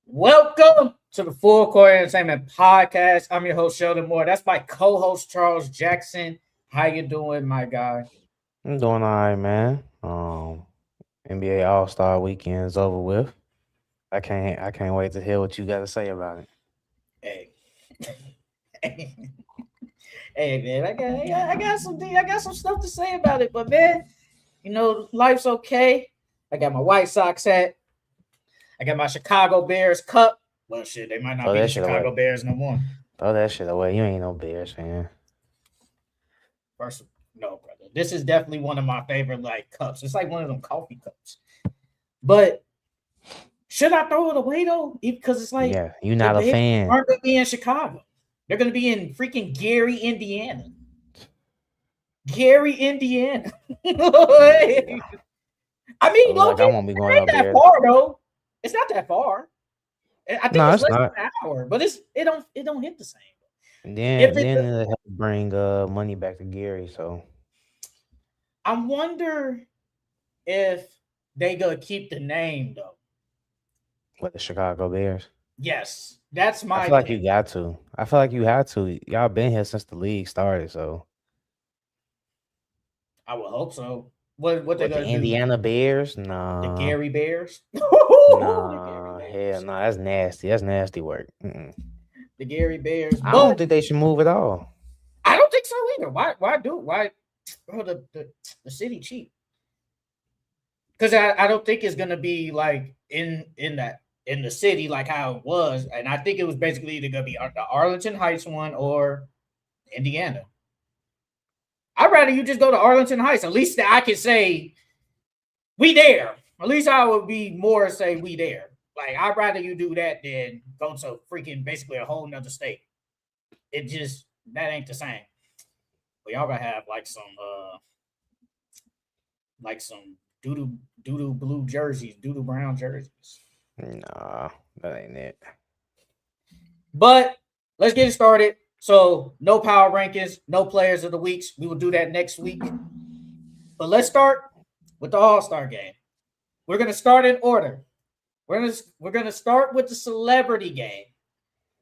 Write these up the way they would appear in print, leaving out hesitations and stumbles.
Welcome to the Full Court Entertainment Podcast. I'm your host Sheldon Moore. That's my co-host Charles Jackson. How you doing, my guy? I'm doing all right, man. NBA All Star Weekend's over with. I can't wait to hear what you got to say about it. Hey, hey, man. I got some stuff to say about it, but man, life's okay. I got my White Sox hat. I got my Chicago Bears cup. Well, shit, they might not Throw be the that shit Chicago away. Bears no more. Throw that shit away. You ain't no Bears fan. First, no, brother. This is definitely one of my favorite cups. It's like one of them coffee cups. But should I throw it away though? Because it's like Yeah, you the not a Bears fan. aren't going to be in Chicago. They're going to be in freaking Gary, Indiana. Gary, Indiana. I I mean, look like Loki, I it won't be going ain't no that Bears. far though. It's not that far. I think No, it's it's less not. than an hour, but it don't hit the same. And If then it, then it'll help bring money back to Gary. So I wonder if they gonna keep the name though. with the Chicago Bears, Yes, that's I my feel like thing. you got to. I feel like you had to. Y'all been here since the league started. So I would hope so. What they with the gonna do? Indiana Bears, The nah. Gary Bears? The Gary Nah, hell Bears. no, that's nasty. That's nasty work. The Gary Bears. I don't But think they should move at all. I don't think so either. Why do it? Why bro the city cheap? Because I don't think it's gonna be like in the city like how it was. And I think it was basically either gonna be the Arlington Heights one or Indiana. I'd rather you just go to Arlington Heights. At least I can say we there. At least I would be more say we there. Like I'd rather you do that than go to freaking basically a whole nother state. It just that ain't the same. But y'all gotta have like some doodoo blue jerseys, doodoo brown jerseys. Nah, that ain't it. But let's get it started. So no power rankings, no players of the weeks. We will do that next week. But let's start with the All Star game. We're gonna start in order. We're gonna start with the celebrity game.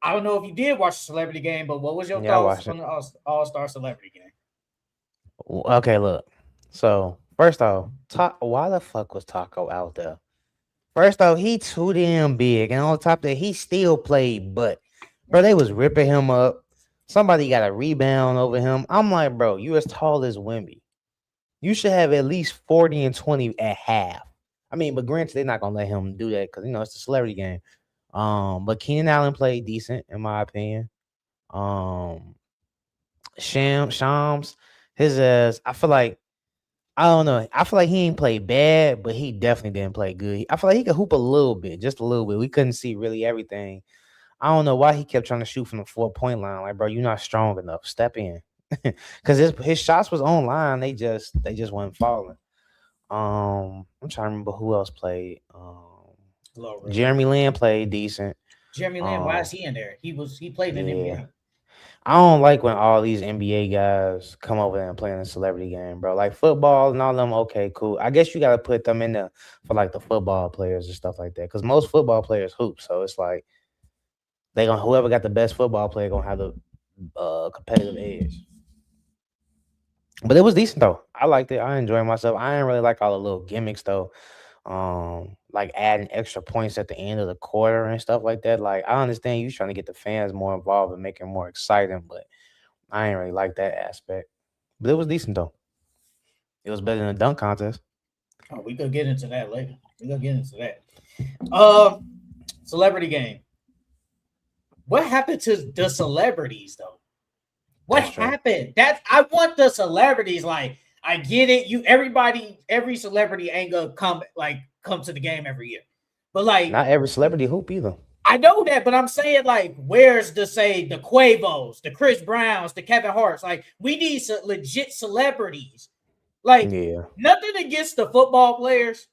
I don't know if you did watch the celebrity game, but what was your Yeah, I thoughts watched on it. the All Star celebrity game? Okay, look. So first off, why the fuck was Taco out there? First off, he too damn big, and on top of that, he still played. But bro, they was ripping him up. Somebody got a rebound over him. I'm like, bro, you as tall as Wimby. You should have at least 40 and 20 at half. I mean, but granted, they're not gonna let him do that because it's the celebrity game. But Keenan Allen played decent in my opinion. Um, Shams, his ass. I don't know. I feel like he ain't played bad, but he definitely didn't play good. I feel like he could hoop a little bit, just a little bit. We couldn't see really everything. I don't know why he kept trying to shoot from the 4 point line. Like, bro, you're not strong enough. Step in, because his shots was online. They just wasn't falling. I'm trying to remember who else played. Glorilla. Jeremy Lin played decent. Jeremy Lin, why is Um, he in there? He played in the yeah. NBA. I don't like when all these NBA guys come over there and play in a celebrity game, bro. Like football and all them, okay, cool. I guess you got to put them in there for like the football players and stuff like that, because most football players hoop. So it's like they gonna whoever got the best football player gonna have the competitive edge. But it was decent though. I liked it. I enjoyed myself. I didn't really like all the little gimmicks though. Like adding extra points at the end of the quarter and stuff like that. Like I understand you trying to get the fans more involved and make it more exciting, but I ain't really like that aspect. But it was decent though. It was better than the dunk contest. Oh, we could get into that later. We gonna get into that. Um, Celebrity game. What happened to the celebrities though? What That's true. happened? That I want the celebrities. Like I get it. Every celebrity ain't gonna come to the game every year. But like Not every celebrity hoop either. I know that, but I'm saying like, where's the Quavos, the Chris Browns, the Kevin Harts? Like we need some legit celebrities. Like Yeah. nothing against the football players.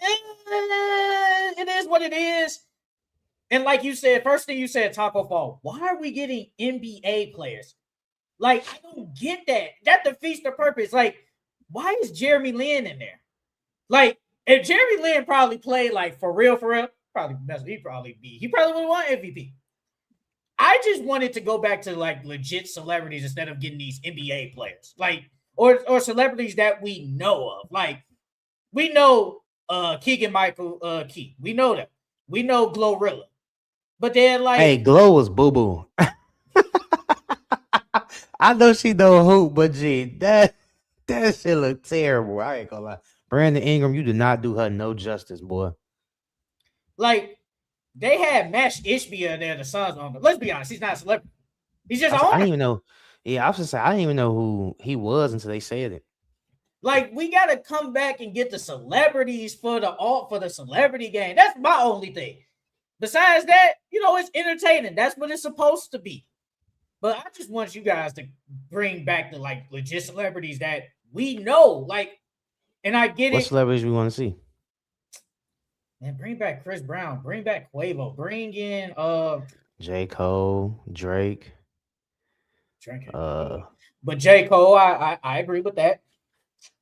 It is what it is. And like you said, first thing you said, Taco Fall. Why are we getting NBA players? Like, I don't get that. That defeats the purpose. Like, why is Jeremy Lin in there? Like, if Jeremy Lin probably played like for real, He probably would have won MVP. I just wanted to go back to like legit celebrities instead of getting these NBA players, like or celebrities that we know of. Like we know Keegan Michael Key, we know them, we know Glorilla, but then Hey, like Glow was boo boo. I know she don't hoop, but gee, that shit look terrible. I ain't gonna lie. Brandon Ingram, you did not do her no justice, boy. like they had Mash Ishbia there, the Suns on. Let's be honest, he's not a celebrity. He's just an I didn't owner. even know. Yeah, I was just say I didn't even know who he was until they said it. Like we gotta come back and get the celebrities for the celebrity game. That's my only thing. Besides that, it's entertaining. That's what it's supposed to be. But I just want you guys to bring back the like legit celebrities that we know. Like, and I get What it. celebrities we want to see? And bring back Chris Brown, bring back Quavo, bring in J. Cole, Drake. Drake. Uh, But J. Cole, I agree with that.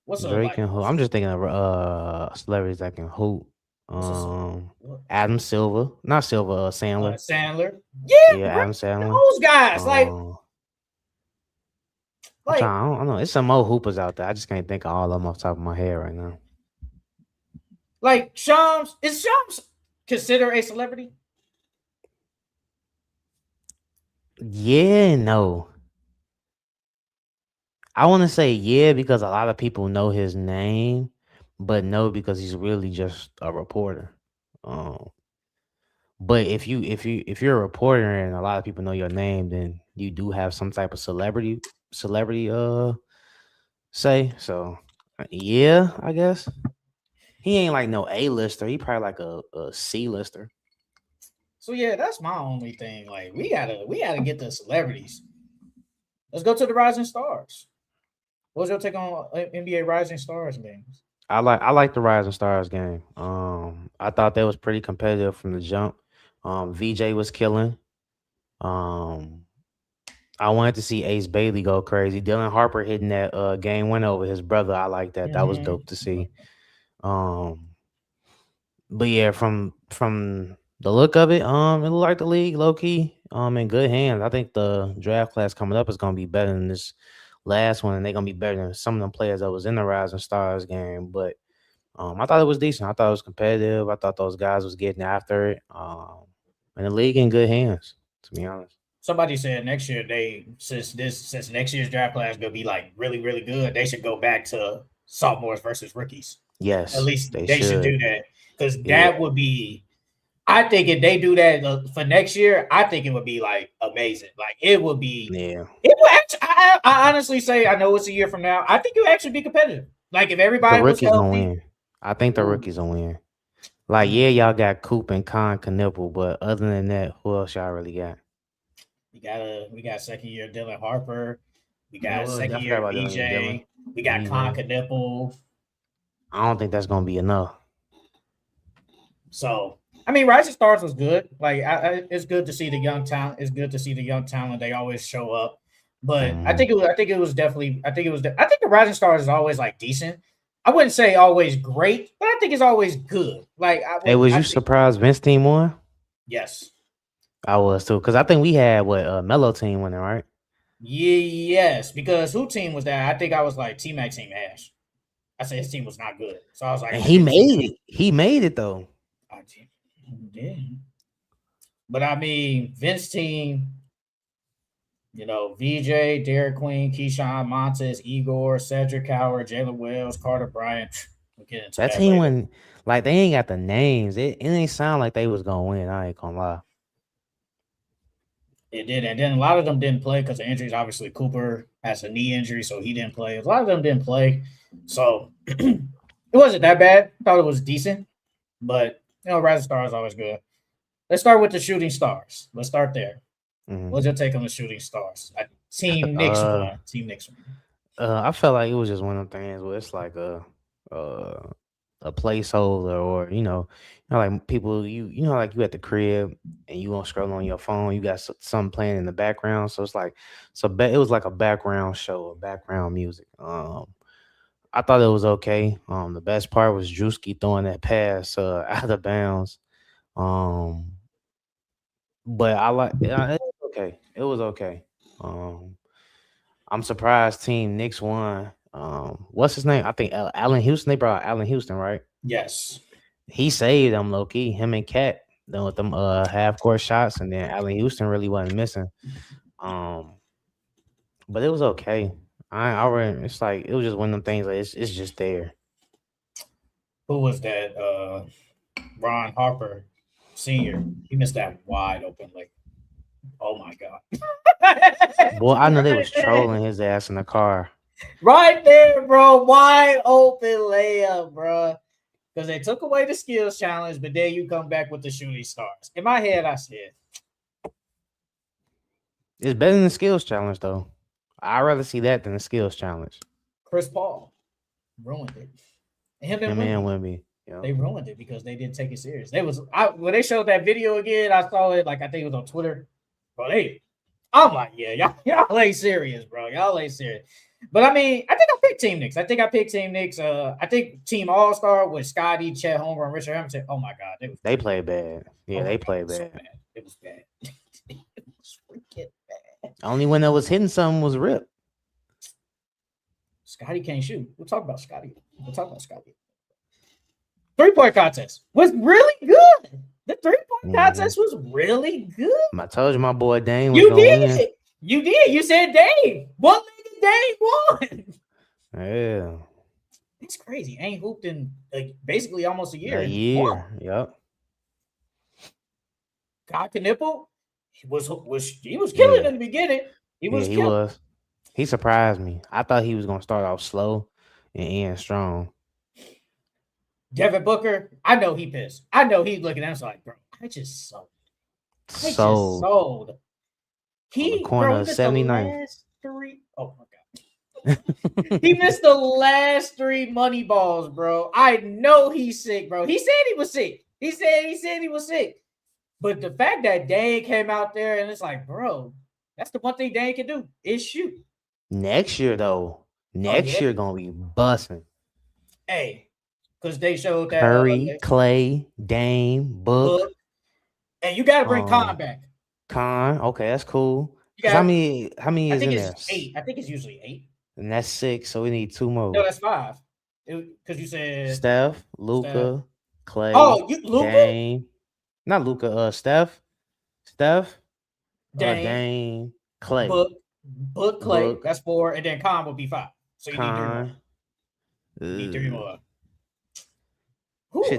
What's up Drake like and hoop. I'm just thinking of celebrities that can hoop. Adam Silver, not Silver, Sandler. Sandler? Yeah, Yeah, bring Adam Sandler. those guys. I'm trying. I don't know. It's some more hoopers out there. I just can't think of all of them off the top of my head right now. Like Shams. Is Shams considered a celebrity? Yeah, no. I want to say yeah because a lot of people know his name, but no because he's really just a reporter. Um, but if you're a reporter and a lot of people know your name, then you do have some type of celebrity say. So yeah, I guess he ain't like no A-lister. He probably like a C-lister. So yeah, that's my only thing. Like we gotta get the celebrities. Let's go to the Rising Stars. What's your take on NBA Rising Stars games? I like the Rising Stars game. I thought that was pretty competitive from the jump. VJ was killing. Um, I wanted to see Ace Bailey go crazy. Dylan Harper hitting that game win over his brother. I like that. That was dope to see. Um, but yeah, from the look of it, it looked like the league low key, in good hands. I think the draft class coming up is gonna be better than this last one, and they're gonna be better than some of the players that was in the Rising Stars game. But I thought it was decent. I thought it was competitive. I thought those guys was getting after it. And the league in good hands, to be honest. Somebody said next year since next year's draft class gonna be like really really good, they should go back to sophomores versus rookies. At Yes, least they they should should. do that because Yeah, that would be. I think if they do that for next year, I think it would be like amazing. Like it would be. yeah. It would actually. I honestly say I know it's a year from now. I think it would actually be competitive. Like if The everybody was rookies gonna healthy. win. I think the Ooh, rookies gonna win. Like, yeah, mm, y'all got Coop and Con Knipple, but other than that, who else y'all really got? we got second year Dylan Harper. We Yeah, got I second forgot year about Dylan. VJ. We got VJ. Conka Nipple. I don't think that's gonna be enough. So I mean, Rising Stars was good. Like it's good to see the young talent. It's good to see the young talent. They always show up. But I Mhm. think it was. I think it was definitely. I think it was. I think the Rising Stars is always like decent. I wouldn't say always great, but I think it's always good. Like I Hey, would. was I you think surprised Vince team won? yes, I was too, because I think we had what Mellow team winning, right? yes. Because who team was that? I think I was like T Mac team Ash. I said his team was not good, so I was like And I he didn't see. made it. He made it though. I did. But I mean, Vince team. VJ, Derek Queen, Keyshawn, Montes, Igor, Cedric Howard, Jalen Wells, Carter Bryant. We'll get into That that team later. when like they ain't got the names. It ain't sound like they was gonna win. I ain't gonna lie. It did. And then a lot of them didn't play because of injuries. Obviously, Cooper has a knee injury, so he didn't play. A lot of them didn't play. So it wasn't that bad. I thought it was decent. But, Rising Star is always good. Let's start with the Shooting Stars. Let's start there. Mhm. What's your take on the Shooting Stars? Team Knicks Uh, won. Team Knicks won. I felt like it was just one of them things where it's like uh a placeholder, or like people like you at the crib and you gonna scroll on your phone, you got something playing in the background, so it's like it was like a background show, a background music. I thought it was okay. The best part was Drewski throwing that pass out of bounds. Um, but I like it was okay. It was okay. Um, I'm surprised Team Knicks won. What's his name? I think Allen Houston. They brought Allen Houston, right? Yes. He saved them low key. Him and Cat done with them half court shots, and then Allen Houston really wasn't missing. Um, but it was okay. I already. It's like it was just one of them things. Like it's just there. Who was that? Ron Harper, senior. He missed that wide open. Like, oh my god. Boy, I know they was Right there. trolling his ass in the car. Right there, bro. Wide open layup, bro. Because they took away the skills challenge, but then you come back with the shooting stars. In my head, I said, It's better than the skills challenge, though. I'd rather see that than the skills challenge. Chris Paul ruined it. Him and Him and Wemby, Wemby. Yeah. they ruined it because they didn't take it serious. When they showed that video again, I saw it, like I think it was on Twitter. Bro, I'm like, yeah, y'all ain't serious, bro. Y'all ain't serious. But I mean, I think I picked Team Knicks. I think Team All Star with Scotty, Chet Holmgren, and Richard Hamilton. Oh my god, They played bad. Yeah, they played bad. So bad. It was bad. It was freaking bad. Only one that was hitting something was Rip. Scotty can't shoot. We'll talk about Scotty. 3-point contest was really good. The 3-point contest was really good. I told you my boy Dame was going to win. You did. You said Dame. What nigga Dame won? Yeah. It's crazy. Ain't hooped in basically almost a year. Yep. God Knipple, he was killing in the beginning. He was. He surprised me. I thought he was gonna start off slow and end strong. Devin Booker, I know he pissed. I know he's looking at us like, bro, I just sold. He corner 79. Last 3. Oh my god. He missed the last 3 money balls, bro. I know he's sick, bro. He said he was sick. He said he was sick. But the fact that Dane came out there and it's like, bro, that's the one thing Dane can do is shoot. Next year, though. Next year gonna be busting. Hey, because they showed that Curry, Clay, Dame, Book. And you gotta bring Khan back. Khan, okay, that's cool. How many is in there? 8. I think it's usually 8. And that's 6, so we need 2 more. No, that's 5. Because you said Steph, Luka, Clay. Oh, Luka? Dame. Not Luka, Steph, Dame, Clay. Book, Clay. That's 4, and then Khan will be 5. So you need 3 more. You need 3 more.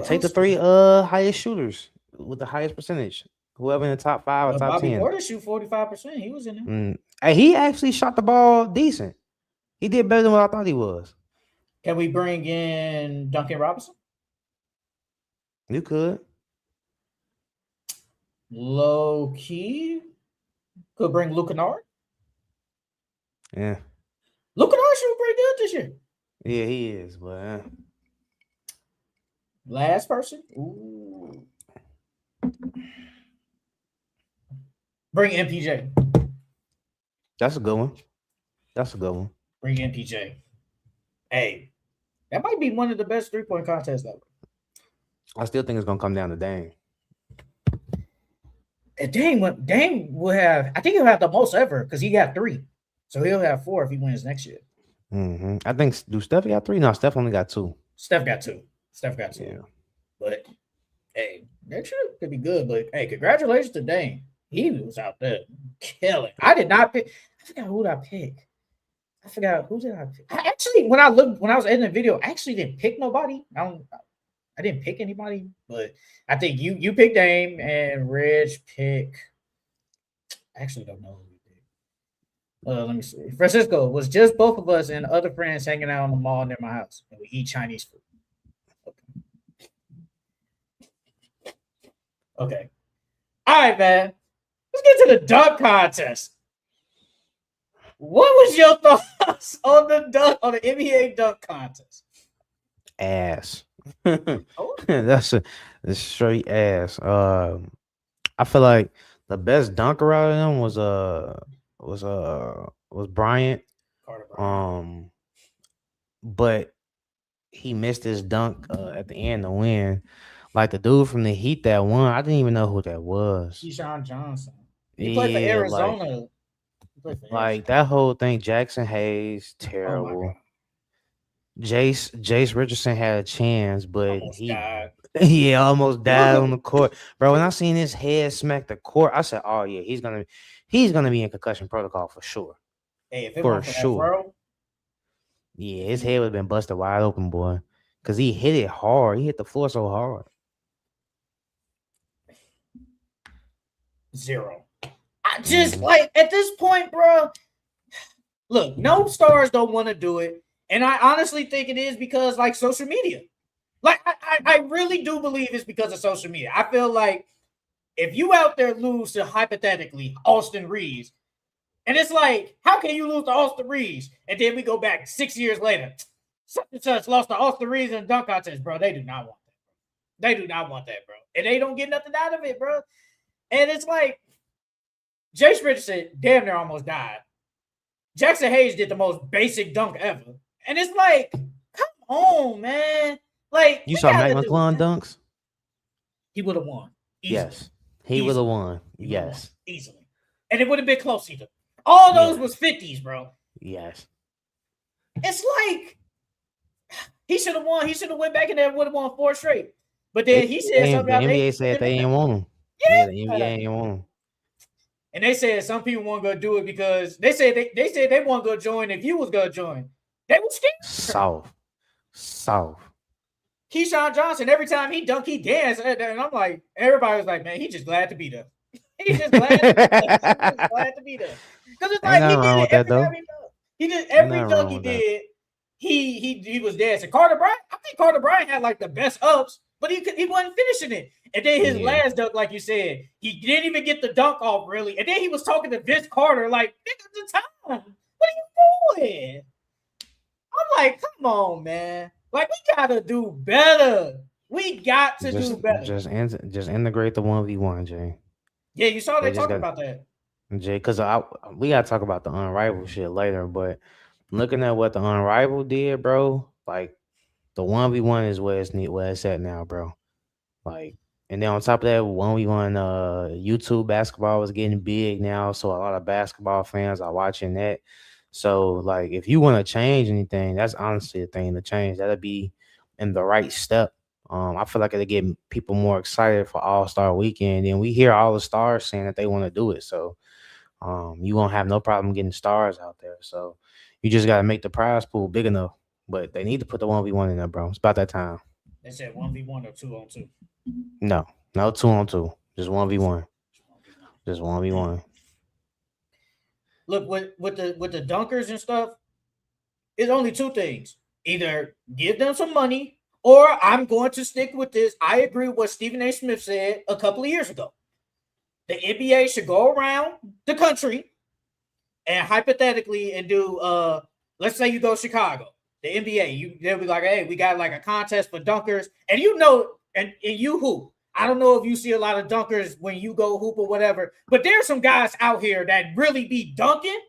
Take the 3 highest shooters with the highest percentage. Whoever in the top 5 or top 10. Bobby Portis shoot 45%. He was in there. Hey, he actually shot the ball decent. He did better than what I thought he was. Can we bring in Duncan Robinson? You could. Low key. Could bring Luke Kennard. Yeah. Luke Kennard shoot pretty good this year. Yeah, he is, but last person. Ooh. Bring MPJ. That's a good one. Bring MPJ. Hey, that might be one of the best 3-point contests ever. I still think it's gonna come down to Dame. Dame will have. I think he'll have the most ever because he got 3, so he'll have 4 if he wins next year. I think. Do Steph got 3? No, Steph only got 2. Steph got 2. Yeah. But hey, next year could be good. But hey, congratulations to Dame. He was out there killing. I did not pick. I forgot who did I pick. Who did I pick? I actually, when I was editing the video, I actually didn't pick nobody. I didn't pick anybody, but I think you picked Dame and Reg pick. I actually don't know who you picked. Let me see. Francisco was just both of us and other friends hanging out on the mall near my house, and we eat Chinese food. Okay. All right, man. Let's get to the dunk contest. What was your thoughts on the NBA dunk contest? Ass. That's a straight ass. I feel like the best dunker out of them was Bryant. Carter Bryant. But he missed his dunk at the end to win. Like the dude from the Heat that won, I didn't even know who that was. Keyshawn Johnson. He played for Yeah, Arizona. He played for like Arizona. that whole thing. Jackson Hayes, Oh my god. terrible. Jace Richardson had a chance, but Almost he died. yeah almost died on the court, bro. When I seen his head smack the court, I said, "Oh yeah, he's gonna be in concussion protocol for sure, Hey, if it for weren't for that sure." throw, Yeah, if his he head would have been busted wide open, boy, because he hit it hard. He hit the floor so hard. zero. I just Mhm. like at this point, bro. Look, no stars don't want to do it, and I honestly think it is because like social media. Like I really do believe it's because of social media. I feel like if you out there lose to hypothetically Austin Reeves, and it's like, how can you lose to Austin Reeves? And then we go back 6 years later, such and such lost to Austin Reeves in a dunk contest, bro. They do not want that. They do not want that, bro. And they don't get nothing out of it, bro. And it's like Jace Richardson damn near almost died. Jackson Hayes did the most basic dunk ever. And it's like, come on, man. Like, You we saw Mac gotta do McClung that. dunks? He would have won easily. Yes, he would have won. He would have won Yes, easily. And it would have been close either. All those yeah, was 50s, bro. yes. It's like he should have won. He should have went back in there and would have won 4 straight. But They, then he said something the about NBA said they ain't want him. Yeah, the NBA yeah. ain't want him. And they said some people weren't gonna do it because they said they weren't gonna join if you was gonna join. They was scared. Soft. Keyshawn Johnson, every time he dunked, he danced. And I'm like, everybody was like, man, he's just glad to be there. He's just glad to be there. He's just glad to be there. Because it's Ain't like he nothing did wrong it with that every though. time he dunked. He did Ain't every nothing dunk wrong he with that. did. He was dancing. Carter Bryant, I think Carter Bryant had like the best ups, but he wasn't finishing it. And then his last dunk, like you said, he didn't even get the dunk off really. And then he was talking to Vince Carter like, nigga, the time. What are you doing? I'm like, come on, man. Like, we gotta do better. We got to do better. Just integrate the 1v1, Jay. Yeah, you saw they They just talking got about that. Jay, because we gotta talk about the unrivaled shit later. But looking at what the unrivaled did, bro, like the 1v1 is where it's at now, bro. Like, and then on top of that, 1v1 YouTube basketball is getting big now, so a lot of basketball fans are watching that. So, like, if you want to change anything, that's honestly the thing to change. That'll be in the right step. I feel like it'll get people more excited for All Star Weekend, and we hear all the stars saying that they want to do it. So, you won't have no problem getting stars out there. So, you just gotta make the prize pool big enough. But they need to put the 1v1 in there, bro. It's about that time. They said 1v1 or 2-on-2. No, 2-on-2. Just 1v1. Just 1v1. Look, with the dunkers and stuff, it's only two things. Either give them some money, or I'm going to stick with this. I agree with what Stephen A. Smith said a couple of years ago. The NBA should go around the country and hypothetically and do let's say you go to Chicago, the NBA, they'll be like, hey, we got like a contest for dunkers, and and you hoop. I don't know if you see a lot of dunkers when you go hoop or whatever, but there's some guys out here that really be dunking.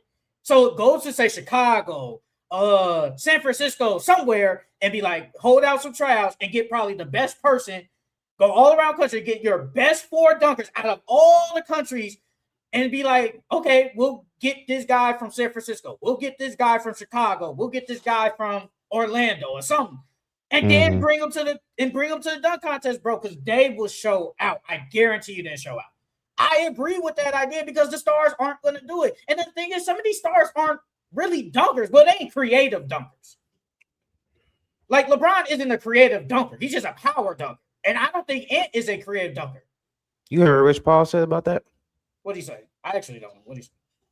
So it goes to say Chicago, San Francisco, somewhere, and be like, hold out some tryouts and get probably the best person. Go all around country, get your best 4 dunkers out of all the countries, and be like, okay, we'll get this guy from San Francisco. We'll get this guy from Chicago. We'll get this guy from Orlando or something. And then bring them to the dunk contest, bro, because they will show out. I guarantee you they'll show out. I agree with that idea because the stars aren't going to do it. And the thing is, some of these stars aren't really dunkers, but they ain't creative dunkers. Like LeBron isn't a creative dunker. He's just a power dunker. And I don't think Ant is a creative dunker. You heard what Rich Paul said about that? What did he say? I actually don't know. What did he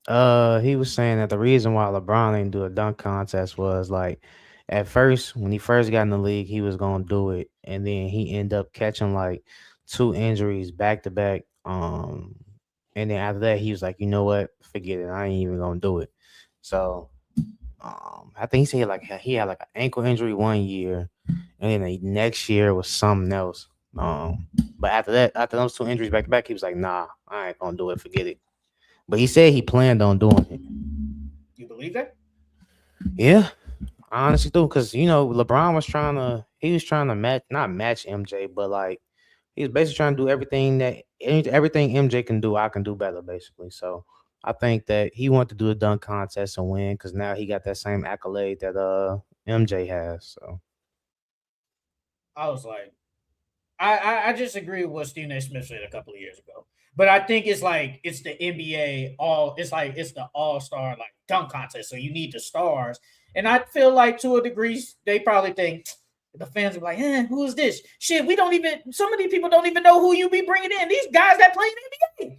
say? He was saying that the reason why LeBron didn't do a dunk contest was like at first when he first got in the league, he was gonna do it, and then he ended up catching like 2 injuries back to back. And then after that, he was like, you know what, forget it, I ain't even gonna do it. So, I think he said he had like an ankle injury one year, and then the next year was something else. But after those 2 injuries back to back, he was like, nah, I ain't gonna do it, forget it. But he said he planned on doing it. You believe that? Yeah, I honestly do, because LeBron was trying to match, not match MJ, but like He's basically trying to do everything MJ can do, I can do better, basically. So I think that he wanted to do a dunk contest and win because now he got that same accolade that MJ has. So I was like, I just agree with what Stephen A. Smith said a couple of years ago. But I think it's like it's the NBA it's the all-star like dunk contest. So you need the stars. And I feel like to a degree, they probably think the fans are like, who is this? Shit, we don't even some of these people don't even know who you be bringing in. These guys that play in the NBA.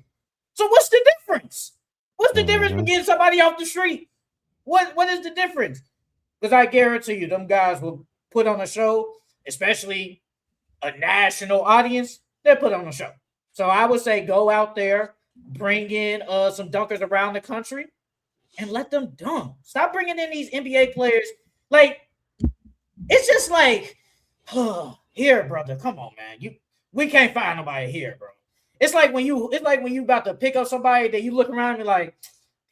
So what's the difference? What's the difference from getting somebody off the street? What is the difference? Because I guarantee you, them guys will put on a show, especially a national audience. They'll put on a show. So I would say go out there, bring in some dunkers around the country, and let them dunk. Stop bringing in these NBA players. Like, it's just like, here, brother. Come on, man. We can't find nobody here, bro. It's like when you about to pick up somebody that you look around and be like,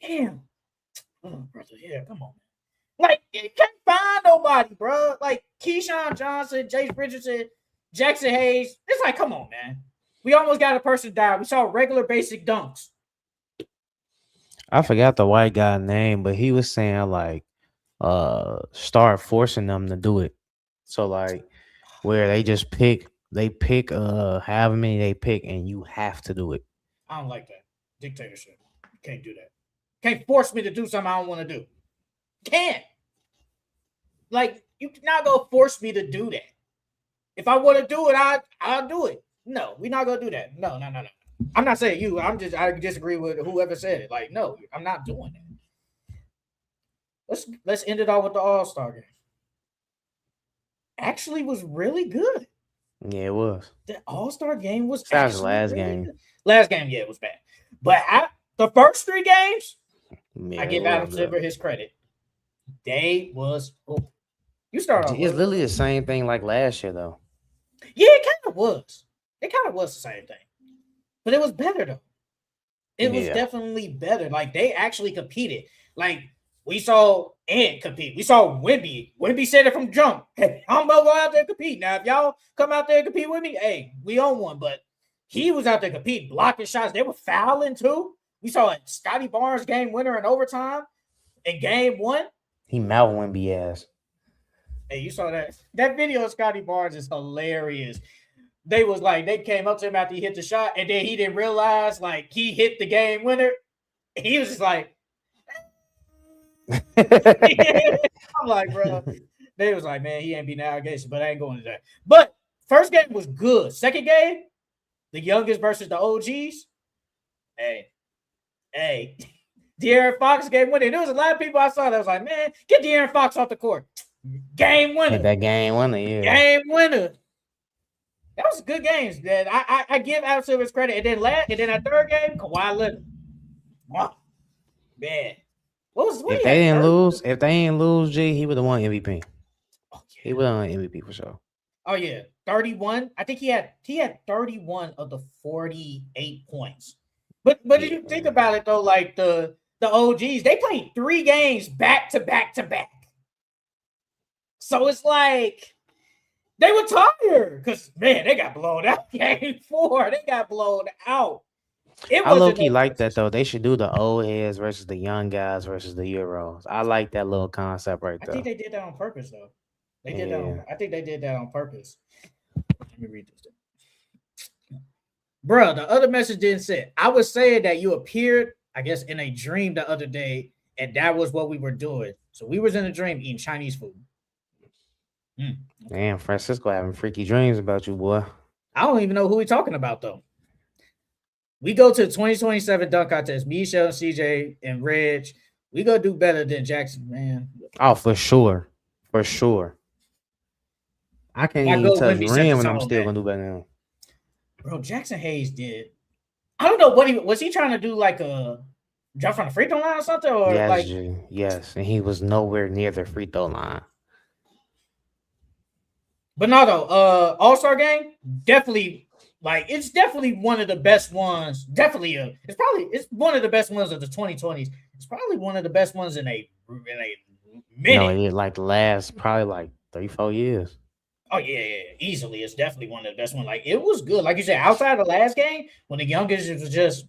damn, brother, yeah, come on. Like, you can't find nobody, bro. Like Keyshawn Johnson, Jace Richardson, Jackson Hayes. It's like, come on, man. We almost got a person die. We saw regular basic dunks. I forgot the white guy name, but he was saying like start forcing them to do it. So like where they pick however many they pick and you have to do it. I don't like that. Dictatorship. You can't do that. Can't force me to do something I don't want to do. Can't. Like, you not gonna force me to do that. If I want to do it, I'll do it. No, we're not gonna do that. No. I'm not saying you. I disagree with whoever said it. Like, no, I'm not doing that. Let's end it all with the All-Star game. Actually was really good. Yeah, it was. The All-Star game was Besides the last game. Good. Last game, yeah, it was bad. But the first three games, I give Adam Silver his credit. They was you start off. It's literally the same thing like last year, though. Yeah, it kind of was. It kind of was the same thing. But it was better, though. It was definitely better. Like, they actually competed. Like, we saw Ant compete. We saw Wemby. Wemby said it from jump. Hey, I'm going to go out there and compete. Now, if y'all come out there and compete with me, hey, we on one. But he was out there competing, blocking shots. They were fouling, too. We saw Scotty Barnes game winner in overtime in game one. He mouthed Wemby ass. Hey, you saw that? That video of Scotty Barnes is hilarious. They was like, they came up to him after he hit the shot, and then he didn't realize, like, he hit the game winner. He was just like, I'm like, bro. They was like, man, he ain't beating allegations, but I ain't going to that. But first game was good. Second game, the youngest versus the OGs. Hey. De'Aaron Fox game winner. There was a lot of people I saw that was like, man, get De'Aaron Fox off the court. Game winner. Hit that game winner, yeah. Game winner. That was good games, man. I give Adam Silver his credit. And then that third game, Kawhi Leonard. Wow. Man. If they didn't lose, G, he would have won MVP. Oh, yeah. He would have won MVP for sure. Oh, yeah. 31. I think he had 31 of the 48 points. But if you think about it, though, like the OGs, they played 3 games back to back to back. So it's like they were tired because, man, they got blown out. Game 4, they got blown out. I low-key like that, though. They should do the old heads versus the young guys versus the Euros. I like that little concept right there. I think they did that on purpose, though. I think they did that on purpose. Let me read this. Bro, the other message didn't say. I was saying that you appeared, I guess, in a dream the other day, and that was what we were doing. So we was in a dream eating Chinese food. Damn, Francisco having freaky dreams about you, boy. I don't even know who we're talking about, though. We go to the 2027 dunk contest. Me, Sheldon, CJ, and Reg. We go do better than Jackson, man. Oh, for sure. For sure. I can't even touch rim and I'm still going to do better than him. Bro, Jackson Hayes did. I don't know what was he trying to do, like a jump from the free throw line or something? Or yes, and he was nowhere near the free throw line. But no, though, All-Star game, definitely, like, it's definitely one of the best ones. Definitely, it's one of the best ones of the 2020s. It's probably one of the best ones in a minute. No, it like last probably like 3-4 years. Oh yeah, easily. It's definitely one of the best ones. Like it was good. Like you said, outside the last game, when the youngest was just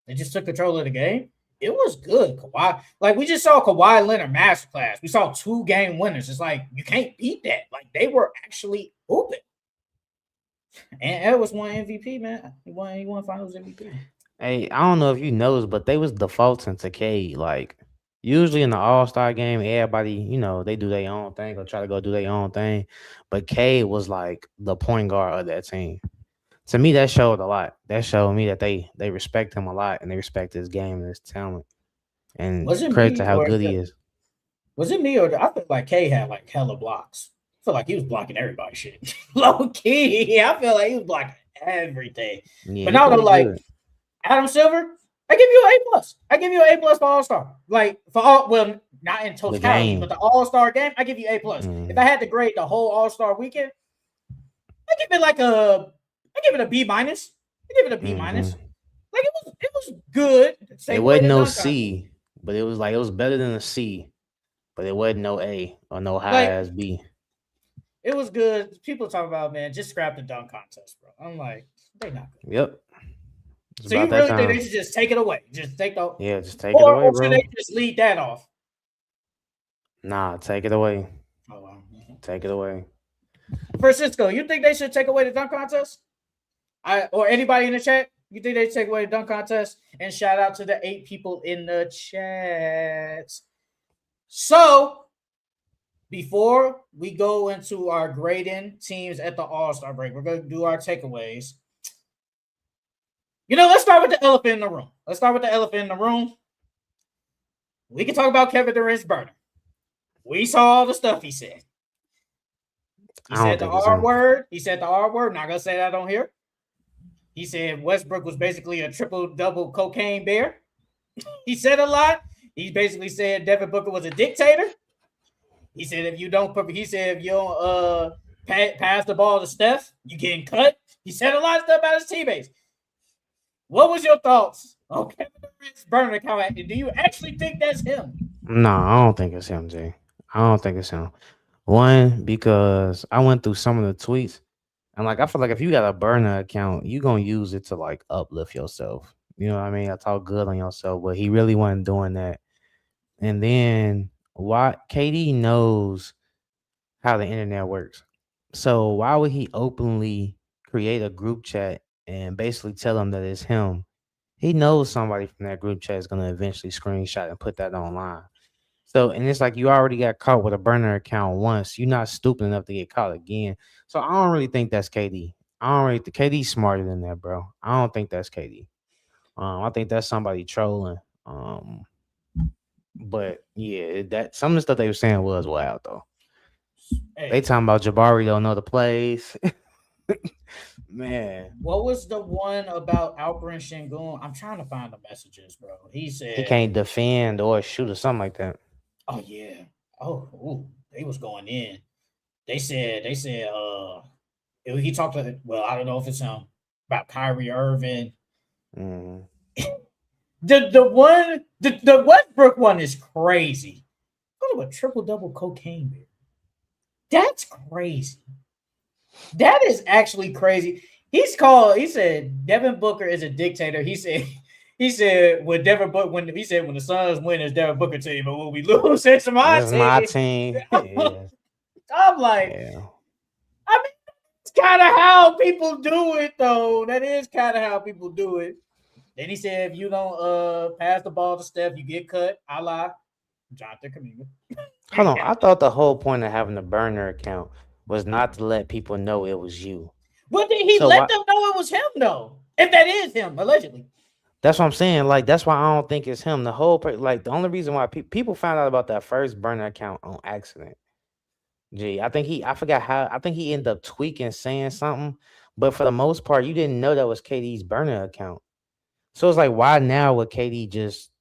they just took control of the game. It was good. Kawhi, like we just saw Kawhi Leonard masterclass. We saw 2-game winners. It's like you can't beat that. Like they were actually open. And Ed was one MVP, man. He won Finals MVP. Hey, I don't know if you noticed, but they was defaulting to Cade. Like usually in the All Star game, everybody, they do their own thing or try to go do their own thing. But Cade was like the point guard of that team. To me, that showed a lot. That showed me that they respect him a lot and they respect his game and his talent. And Was it credit to me how or good he is. was it me or I feel like K had like hella blocks. I feel like he was blocking everybody shit. Low key. I feel like he was blocking everything. Yeah, But he now they're played like good. Adam Silver, I give you an A+. I give you an A+ for All-Star. Like for all well, not in The totality, but game. the All-Star game, I give you A+. If I Mm, had to grade the whole All-Star weekend, I give it a B minus. I give it a B minus. hmm Like it was good. It Take away wasn't the no dunk contest. C, but it was better than a C, but it wasn't no A or no high Like as B. it was good. People talk about man, just scrap the dunk contest, bro. I'm like, they not good. Yep. It's So about you that really think they time. should just take it away? Just take the Yeah, just take it away, or should they bro. just lead that off? Nah, take it away. Oh wow. Take it away. Francisco, you think they should take away the dunk contest? Or anybody in the chat, you think they take away the dunk contest? And shout out to the 8 people in the chat. So before we go into our grading teams at the All-Star break, we're gonna do our takeaways. Let's start with the elephant in the room. We can talk about Kevin Durant's burner. We saw all the stuff he said. He I don't said the think it's R him. word. He said the R word. Not gonna say that on here. He said Westbrook was basically a triple-double cocaine bear. He said a lot. He basically said Devin Booker was a dictator. He said if you don't pass the ball to Steph, you getting cut. He said a lot of stuff about his teammates. What was your thoughts on Kevin Durant's burner account? Do you actually think that's him? No, I don't think it's him, Jay. I don't think it's him. One, because I went through some of the tweets and like I feel like if you got a burner account, you gonna use it to like uplift yourself. You know what I mean? I talk good on yourself, but he really wasn't doing that. And then why KD knows how the internet works. So why would he openly create a group chat and basically tell them that it's him? He knows somebody from that group chat is gonna eventually screenshot and put that online. So, and it's like you already got caught with a burner account once. You're not stupid enough to get caught again. So I don't really think that's KD. I don't really think KD's smarter than that, bro. I don't think that's KD. I think that's somebody trolling. But yeah, that some of the stuff they were saying was wild though. They Hey, talking about Jabari don't know the plays. Man, what was the one about Alperen Şengün? I'm trying to find the messages, bro. He he said, can't defend or shoot or something like that. "Oh yeah, they was going in." They said, he talked to well, I don't know if it's him about Kyrie Irving. Mm. The Westbrook one is crazy. What a triple-double cocaine bear. That's crazy. That is actually crazy. He said Devin Booker is a dictator. He said when the Suns win, it's Devin Booker team, but when we lose, it's my This is my team. team. Yeah, I'm like, yeah. I mean, it's kind of how people do it, though. That is kind of how people do it. Then he said, if you don't pass the ball to Steph, you get cut. A la Jonathan Hold Kaminga. on. I thought the whole point of having a burner account was not to let people know it was you. But did he So let why? them know it was him, though? If that is him, allegedly. That's what I'm saying. Like that's why I don't think it's him. The whole like the only reason why people found out about that first burner account on accident. Gee, I forgot how. I think he ended up tweaking, saying something. But for the most part, you didn't know that was KD's burner account. So it's like, why now would KD just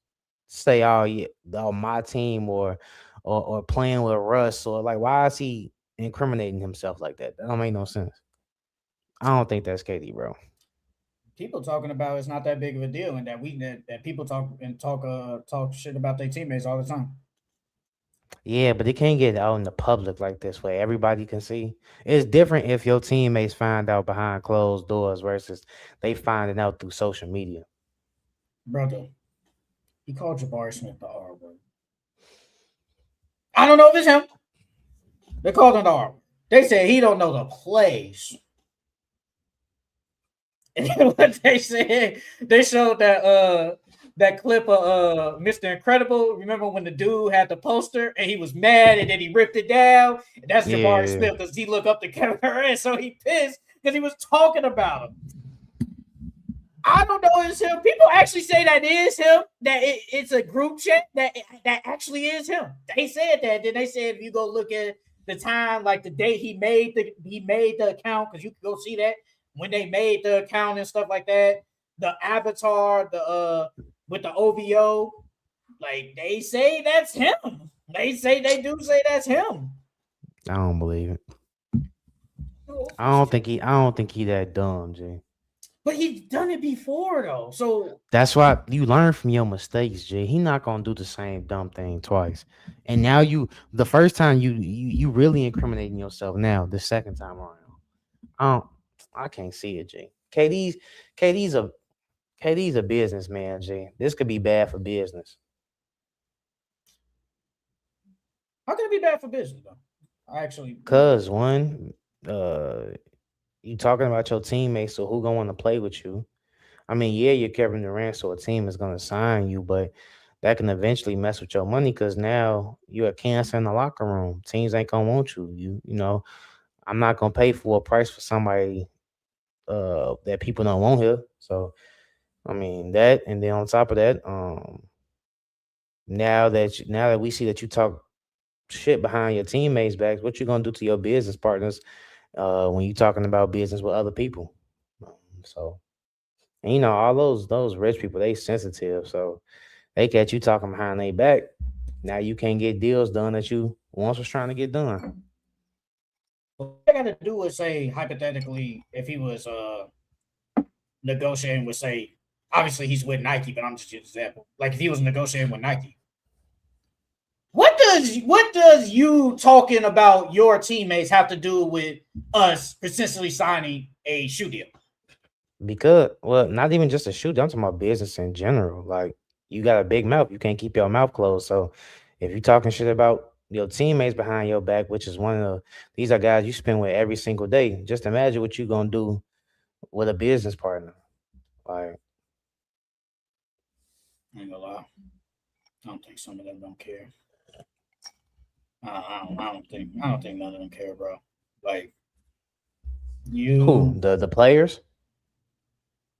say, "Oh yeah, oh, my team," or playing with Russ, or like, why is he incriminating himself like that? That don't make no sense. I don't think that's KD, bro. People talking about it's not that big of a deal, and that people talk shit about their teammates all the time. Yeah, but it can't get out in the public like this where everybody can see. It's different if your teammates find out behind closed doors versus they finding out through social media. Brother, he called Jabari Smith the R word. I don't know if it's him. They called him the R word. They said he don't know the plays. And then what they said, they showed that clip of Mr. Incredible. Remember when the dude had the poster and he was mad and then he ripped it down? And that's Jabari Yeah, Smith because he looked up to Kevin Durant, so he pissed because he was talking about him. I don't know it's him. People actually say that is him. That it's a group chat that actually is him. They said that. Then they said if you go look at the time, like the day he made the account, because you can go see that when they made the account and stuff like that. The avatar, the with the OVO, like they say that's him. They do say that's him. I don't believe it. Oh, I don't think he that dumb, Jay. but he's done it before though. So That's why you learn from your mistakes, Jay. He not gonna do the same dumb thing twice. And now the first time you really incriminating yourself. Now the second time around, I don't, I can't see it, Jay. KD's a KD's a businessman, Jay. This could be bad for business. how can it be bad for business though? I actually Cause one, uh, you talking about your teammates, so who gonna want to play with you? I mean, yeah, you're Kevin Durant, so a team is gonna sign you, but that can eventually mess with your money because now you're a cancer in the locker room. Teams ain't gonna want you. You know, I'm not gonna pay for a price for somebody that people don't want here. So I mean that, and then on top of that, now that we see that you talk shit behind your teammates' backs, what you gonna do to your business partners when you talking about business with other people? So and, all those rich people, they sensitive, so they catch you talking behind their back. Now you can't get deals done that you once was trying to get done. what I got to do is say hypothetically, if he was negotiating with say, obviously he's with Nike, but I'm just using an example. Like if he was negotiating with Nike, what does you talking about your teammates have to do with us potentially signing a shoe deal? Because, well, not even just a shoot. I'm talking about business in general. Like you got a big mouth, you can't keep your mouth closed. So if you talking shit about your teammates behind your back, which is one of these are guys you spend with every single day. Just imagine what you gonna do with a business partner. Like, I ain't gonna lie, I don't think some of them don't care. I don't think none of them care, bro. Like who? you, The players?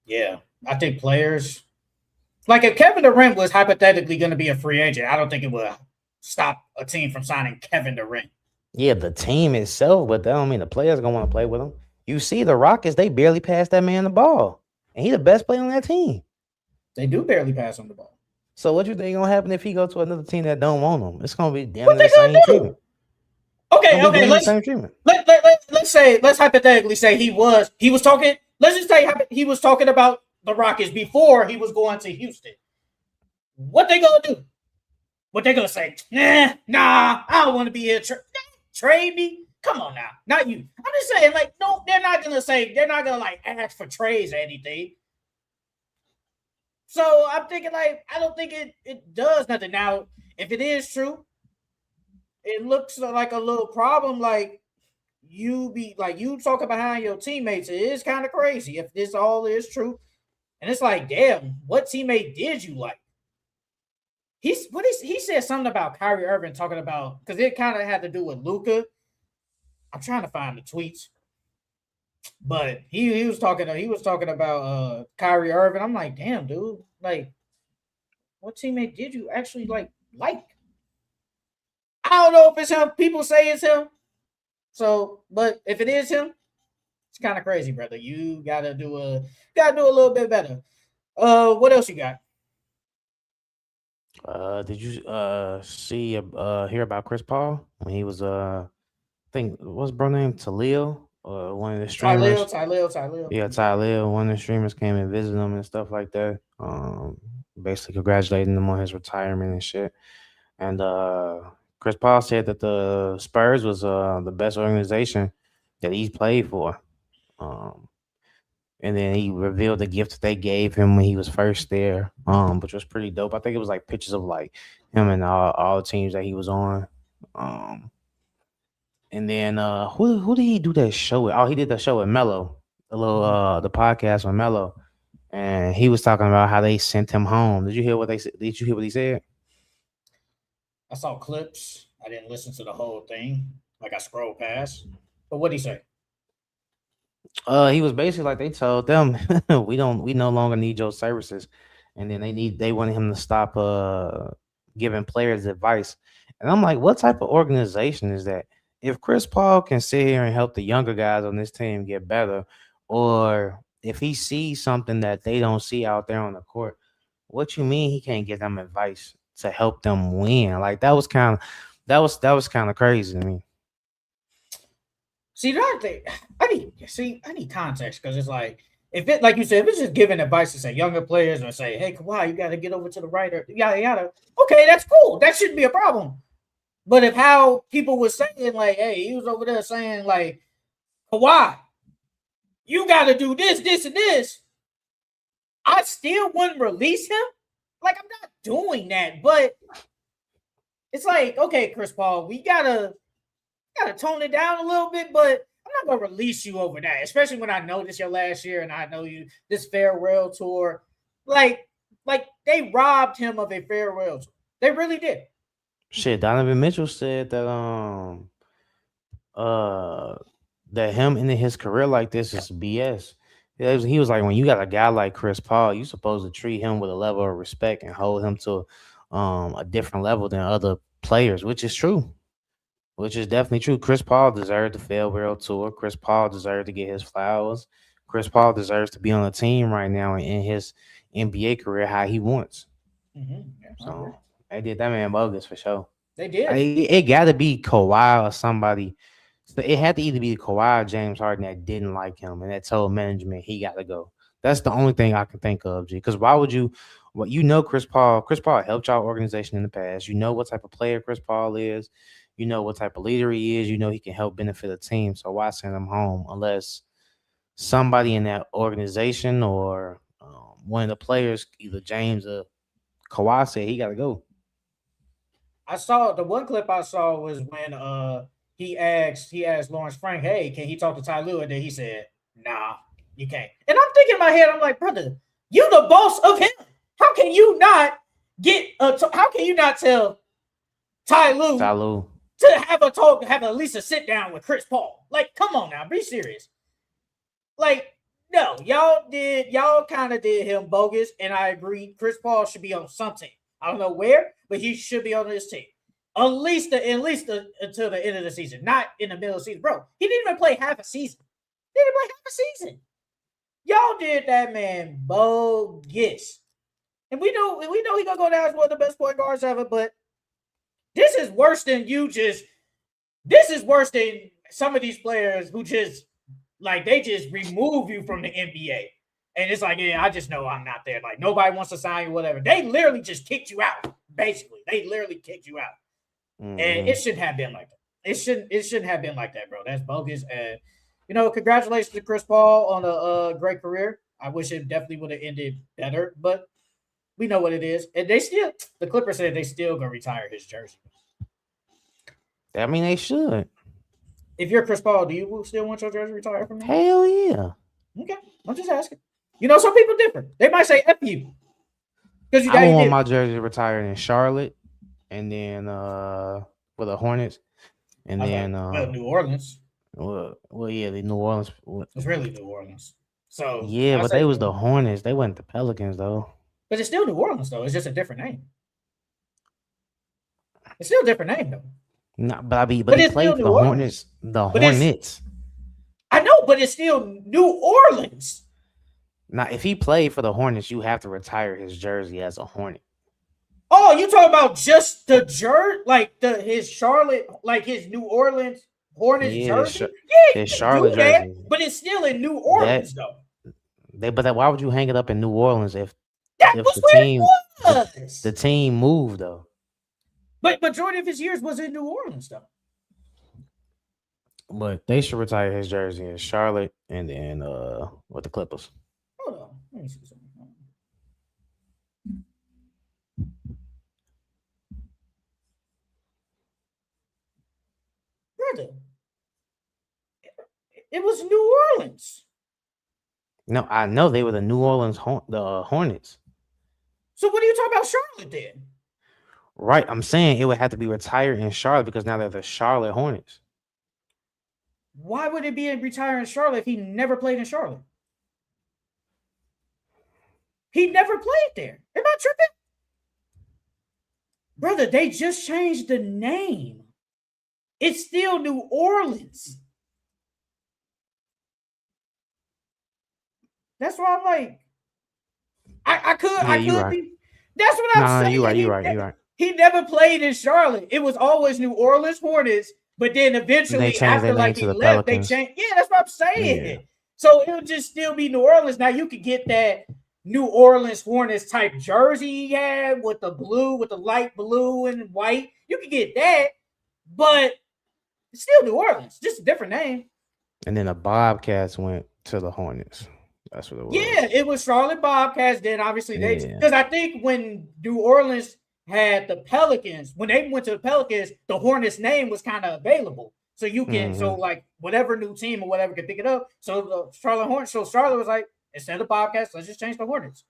yeah, I think players like if Kevin Durant was hypothetically going to be a free agent, I don't think it would stop a team from signing Kevin Durant. Yeah, the team itself, but that don't mean the players gonna want to play with him. You see the Rockets, they barely pass that man the ball. And he the best player on that team. They do barely pass on the ball. So what you think gonna happen if he go to another team that don't want him? It's gonna be damn What near they the gonna same do? treatment. It's Okay, gonna be okay. damn near the Let's same treatment. let's hypothetically say he was talking. Let's just say he was talking about the Rockets before he was going to Houston. What they gonna do? What they gonna say? Nah, I don't want to be here. Trade me? Come on now, not you. I'm just saying, like, no, they're not gonna like ask for trades or anything. So I'm thinking, like, I don't think it does nothing. Now, if it is true, it looks like a little problem. Like you talking behind your teammates. It is kind of crazy if this all is true. And it's like, damn, what teammate did you like? He said something about Kyrie Irving talking about because it kind of had to do with Luca. I'm trying to find the tweets, but he was talking about Kyrie Irving. I'm like, damn, dude, like, what teammate did you actually like? I don't know if it's him. People say it's him. So, but if it is him, it's kind of crazy, brother. You gotta do a little bit better. What else you got? Did you see hear about Chris Paul when he was I think what's bro name Talil one of the Tylil, streamers. Tylil, Tylil. Yeah, Talil, one of the streamers came and visited him and stuff like that. Basically congratulating him on his retirement and shit. And Chris Paul said that the Spurs was the best organization that he's played for. Um, and then he revealed the gift that they gave him when he was first there, which was pretty dope. I think it was like pictures of like him and all the teams that he was on. Um, and then who did he do that show with? Oh, he did the show with Mello, the podcast with Mello, and he was talking about how they sent him home. Did you hear what they said? Did you hear what he said? I saw clips. I didn't listen to the whole thing. Like I scrolled past. But what'd he say? He was basically like they told them we no longer need your services, and then they wanted him to stop giving players advice. And I'm like, what type of organization is that? If Chris Paul can sit here and help the younger guys on this team get better, or if he sees something that they don't see out there on the court, what you mean he can't give them advice to help them win? Like that was kind of crazy to me. See, that thing, I need context because it's like if it like you said, if it's just giving advice to say younger players or say, hey, Kawhi, you gotta get over to the right or yada yada. Okay, that's cool. That shouldn't be a problem. But if how people were saying, like, hey, he was over there saying, like, Kawhi, you gotta do this, this, and this, I still wouldn't release him. Like, I'm not doing that, but it's like, okay, Chris Paul, we gotta tone it down a little bit, but I'm not gonna release you over that, especially when I know this your last year and I know you this farewell tour. Like they robbed him of a farewell tour. They really did. Shit, Donovan Mitchell said uh that him ending his career like this is BS. He was like, when you got a guy like Chris Paul, you supposed to treat him with a level of respect and hold him to a different level than other players, which is true. Which is definitely true. Chris Paul deserved the farewell tour. Chris Paul deserved to get his flowers. Chris Paul deserves to be on the team right now and in his NBA career how he wants. Yeah, So they did that man bogus for sure. They did. It got to be Kawhi or somebody. So it had to either be Kawhi or James Harden that didn't like him and that told management he got to go. That's the only thing I can think of, G. Because why would you? Well, you know Chris Paul. Chris Paul helped y'all organization in the past. You know what type of player Chris Paul is. You know what type of leader he is. You know he can help benefit a team. So why send him home unless somebody in that organization or one of the players, either James or Kawhi, said he got to go. I saw the one clip I saw was when he asked Lawrence Frank, hey, can he talk to Ty Lue? And then he said, nah, you can't. And I'm thinking in my head, I'm like, brother, you the boss of him. How can you not how can you not tell Ty Lue to have a talk, have at least a sit down with Chris Paul? Like, come on now, be serious. Like, no, y'all kind of did him bogus, and I agree. Chris Paul should be on something. I don't know where, but he should be on this team. At least until the end of the season, not in the middle of the season. Bro, he didn't even play half a season. He didn't play half a season. Y'all did that man bogus. And we know he gonna go down as one of the best point guards ever, but this is worse than this is worse than some of these players who just like they just remove you from the NBA. And it's like, yeah, I just know I'm not there. Like, nobody wants to sign you, whatever. They literally just kicked you out, basically. They literally kicked you out. Mm-hmm. And it shouldn't have been like that. It shouldn't have been like that, bro. That's bogus. And, congratulations to Chris Paul on a great career. I wish it definitely would have ended better, but we know what it is. And the Clippers said they still going to retire his jersey. I mean, they should. If you're Chris Paul, do you still want your jersey retired from him? Hell yeah. Okay. I'm just asking. Some people different. They might say F you. I want my jersey retired in Charlotte and then for the Hornets. And then New Orleans. Well, yeah, the New Orleans. It's really New Orleans. So yeah, but they was the Hornets. They weren't the Pelicans though. But it's still New Orleans though. It's just a different name. It's still a different name though. No, but he played for the Hornets. The Hornets. I know, but it's still New Orleans. Now, if he played for the Hornets, you have to retire his jersey as a Hornet. Oh, you talking about just the jersey, like his Charlotte, like his New Orleans Hornets jersey? His Charlotte jersey. But it's still in New Orleans though. Why would you hang it up in New Orleans if the team moved though? But majority of his years was in New Orleans, though. But they should retire his jersey in Charlotte and then with the Clippers. Hold on. Let me see something. Brother, it was New Orleans. No, I know they were the New Orleans Hornets. So what are you talking about Charlotte then? Right. I'm saying it would have to be retired in Charlotte because now they're the Charlotte Hornets. Why would it be retired in Charlotte if he never played in Charlotte? He never played there. Am I tripping? Brother, they just changed the name. It's still New Orleans. That's why I'm like, I could be. That's what I'm saying. You're right. He never played in Charlotte. It was always New Orleans Hornets, but then eventually after like he left, they changed. Yeah, that's what I'm saying. Yeah. So it'll just still be New Orleans. Now you could get that New Orleans Hornets type jersey he had with the blue, with the light blue and white. You could get that, but it's still New Orleans, just a different name. And then the Bobcats went to the Hornets. That's what it was. Yeah, it was Charlotte Bobcats. Then obviously because I think when New Orleans had the Pelicans, when they went to the Pelicans, the Hornets name was kind of available. So you can, so like whatever new team or whatever could pick it up. So the Charlotte Hornets, so Charlotte was like, instead of Bobcats, let's just change the Hornets.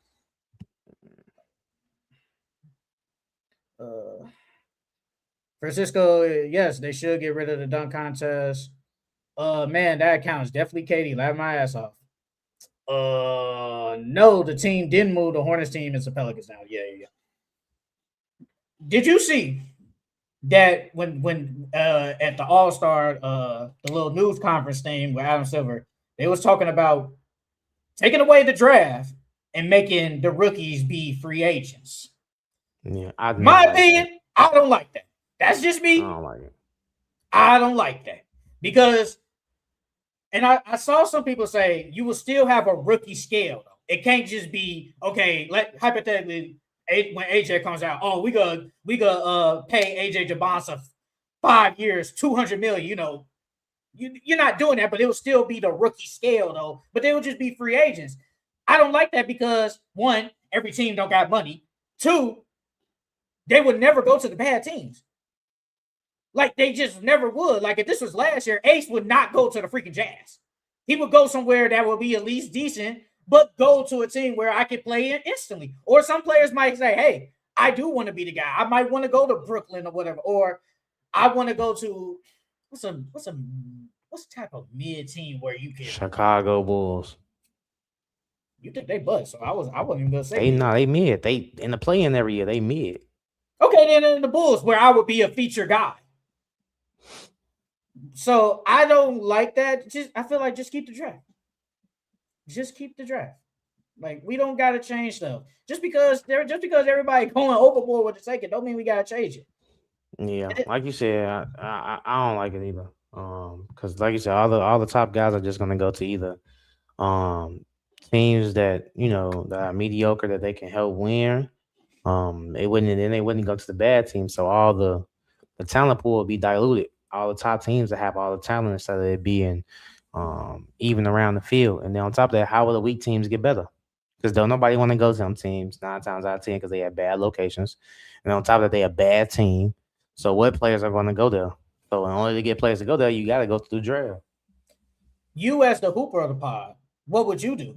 Francisco, yes, they should get rid of the dunk contest. Man, that account is definitely Katie. Laugh my ass off. No, the team didn't move. The Hornets team is the Pelicans now. Yeah. Did you see that when at the All-Star the little news conference thing with Adam Silver, they was talking about taking away the draft and making the rookies be free agents? Yeah, my opinion, I don't like that. That's just me. I don't like it. I don't like that because, and I saw some people say you will still have a rookie scale though. It can't just be okay. Hypothetically, when AJ comes out, oh, we gonna pay AJ Jabonsa 5 years, $200 million. You know, you're not doing that, but it will still be the rookie scale though. But they will just be free agents. I don't like that because one, every team don't got money. Two, they would never go to the bad teams. Like they just never would. Like if this was last year, Ace would not go to the freaking Jazz. He would go somewhere that would be at least decent, but go to a team where I could play in instantly. Or some players might say, hey, I do want to be the guy. I might want to go to Brooklyn or whatever. Or I want to go to what's type of mid team where you can Chicago Bulls. You think they bust? So I wasn't even gonna say they mid. They in the play-in every year, they mid. Okay, then in the Bulls, where I would be a feature guy. So I don't like that. I feel like just keep the draft. Just keep the draft. Like we don't gotta change stuff. Just because everybody going overboard with the second, don't mean we gotta change it. Yeah, like you said, I don't like it either. Because like you said, all the top guys are just gonna go to either teams that that are mediocre that they can help win. They wouldn't go to the bad teams. So all the talent pool will be diluted. All the top teams that have all the talent instead of it being even around the field. And then on top of that, how will the weak teams get better? Because don't nobody want to go to them teams 9 times out of 10 because they have bad locations. And on top of that, they a bad team. So what players are going to go there? So in order to get players to go there, you got to go through the draft. You as the hooper of the pod, what would you do?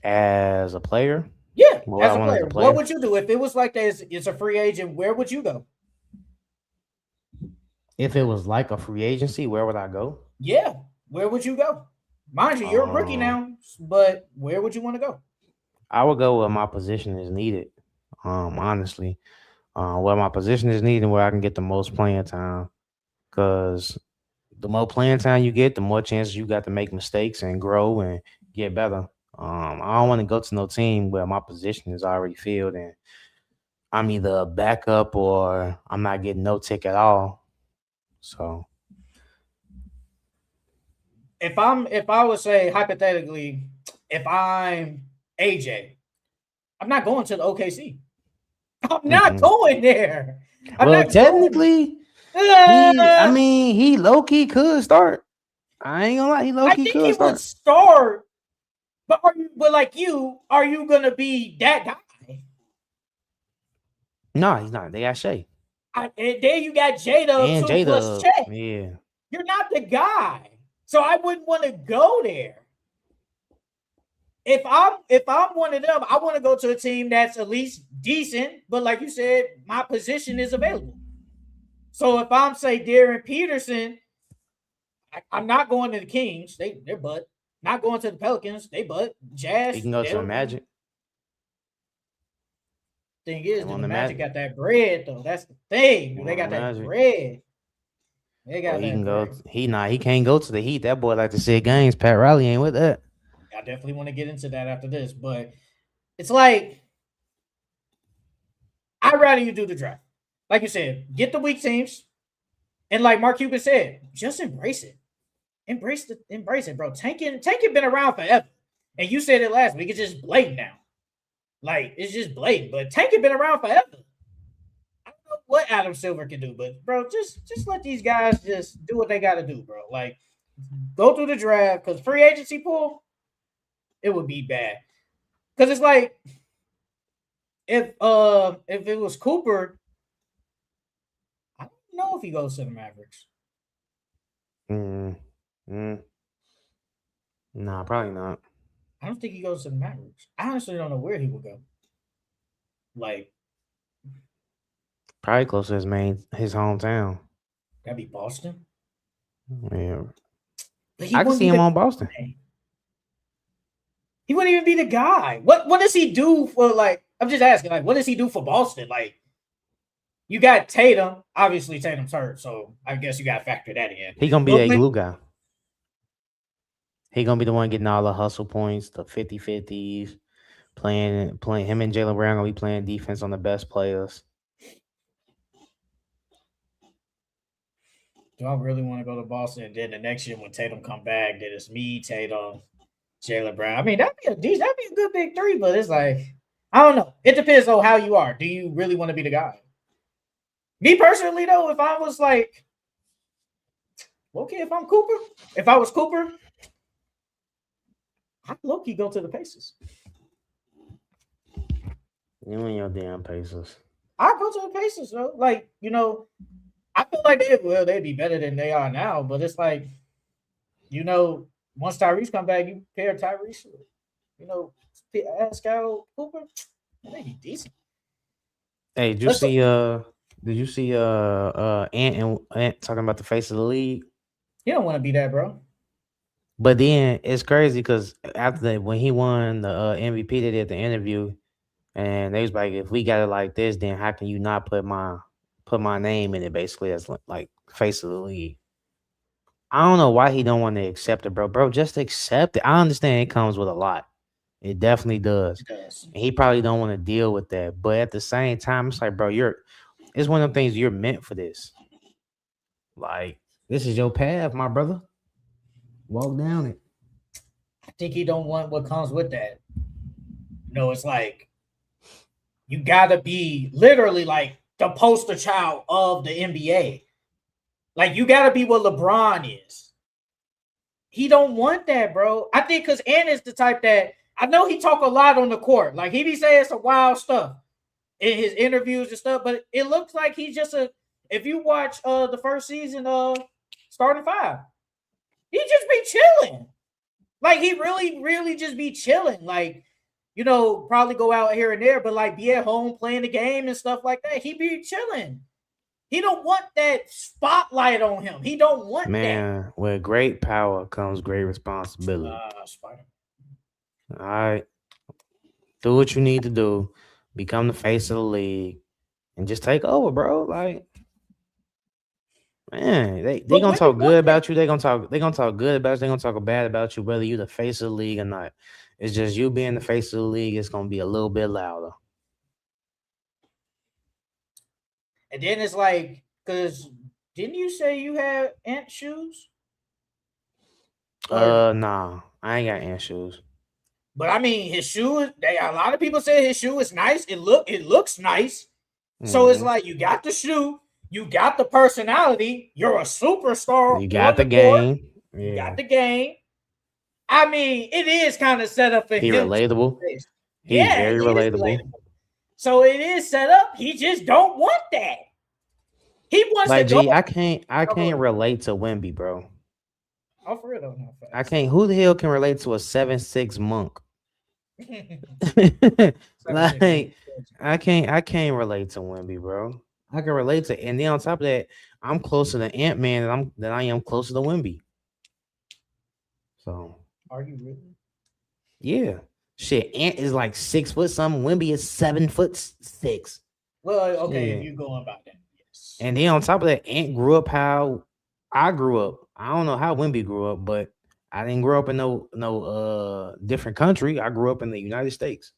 As a player? Yeah, as a player. What would you do? If it was like that, it's a free agent, where would you go? If it was like a free agency, where would I go? Yeah, where would you go? Mind you, you're a rookie now, but where would you want to go? I would go where my position is needed, honestly. Where my position is needed and where I can get the most playing time. Because the more playing time you get, the more chances you got to make mistakes and grow and get better. I don't want to go to no team where my position is already filled and I'm either a backup or I'm not getting no tick at all. So if I would say hypothetically, if I'm AJ, I'm not going to the OKC. I'm not going there. I'm Well, not going. technically, he low key could start. I ain't gonna lie, he low I key think he could would start. start, but are you gonna be that guy? No, he's not. They got Shea And then you got J-Dub and too plus Jada. Chet. Yeah, You're not the guy, so I wouldn't want to go there. If I'm one of them, I want to go to a team that's at least decent. But like you said, my position is available. So if I'm say Darryn Peterson, I'm not going to the Kings. They're butt. Not going to the Pelicans. They butt. he Jazz. can go They to the don't. Magic. Thing They is, won the the Magic Magic. got that bread though. That's the thing. They They won the got that Magic. bread. They Or got he that can go. bread. He can't go to the Heat. That boy like to see games. Pat Riley ain't with that. I definitely want to get into that after this, but it's like I'd rather you do the draft. Like you said, get the weak teams, and like Mark Cuban said, just embrace it. Embrace it, bro. Tanking been around forever. And you said it last week. It's just blatant now. Like, it's just blatant. But tanking been around forever. I don't know what Adam Silver can do, but bro, just let these guys just do what they gotta do, bro. Like, go through the draft, because free agency pool, it would be bad. Because it's like if it was Cooper, I don't know if he goes to the Mavericks. Mm, mm. Nah, probably not. I don't think he goes to the Mavericks. I honestly don't know where he would go. Like, Probably close to his hometown. that'd be Boston. Yeah, But he I can wouldn't see be him the on Boston. guy. He wouldn't even be the guy. What does he do for, like, I'm just asking, like, what does he do for Boston? Like, you got Tatum. Obviously, Tatum's hurt, so I guess you got to factor that in. He gonna be But that glue guy. He gonna be the one getting all the hustle points, the 50-50s, playing him and Jalen Brown gonna be playing defense on the best players. do I really want to go to Boston? And then the next year when Tatum come back, then it's me, Tatum, Jalen Brown. I mean, that'd be a good big three, but it's like, I don't know. It depends on how you are. Do you really want to be the guy? Me personally, though, if I was like, okay, if I was Cooper, I'd low-key go to the Pacers. You and your damn Pacers. I'd go to the Pacers, though. Like, I feel like they'd be better than they are now, but it's like, once Tyrese come back, you pair Tyrese, Pascal Cooper, they be decent. Hey, did you see Ant talking about the face of the league? You don't want to be that, bro. But then it's crazy because after that, when he won the MVP, they did the interview, and they was like, "If we got it like this, then how can you not put my name in it?" Basically, as like face of the league. I don't know why he don't want to accept it, bro. Bro, just accept it. I understand it comes with a lot. It definitely does. It does. And he probably don't want to deal with that. But at the same time, it's like, bro, it's one of them things you're meant for this. Like, this is your path, my brother. Walk down it. I think he don't want what comes with that. It's like you gotta be literally like the poster child of the NBA. Like you gotta be what LeBron is. He don't want that, bro. I think because Ant is the type that I know he talk a lot on the court. Like he be saying some wild stuff in his interviews and stuff, but it looks like he's just if you watch the first season of Starting Five, he just be chilling. Like he really, really just be chilling. Like, probably go out here and there, but like be at home playing the game and stuff like that. He be chilling. He don't want that spotlight on him. He don't want Man, with great power comes great responsibility. Spider. All right. Do what you need to do. Become the face of the league. And just take over, bro. Like, man, they gonna talk good about you. They gonna talk good about you. They gonna talk bad about you, whether you the face of the league or not. It's just you being the face of the league, it's gonna be a little bit louder. And then it's like, because didn't you say you had Ant shoes? Nah, I ain't got Ant shoes. But I mean, his shoe. A lot of people say his shoe is nice. It looks nice. So it's like you got the shoe, you got the personality. You're a superstar You got on the the court. game. You Yeah. got the game. I mean, it is kind of set up for He him. relatable. He's Yeah, very he is relatable. relatable. So it is set up. He just don't want that. He wants Like to go. G, I can't relate to Wemby, bro. Oh, for real though, no I facts. can't. Who the hell can relate to a 7'6" monk? Like I can't relate to Wemby, bro. I can relate to, and then on top of that, I'm closer to Ant-Man than I am closer to Wemby. So Are you really? yeah, shit. Ant is like 6 foot something. Wemby is 7'6". Well, okay, Shit. if you going about that, yes. And then on top of that, Ant grew up how I grew up. I don't know how Wemby grew up, but I didn't grow up in no different country. I grew up in the United States.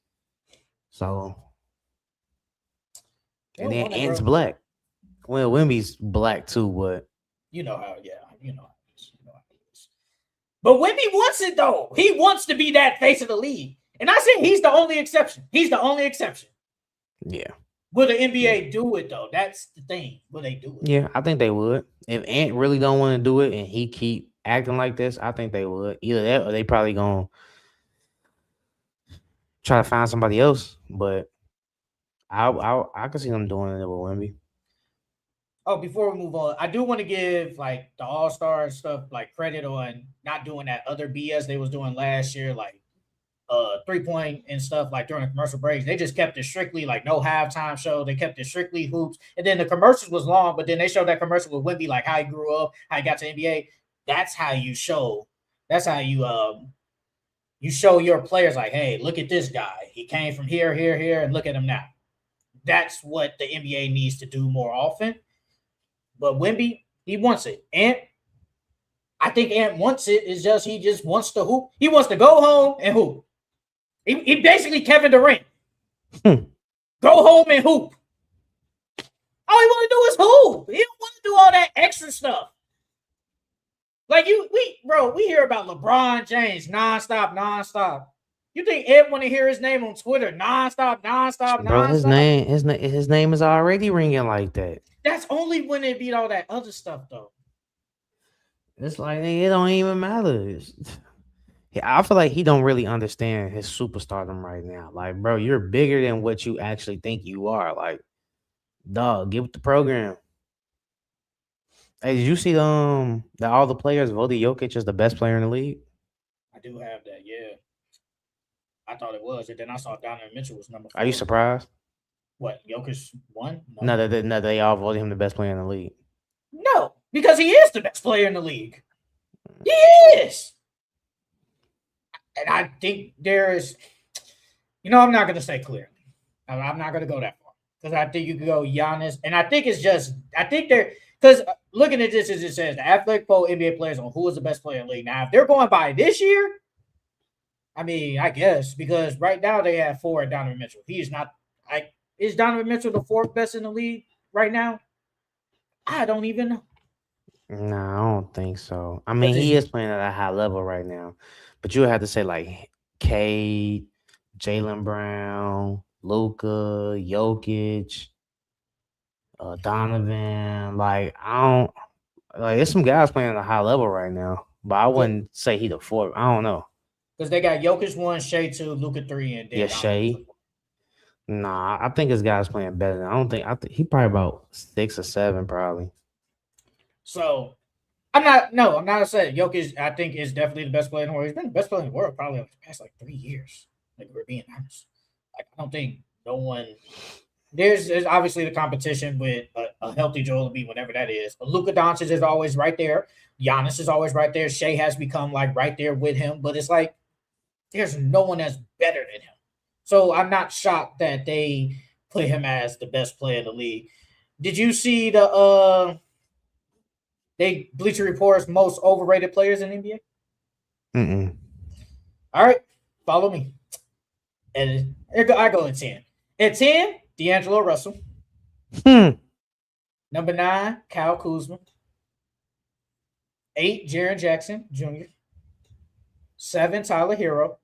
So and then Ant's black. Well, Wemby's black too, but you know how, yeah, you know how it is. You know how it is. But Wemby wants it though. He wants to be that face of the league. And I say he's the only exception. He's the only exception. Yeah. Will the NBA do it though? That's the thing. Will they do it? Yeah, I think they would. If Ant really don't want to do it and he keep acting like this, I think they would. Either that or they probably gonna try to find somebody else. But I can see them doing it with Wemby. Oh, before we move on, I do want to give like the All-Star stuff like credit on not doing that other BS they was doing last year, like 3-point and stuff like during the commercial breaks. They just kept it strictly like no halftime show. They kept it strictly hoops. And then the commercials was long, but then they showed that commercial with Wemby, like how he grew up, how he got to NBA. That's how you show. That's how you show your players like, hey, look at this guy. He came from here, here, here, and look at him now. That's what the NBA needs to do more often. But Wemby, he wants it. And I think Ant wants it. It's just he just wants to hoop. He wants to go home and hoop. He basically Kevin Durant. Go home and hoop. All he want to do is hoop. He don't want to do all that extra stuff. Like we hear about LeBron James nonstop. You think Ed want to hear his name on Twitter nonstop? Bro, his name is already ringing like that. That's only when it beat all that other stuff, though. It's like it don't even matter. I feel like he don't really understand his superstardom right now. Like, bro, you're bigger than what you actually think you are. Like, dog, get with the program. Hey, did you see that all the players voted Jokic as the best player in the league? I do have that, yeah. I thought it was, and then I saw Donovan Mitchell was number 4. Are you surprised? What, Jokic won? No, they all voted him the best player in the league. No, because he is the best player in the league. He is. And I think there is, I'm not going to say clearly. I'm not going to go that far. Because I think you could go Giannis. And I think because looking at this as it says, the athletic poll NBA players on who is the best player in the league. Now, if they're going by this year, I mean, I guess, because right now they have 4 at Donovan Mitchell. He is not, is Donovan Mitchell the 4th best in the league right now? I don't even know. No, I don't think so. I mean, he is playing at a high level right now. But you would have to say like Cade, Jaylen Brown, Luka, Jokic, Donovan. Like, there's some guys playing at a high level right now. But I wouldn't say he the 4th. I don't know. Because they got Jokic 1, Shea 2, Luka 3, and then Shea. Nah, I think his guy's playing better. I think he probably about 6 or 7 probably. So I'm not saying Jokic, I think, is definitely the best player in the world. He's been the best player in the world probably over the past like 3 years. Like, we're being honest. Like, I don't think no one. There's obviously the competition with a healthy Joel Embiid, whenever that is. But Luka Doncic is always right there. Giannis is always right there. Shea has become like right there with him. But it's like there's no one that's better than him. So I'm not shocked that they put him as the best player in the league. Did you see the Bleacher Report's most overrated players in the NBA? Mm-mm. All right, follow me. And I go at 10. At 10, D'Angelo Russell. Number 9, Kyle Kuzma. 8, Jaren Jackson Jr. 7, Tyler Hero.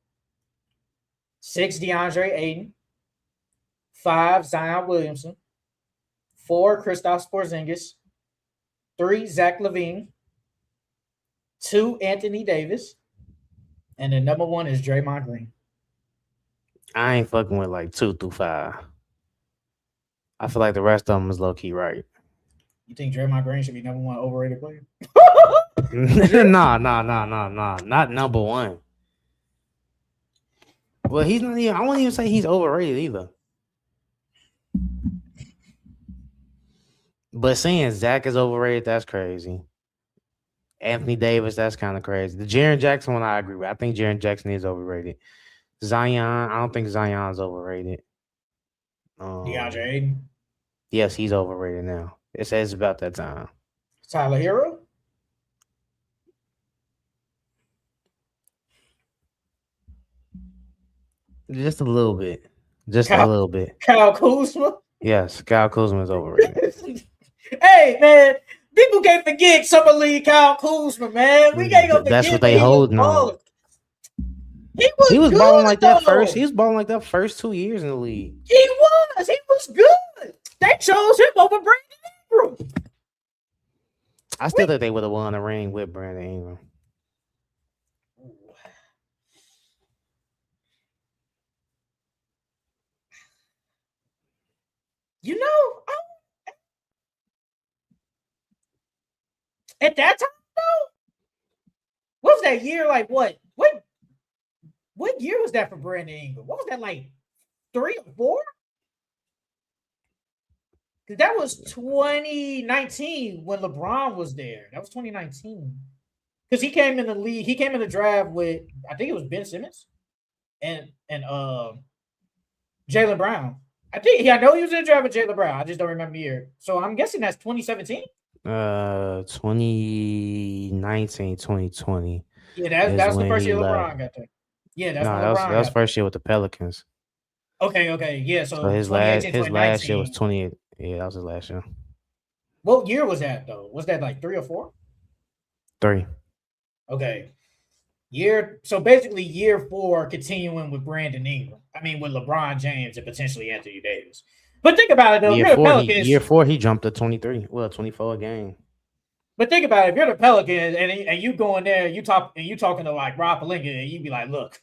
6, DeAndre Ayton. 5, Zion Williamson. 4, Kristaps Porzingis. 3, Zach LaVine. 2, Anthony Davis. And the number 1 is Draymond Green. I ain't fucking with like 2 through 5. I feel like the rest of them is low key right. You think Draymond Green should be number 1 overrated player? Nah. Not number 1. Well, he's not even. I won't even say he's overrated either. But saying Zach is overrated, that's crazy. Anthony Davis, that's kind of crazy. The Jaren Jackson one, I agree with. I think Jaren Jackson is overrated. Zion, I don't think Zion's overrated. DeAndre Ayton. Yes, he's overrated now. It says about that time. Tyler Hero. Just a little bit. A little bit. Kyle Kuzma. Yes, Kyle Kuzma is overrated. Hey, man. People can't forget Summer League Kyle Kuzma, man. We can't go forget. That's what they holding on. He was balling like that first. He was balling like that first 2 years in the league. He was good. They chose him over Brandon Ingram. I still think they would have won the ring with Brandon Ingram. You know, at that time, though, what was that year like? What year was that for Brandon Ingram? What was that like? 3 or 4? Because that was 2019 when LeBron was there. That was 2019. Because he came in the league. He came in the draft with, I think it was Ben Simmons and Jaylen Brown. I know he was in the draft with Jaylen Brown. I just don't remember the year. So I'm guessing that's 2017. 2019, 2020. Yeah, that's the first year LeBron got there. Yeah, that was first year with the Pelicans. Okay, yeah. So his last year was 28. Yeah, that was his last year. What year was that though? Was that like 3 or 4? 3. Okay. So basically year 4 continuing with Brandon Ingram. I mean with LeBron James and potentially Anthony Davis. But think about it though. Year 4, he jumped to 23. Well, 24 a game. But think about it, if you're the Pelicans and you go in there, you talking to like Rob Pelinka, and you be like, look,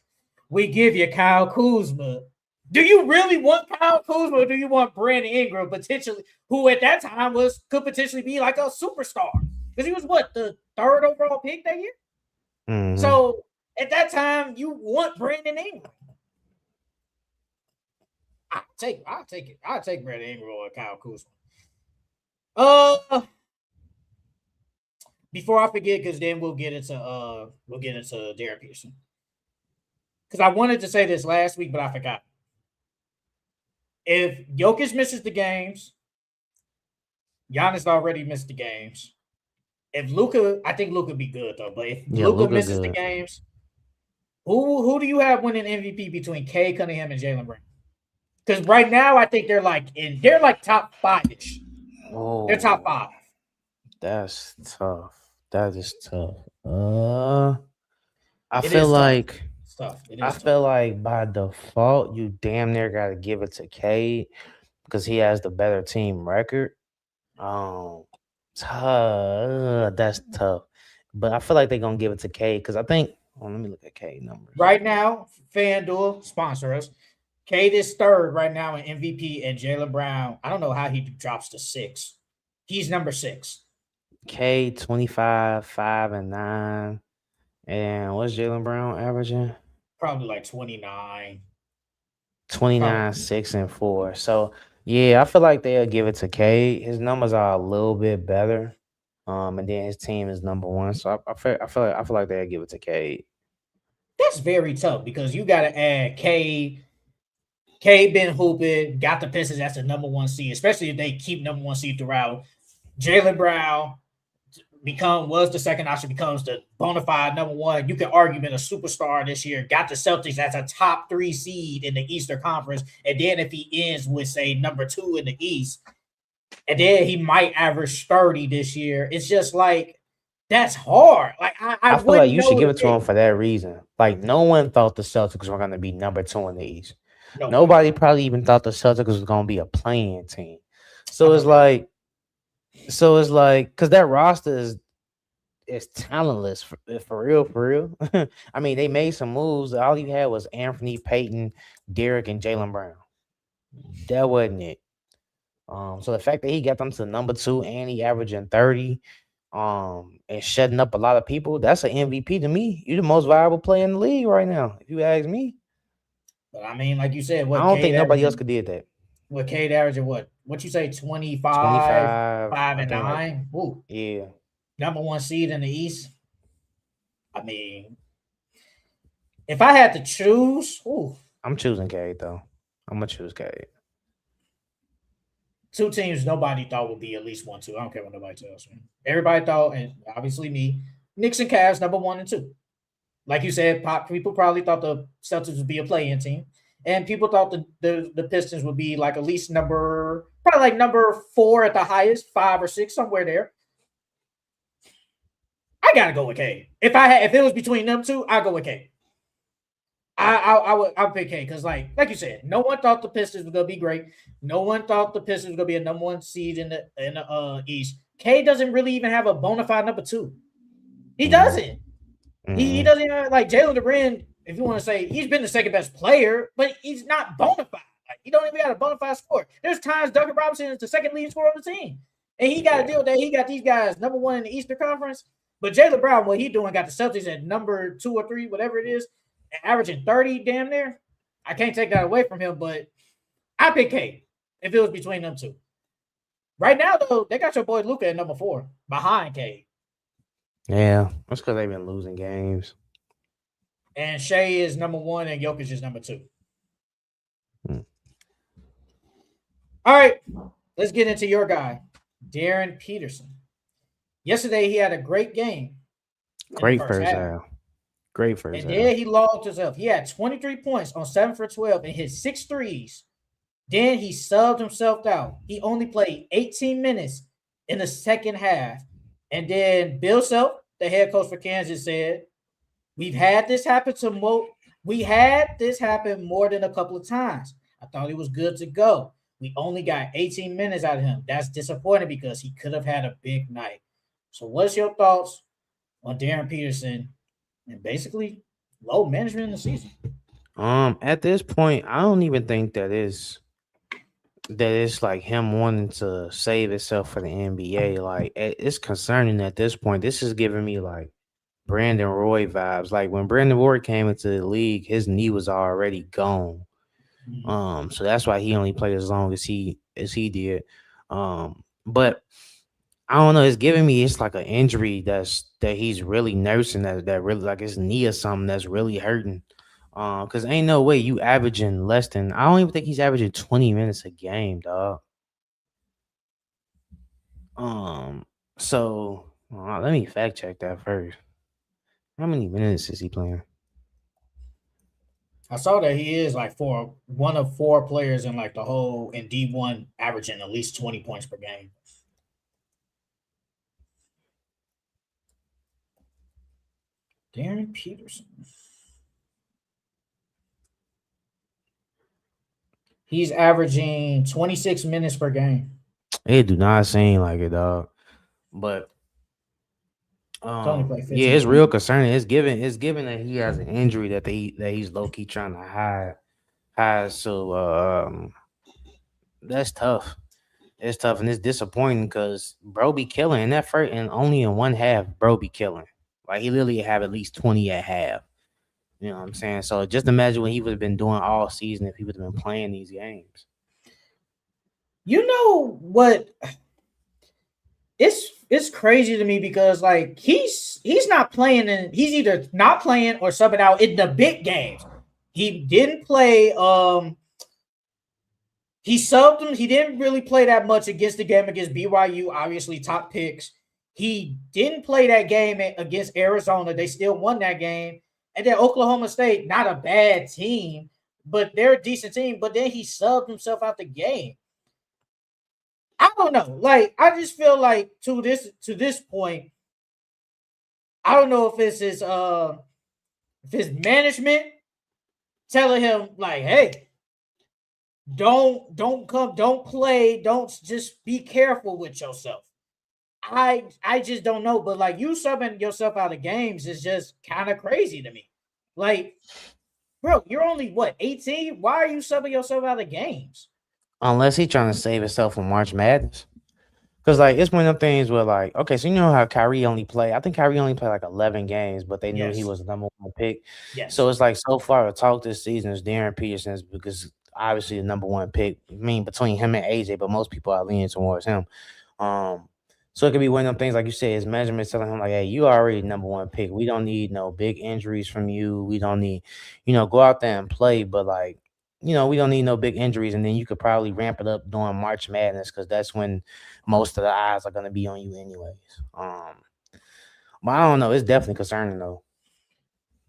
we give you Kyle Kuzma. Do you really want Kyle Kuzma or do you want Brandon Ingram potentially, who at that time could potentially be like a superstar? Because he was the 3rd overall pick that year? Mm-hmm. So at that time, you want Brandon Ingram. I'll take it. I'll take Brandon Ingram or Kyle Kuzma. Before I forget, because then we'll get into Darryn Peterson. Because I wanted to say this last week, but I forgot. If Jokic misses the games, Giannis already missed the games. If Luka, I think Luka be good though. But if Luka misses the games, who do you have winning MVP between Cade Cunningham and Jaylen Brown? Because right now I think they're like top 5-ish. Oh, they're top 5. That's tough. That is tough. I feel like by default you damn near got to give it to Cade because he has the better team record. That's tough. But I feel like they're gonna give it to Cade because I think. Let me look at Cade numbers right now. FanDuel sponsor us. Cade is 3rd right now in MVP, and Jaylen Brown. I don't know how he drops to 6. He's number 6. Cade 25, 5 and 9. And what's Jaylen Brown averaging? Probably like 29. 29, 6 and 4. So yeah, I feel like they'll give it to Cade. His numbers are a little bit better. And then his team is number 1. So I feel like they'll give it to Cade. That's very tough because you gotta add Cade. Cade been hooping, got the Pistons as the number 1 seed, especially if they keep number 1 seed throughout. Jaylen Brown was the second option, becomes the bona fide number 1. You can argue been a superstar this year, got the Celtics as a top 3 seed in the Eastern Conference. And then if he ends with, say, number 2 in the East, and then he might average 30 this year. It's just like That's hard. Like I I feel like wouldn't you should know give to it to him pick. for that reason. Like no one thought the Celtics were going to be number 2 in the East. Nobody. Nobody probably even thought the Celtics was going to be a playing team. I So it's believe. like, because that roster is talentless for real, for real. I mean, they made some moves. All you had was Anthony Payton, Derek, and Jalen Brown. That wasn't it. So the fact that he got them to number 2 and he averaging 30, and shutting up a lot of people, that's an MVP to me. You're the most valuable player in the league right now, if you ask me. But I mean, like you said, I what don't Cade think nobody else averaging? could did that. What Cade averaging? What you say? 25, 25, 5 I and think, like, 9. Ooh, yeah. number 1 seed in the East. I mean, if I had to choose, ooh, I'm choosing Cade though. I'm gonna choose Cade. 2 teams nobody thought would be at least 1-2. I don't care what nobody tells me. Everybody thought, and obviously me, Knicks and Cavs number 1 and 2. Like you said, people probably thought the Celtics would be a play-in team, and people thought the Pistons would be like at least probably like number 4 at the highest, 5 or 6, somewhere there. I gotta go with Cade. If it was between them two, I'd go with Cade. I would pick Cade because like you said, no one thought the Pistons were gonna be great. No one thought the Pistons were gonna be a number 1 seed in the East. Cade doesn't really even have a bona fide number 2. He Mm-hmm. doesn't. He Mm-hmm. doesn't even like Jalen Durant. If you want to say he's been the second best player, but he's not bona fide. Like he don't even got a bona fide score. There's times Duncan Robinson is the second leading scorer on the team, and he got to deal with that. He got these guys number 1 in the Eastern Conference, but Jalen Brown, what he doing, got the Celtics at number 2 or 3, whatever it is, averaging 30 damn near. I can't take that away from him, but I pick Cade if it was between them two. Right now, though, they got your boy Luka at number 4 behind Cade. Yeah, that's because they've been losing games. And Shea is number 1 and Jokic is number 2. All right, let's get into your guy, Darryn Peterson. Yesterday, he had a great game. Great first half. Great first half. And then he logged himself. He had 23 points on 7 for 12 and hit 6 threes. Then he subbed himself out. He only played 18 minutes in the second half. And then Bill Self, the head coach for Kansas, said, "We've had this happen more than a couple of times. I thought he was good to go. We only got 18 minutes out of him. That's disappointing because he could have had a big night." So what's your thoughts on Darryn Peterson and basically low management in the season? At this point, I don't even think that it's like him wanting to save himself for the NBA. Like it's concerning at this point. This is giving me like Brandon Roy vibes. Like when Brandon Roy came into the league, his knee was already gone. So that's why he only played as long as he did. But I don't know. It's giving me it's like an injury that he's really nursing that really like his knee or something that's really hurting. Because ain't no way you averaging less than I don't even think he's averaging 20 minutes a game, dog. So let me fact check that first. How many minutes is he playing? I saw that he is like one of 4 players in like the whole in D1 averaging at least 20 points per game. Darryn Peterson. He's averaging 26 minutes per game. It do not seem like it, dog. But only played 15 yeah, it's real minutes. concerning. It's given that he has an injury that he's low key trying to hide. So that's tough. It's tough and it's disappointing because bro be killing in that first and only in one half, bro be killing. Like he literally have at least 20 at half. You know what I'm saying? So just imagine what he would have been doing all season if he would have been playing these games. You know what? It's crazy to me because like he's not playing and he's either not playing or subbing out in the big games. He didn't play. He subbed him. He didn't really play that much against the game against BYU. Obviously, top picks. He didn't play that game against Arizona. They still won that game. And then Oklahoma State, not a bad team, but they're a decent team. But then he subbed himself out the game. I don't know. Like, I just feel like to this point, I don't know if it's his management telling him like, hey, don't play, don't just be careful with yourself. I just don't know, but like you subbing yourself out of games is just kind of crazy to me. Like, bro, you're only what 18? Why are you subbing yourself out of games? Unless he trying to save himself from March Madness. Cause like it's one of them things where like, okay, so you know how Kyrie only played. I think Kyrie only played like 11 games, but they knew he Yes, was the number one pick. So yes. it's like so far the talk this season is Darryn Peterson because obviously the number one pick. I mean between him and AJ, but most people are leaning towards him. Um, so it could be one of them things like you said, his management telling him like, hey, you already number one pick. We don't need no big injuries from you. We don't need, go out there and play, but like we don't need no big injuries, and then you could probably ramp it up during March Madness because that's when most of the eyes are gonna be on you anyways. But I don't know. It's definitely concerning though.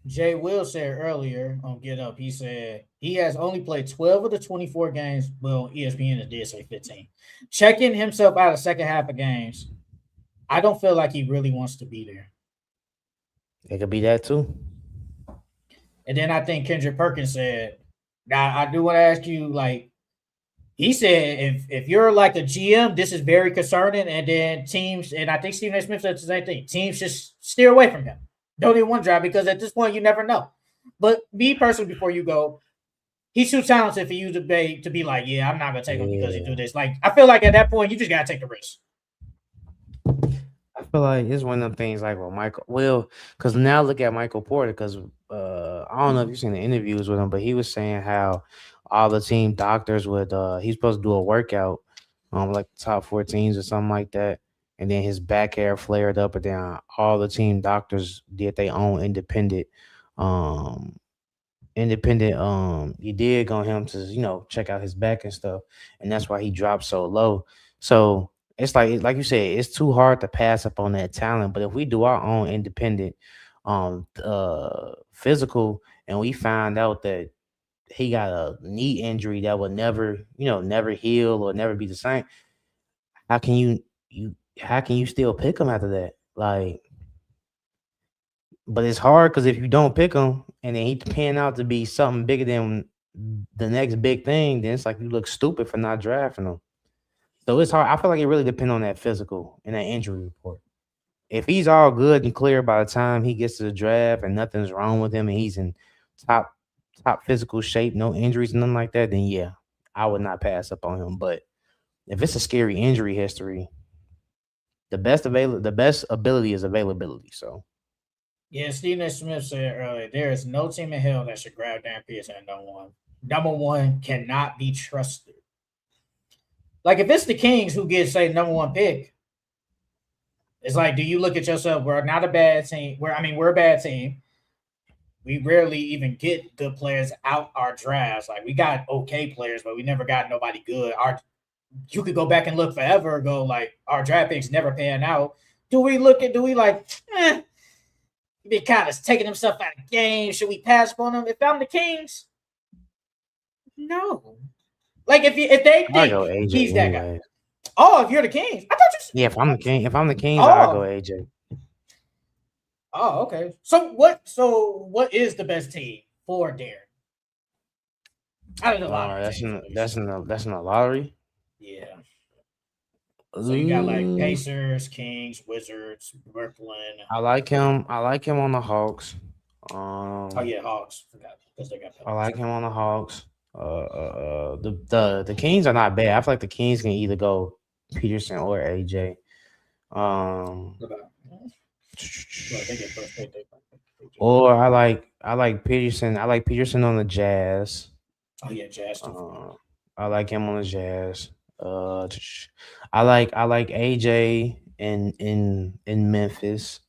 Jay Will said earlier on Get Up, he said he has only played 12 of the 24 games. Well, ESPN did say 15. Checking himself out of second half of games. I don't feel like he really wants to be there. It could be that too. And then I think Kendrick Perkins said, now I do want to ask you, like, he said if you're like a GM, this is very concerning. And then teams, and I think Stephen A. Smith said the same thing. Teams just steer away from him. Don't even want to drive because at this point you never know. But me personally, before you go, he's too talented for you to be like, yeah, I'm not gonna take him because he do Yeah. this. Like, I feel like at that point you just gotta take the risk. I feel like it's one of them things like Michael. Well, because now look at Michael Porter. Because I don't know if you've seen the interviews with him, but he was saying how all the team doctors would. He's supposed to do a workout, like the top 14s or something like that, and then his back hair flared up, and then all the team doctors did their own um you did on him to check out his back and stuff, and that's why he dropped so low. So it's like you said, it's too hard to pass up on that talent. But if we do our own independent physical and we find out that he got a knee injury that will never never heal or never be the same, how can you still pick him after that? Like, but it's hard because if you don't pick him and then he pan out to be something bigger than the next big thing, then it's like you look stupid for not drafting him. So it's hard. I feel like it really depends on that physical and that injury report. If he's all good and clear by the time he gets to the draft and nothing's wrong with him and he's in top top physical shape, no injuries, nothing like that, then yeah, I would not pass up on him. But if it's a scary injury history, the best ability is availability. So Yeah, Stephen A. Smith said earlier, there is no team in hell that should grab Darryn Peterson at number one. Number one cannot be trusted. Like if it's the Kings who get say number one pick, it's like, do you look at yourself? We're not a bad team. We're a bad team. We rarely even get good players out our drafts. Like we got okay players, but we never got nobody good. You could go back and look forever ago, like our draft picks never pan out. Do we like, be kind of taking himself out of game? Should we pass on him? If I'm the Kings, no. Like if they I go think AJ he's that guy. anyway. Oh, if you're the Kings, I thought you. Yeah, if I'm the Kings, I'll go Oh, AJ. oh, okay. So what is the best team for Darryn? Out of the lottery teams, at least. That's in the lottery. Yeah. So you got like Ooh, Pacers, Kings, Wizards, Brooklyn. I like him. I like him on the Hawks. Oh yeah, Hawks. Forgot because they got I Pelicans. like him on the Hawks. The Kings are not bad. I feel like the Kings can either go Peterson or AJ. Um, What about? Well, they get first pick. or I like Peterson. I like Peterson on the Jazz. Oh yeah, Jazz too. Uh, I like him on the Jazz. I like AJ in Memphis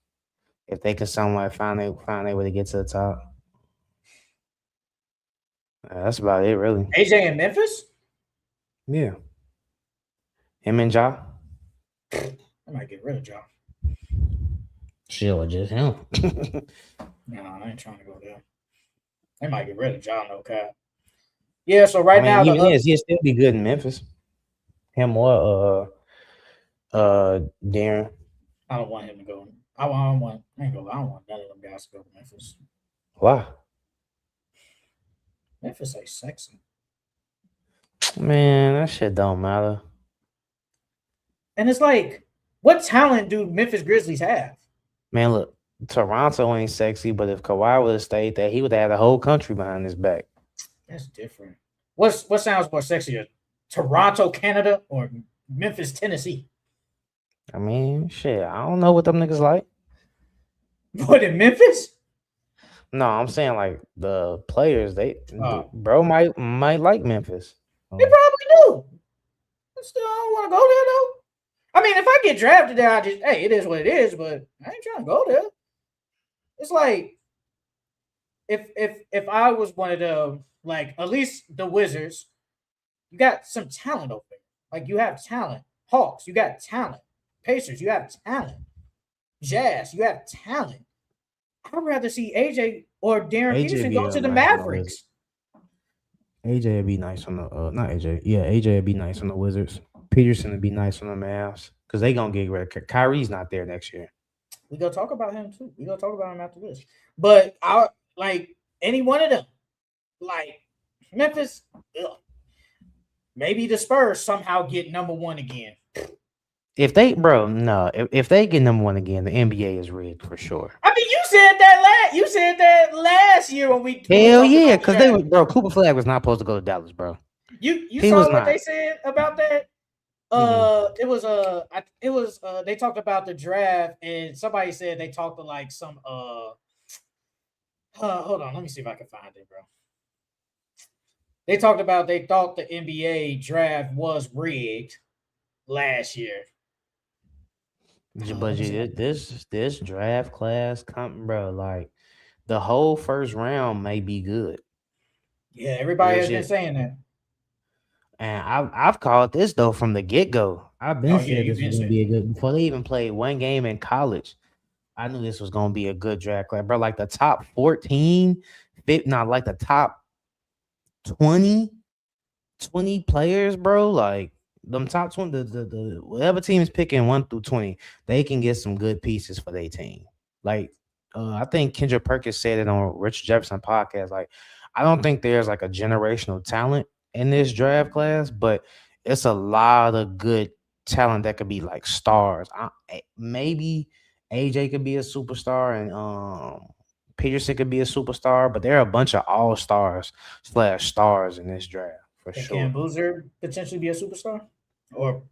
if they can somewhat find a way to get to the top. That's about it, really. AJ in Memphis? Yeah, him and Ja. I might get rid of John. Shit, or just him. No, I ain't trying to go there. They might get rid of John, no cap. Yeah, so right now Even this, he'll still be good in Memphis. Him or Darren. I don't want him to go. I don't want. I ain't gonna lie, I don't want none of them guys to go to Memphis. Why? Memphis ain't sexy. Man, that shit don't matter. And it's like, what talent do Memphis Grizzlies have? Man, look, Toronto ain't sexy, but if Kawhi would have stayed there, he would have had the whole country behind his back. That's different. What sounds more sexier? Toronto, Canada, or Memphis, Tennessee? I mean, shit, I don't know what them niggas like. What, in Memphis? No, I'm saying like the players, Oh. bro might like Memphis. They probably do. I still don't want to go there though. I mean, if I get drafted there, it is what it is, but I ain't trying to go there. It's like if I was one of them, like at least the Wizards, you got some talent over there. Like you have talent. Hawks, you got talent. Pacers, you have talent. Jazz, you have talent. I'd rather see AJ or Darryn Peterson go to the Mavericks. AJ would be nice on the not AJ. Yeah, AJ would be nice on the Wizards. Peterson would be nice on the Mavs because they gonna get rid of Kyrie's not there next year. We gonna talk about him too. We gonna talk about him after this. But I like any one of them, like Memphis. Ugh. Maybe the Spurs somehow get number one again. If they, bro, no, if they get number one again, the NBA is rigged for sure. I mean, you said that last year when we hell yeah, because they were, bro. Cooper Flag was not supposed to go to Dallas, bro. You saw what they said about that? It was they talked about the draft and somebody said they talked to like some hold on, let me see if I can find it, bro. They talked about they thought the NBA draft was rigged last year. But this draft class, bro, like the whole first round may be good. Yeah, everybody has been saying that. And I've called this though from the get go. I've been saying this was gonna be a good before they even played one game in college. I knew this was gonna be a good draft class, bro. Like the top 14, not like the top 20 players, bro. Like them top 20, the whatever team is picking 1 through 20, they can get some good pieces for their team. Like I think Kendrick Perkins said it on Rich Jefferson podcast. Like, I don't think there's like a generational talent in this draft class, but it's a lot of good talent that could be like stars. Maybe AJ could be a superstar and Peterson could be a superstar, but there are a bunch of all-stars / stars in this draft for sure. Can Boozer potentially be a superstar? Or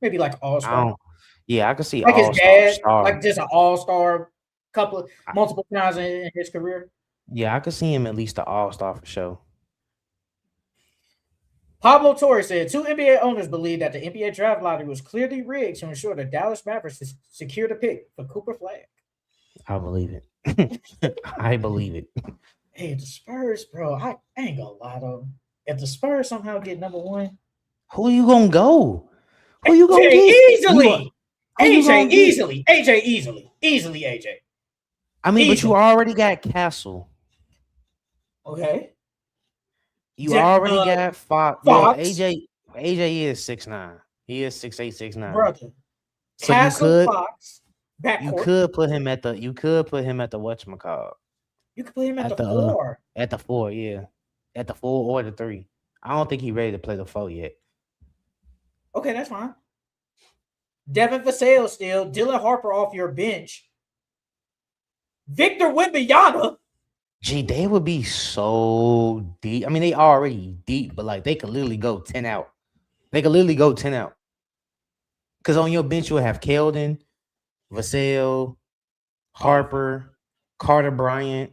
maybe like all-star? Yeah, I could see like his dad, like just an all-star multiple times in his career. Yeah, I could see him at least an all-star for sure. Pablo Torres said 2 NBA owners believe that the NBA draft lottery was clearly rigged to ensure the Dallas Mavericks secured a pick for Cooper Flag. I believe it. I believe it. Hey, the Spurs, bro, I ain't gonna lie though. If the Spurs somehow get number one, who are you gonna go? Who you gonna get? Easily. AJ easily. AJ easily AJ. I mean, but you already got Castle. Okay. You already got Fox. Well, AJ is 6'9". He is 6'8", 6'9". Brother. So Castle, Fox, you could put him at the whatchamacallit. You could put him at the 4. At the 4, yeah. At the 4 or the 3. I don't think he's ready to play the 4 yet. Okay, that's fine. Devin Vassell still. Dylan Harper off your bench. Victor Wembanyama. Gee, they would be so deep. I mean, they already deep, but like they could literally go 10 out. Because on your bench, you'll have Keldon, Vassell, Harper, Carter Bryant,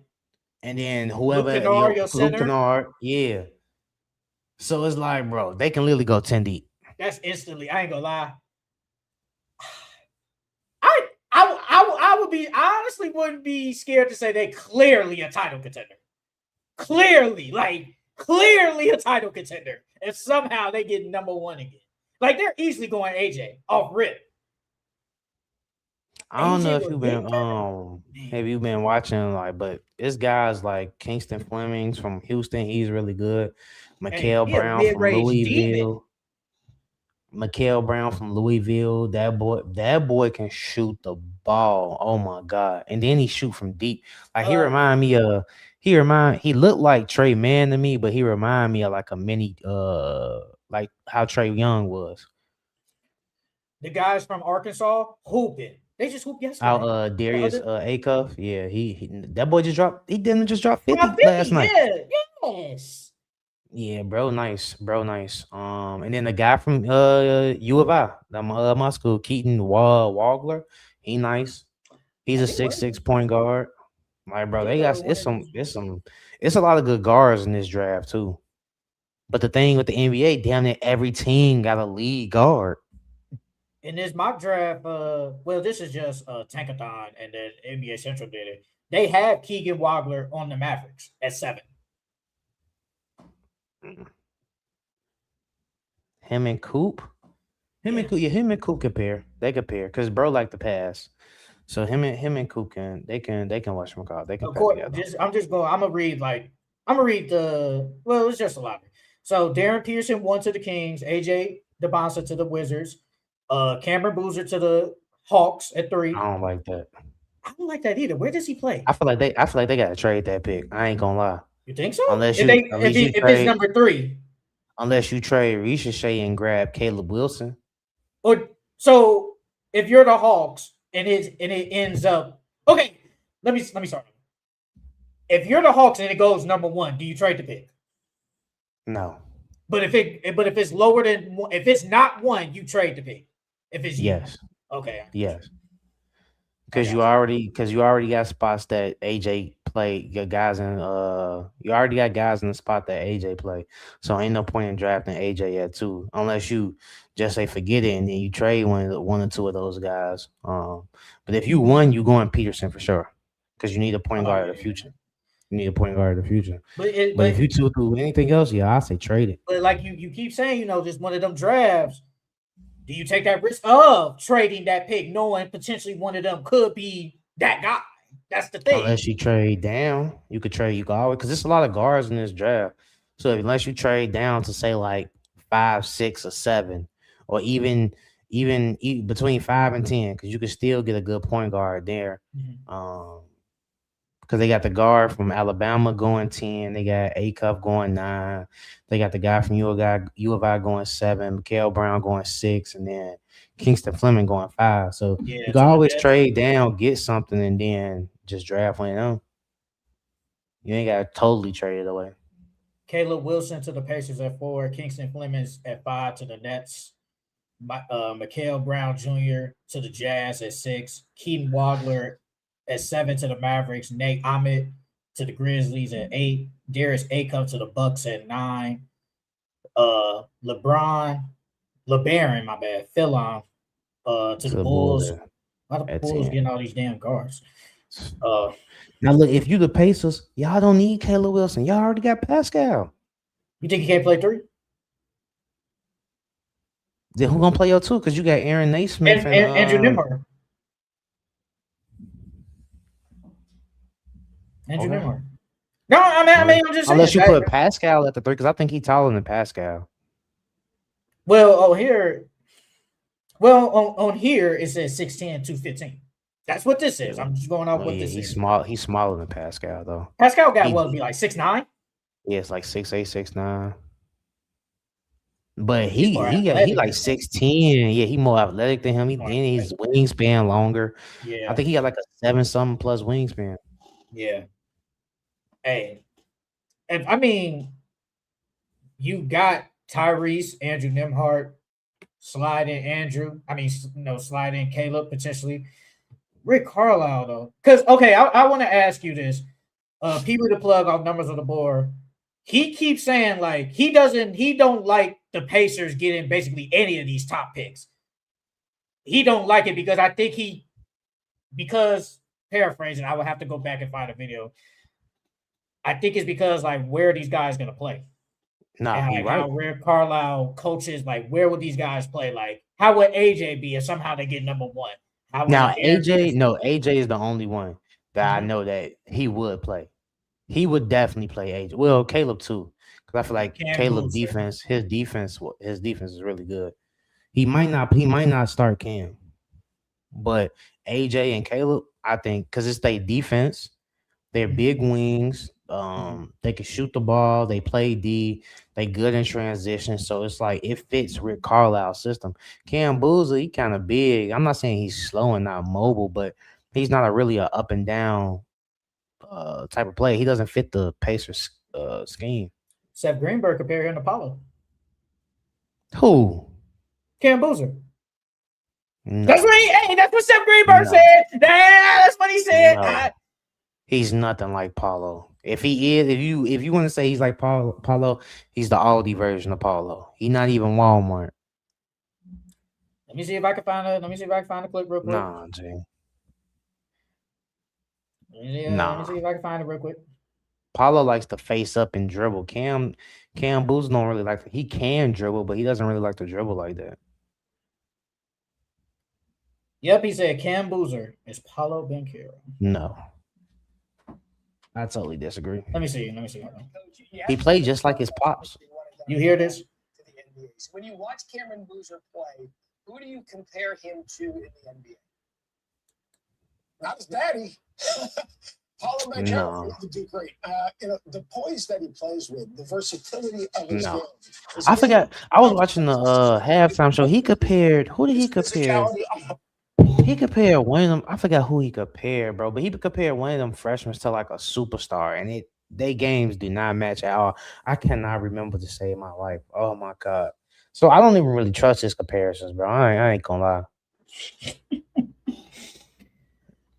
and then whoever. Luke Kennard, yeah. So it's like, bro, they can literally go 10 deep. That's instantly. I ain't gonna lie. I honestly wouldn't be scared to say they clearly a title contender. Clearly a title contender. If somehow they get number one again. Like they're easily going AJ off rip. I don't know if you've been watching but this guy's like Kingston Flemings from Houston. He's really good. Mikael Brown from Louisville. Mikael Brown from Louisville. That boy can shoot the ball. Oh my god! And then he shoot from deep. Like he Uh, remind me of. He looked like Trey Man to me, but he remind me of like a mini like how Trey Young was. the guys from Arkansas hooping. They just hooped Out yesterday. The Darius other Acuff. Yeah, he that boy just dropped. He didn't just drop 50 top 50, last night. yeah, yes. Yeah, bro, nice, bro, nice. And then the guy from U of I, my school, Keaton Wagler, he nice. He's I a think what 6'6" point guard. Like, I bro, think they got one of these it's a lot of good guards in this draft too. But the thing with the NBA, damn it, every team got a lead guard. in this mock draft. Well, this is just Tankathon, and then NBA Central did it. They have Keegan Wagler on the Mavericks at 7. Him and Coop, Yeah, him and Coop compare. They compare because bro like to pass. So him and Coop they can watch them call. They can of pair course. together. I'm gonna read the. Well, it's just a lot. So Darryn Peterson won to the Kings. AJ DeBonsa to the Wizards. Cameron Boozer to the Hawks at 3. I don't like that. I don't like that either. Where does he play? I feel like they gotta trade that pick. I ain't gonna lie. You think so? Unless If you they unless you if it's trade number 3, unless you trade Ricochet and grab Caleb Wilson. or so if you're the Hawks and it ends up okay. Let me start. If you're the Hawks and it goes number 1, do you trade the pick? No. But if it's lower than if it's not 1, you trade the pick. If it's you, Yes. okay, Yes. I Because got you. you already got spots that AJ play. Your guys in you already got guys in the spot that AJ play. So ain't no point in drafting AJ at 2 unless you just say forget it and then you trade one or two of those guys. But if you won, you going Peterson for sure because you need a point Oh guard of the yeah, future. You need a point guard of the future. but it, But but if you two do anything else, yeah, I say trade it. but like you keep saying, just one of them drafts. Do you take that risk of trading that pick, knowing potentially one of them could be that guy? That's the thing. Unless you trade down, you can always because there's a lot of guards in this draft. So unless you trade down to say like 5, 6, or 7, or between 5 and 10, because you could still get a good point guard there. Mhm. Um, because they got the guard from Alabama going 10, they got A Cup going 9, they got the guy from U of I going 7, Mikael Brown going 6, and then Kingston Fleming going 5. So Yeah, you can to the always net. trade down, get something, and then just draft one of them. You ain't gotta totally trade it away. Caleb Wilson to the Pacers at 4. Kingston Flemings at 5 to the Nets. Mikael Brown Jr. to the Jazz at 6. Keaton Wagler at 7 to the Mavericks. Nate Ahmed to the Grizzlies at 8. Darius Acuff to the Bucks at 9. LeBron my bad, Philon to To the the Bulls Bulls. Why the at Bulls 10. getting all these damn guards? Uh, Now look, if you the Pacers, y'all don't need Caleb Wilson. Y'all already got Pascal. you think he can't play 3? Then who gonna play your 2? Because you got Aaron Naismith and Andrew Nimmer. Andrew okay. Nimmer. No, I'm just saying. Unless you put Pascal at the 3, because I think he's taller than Pascal. Well, here on here it says 6'10", 215. That's what this is. I'm just going off Oh what yeah, this he's is. small. He's smaller than Pascal though. Pascal got He, what, be like 6'9"? yeah, it's like 6'8", 6'9". But He's more he athletic like than him. 6'10". Yeah, he more athletic than him. He's more Then his athletic. wingspan longer. I Yeah, think he got like a 7-something plus wingspan. yeah. Hey, and I mean, you got Tyrese, Andrew Nimhart, slide in Andrew. I mean, slide in Caleb potentially. Rick Carlisle though, because okay, I want to ask you this. People to plug off numbers on the board. He keeps saying like he don't like the Pacers getting basically any of these top picks. He don't like it because I think because paraphrasing, I would have to go back and find a video. I think it's because like where are these guys gonna play? Nah, And he like right. how Rick Carlisle coaches, like where would these guys play? Like how would AJ be if somehow they get number 1? How would Now Darryn Peterson? AJ is the only one that I Mhm. know that he would play. He would definitely play AJ. Well, Caleb too, because I feel like Cam Caleb Boozer. defense, his defense is really good. He might not start Cam, but AJ and Caleb, I think, because it's their defense, they're big wings. They can shoot the ball. They play D. They good in transition. So it's like it fits Rick Carlisle's system. Cam Boozer, he kind of big. I'm not saying he's slow and not mobile, but he's not a really a up and down type of play. He doesn't fit the Pacers scheme. Seth Greenberg compared him to Paulo. Who? Cam Boozer. No. That's what Seth Greenberg said. That's what he said. No. He's nothing like Paulo. If he is, if you want to say he's like Paulo, he's the Aldi version of Paulo. He's not even Walmart. Let me see if I can find a clip real quick. Nah, Jay. Let me see if I can find it real quick. Paulo likes to face up and dribble. Cam Boozer don't really like to. He can dribble, but he doesn't really like to dribble like that. Yep, he said Cam Boozer is Paulo Banchero. No. I totally disagree. Let me see. He played just like his pops. You hear this? When you watch Cameron Boozer play, who do you compare him to in the NBA? Not his daddy. Paulo Banchero would do great. The poise that he plays with, the versatility of his game. I forgot. I was watching the halftime show. He compared. Who did he compare? He compared one of them. I forgot who he compared, bro. But he compared one of them freshmen to like a superstar, and they games do not match at all. I cannot remember to save my life. Oh my god! So I don't even really trust his comparisons, bro. I ain't gonna lie.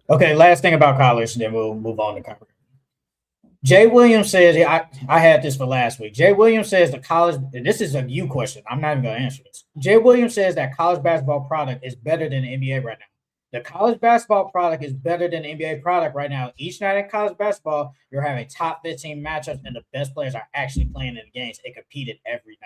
Okay, last thing about college, then we'll move on to college. Jay Williams says, I had this for last week. Jay Williams says the college, and this is a you question. I'm not even going to answer this. Jay Williams says that college basketball product is better than the NBA right now. The college basketball product is better than the NBA product right now. Each night in college basketball, you're having top 15 matchups, and the best players are actually playing in the games. They competed every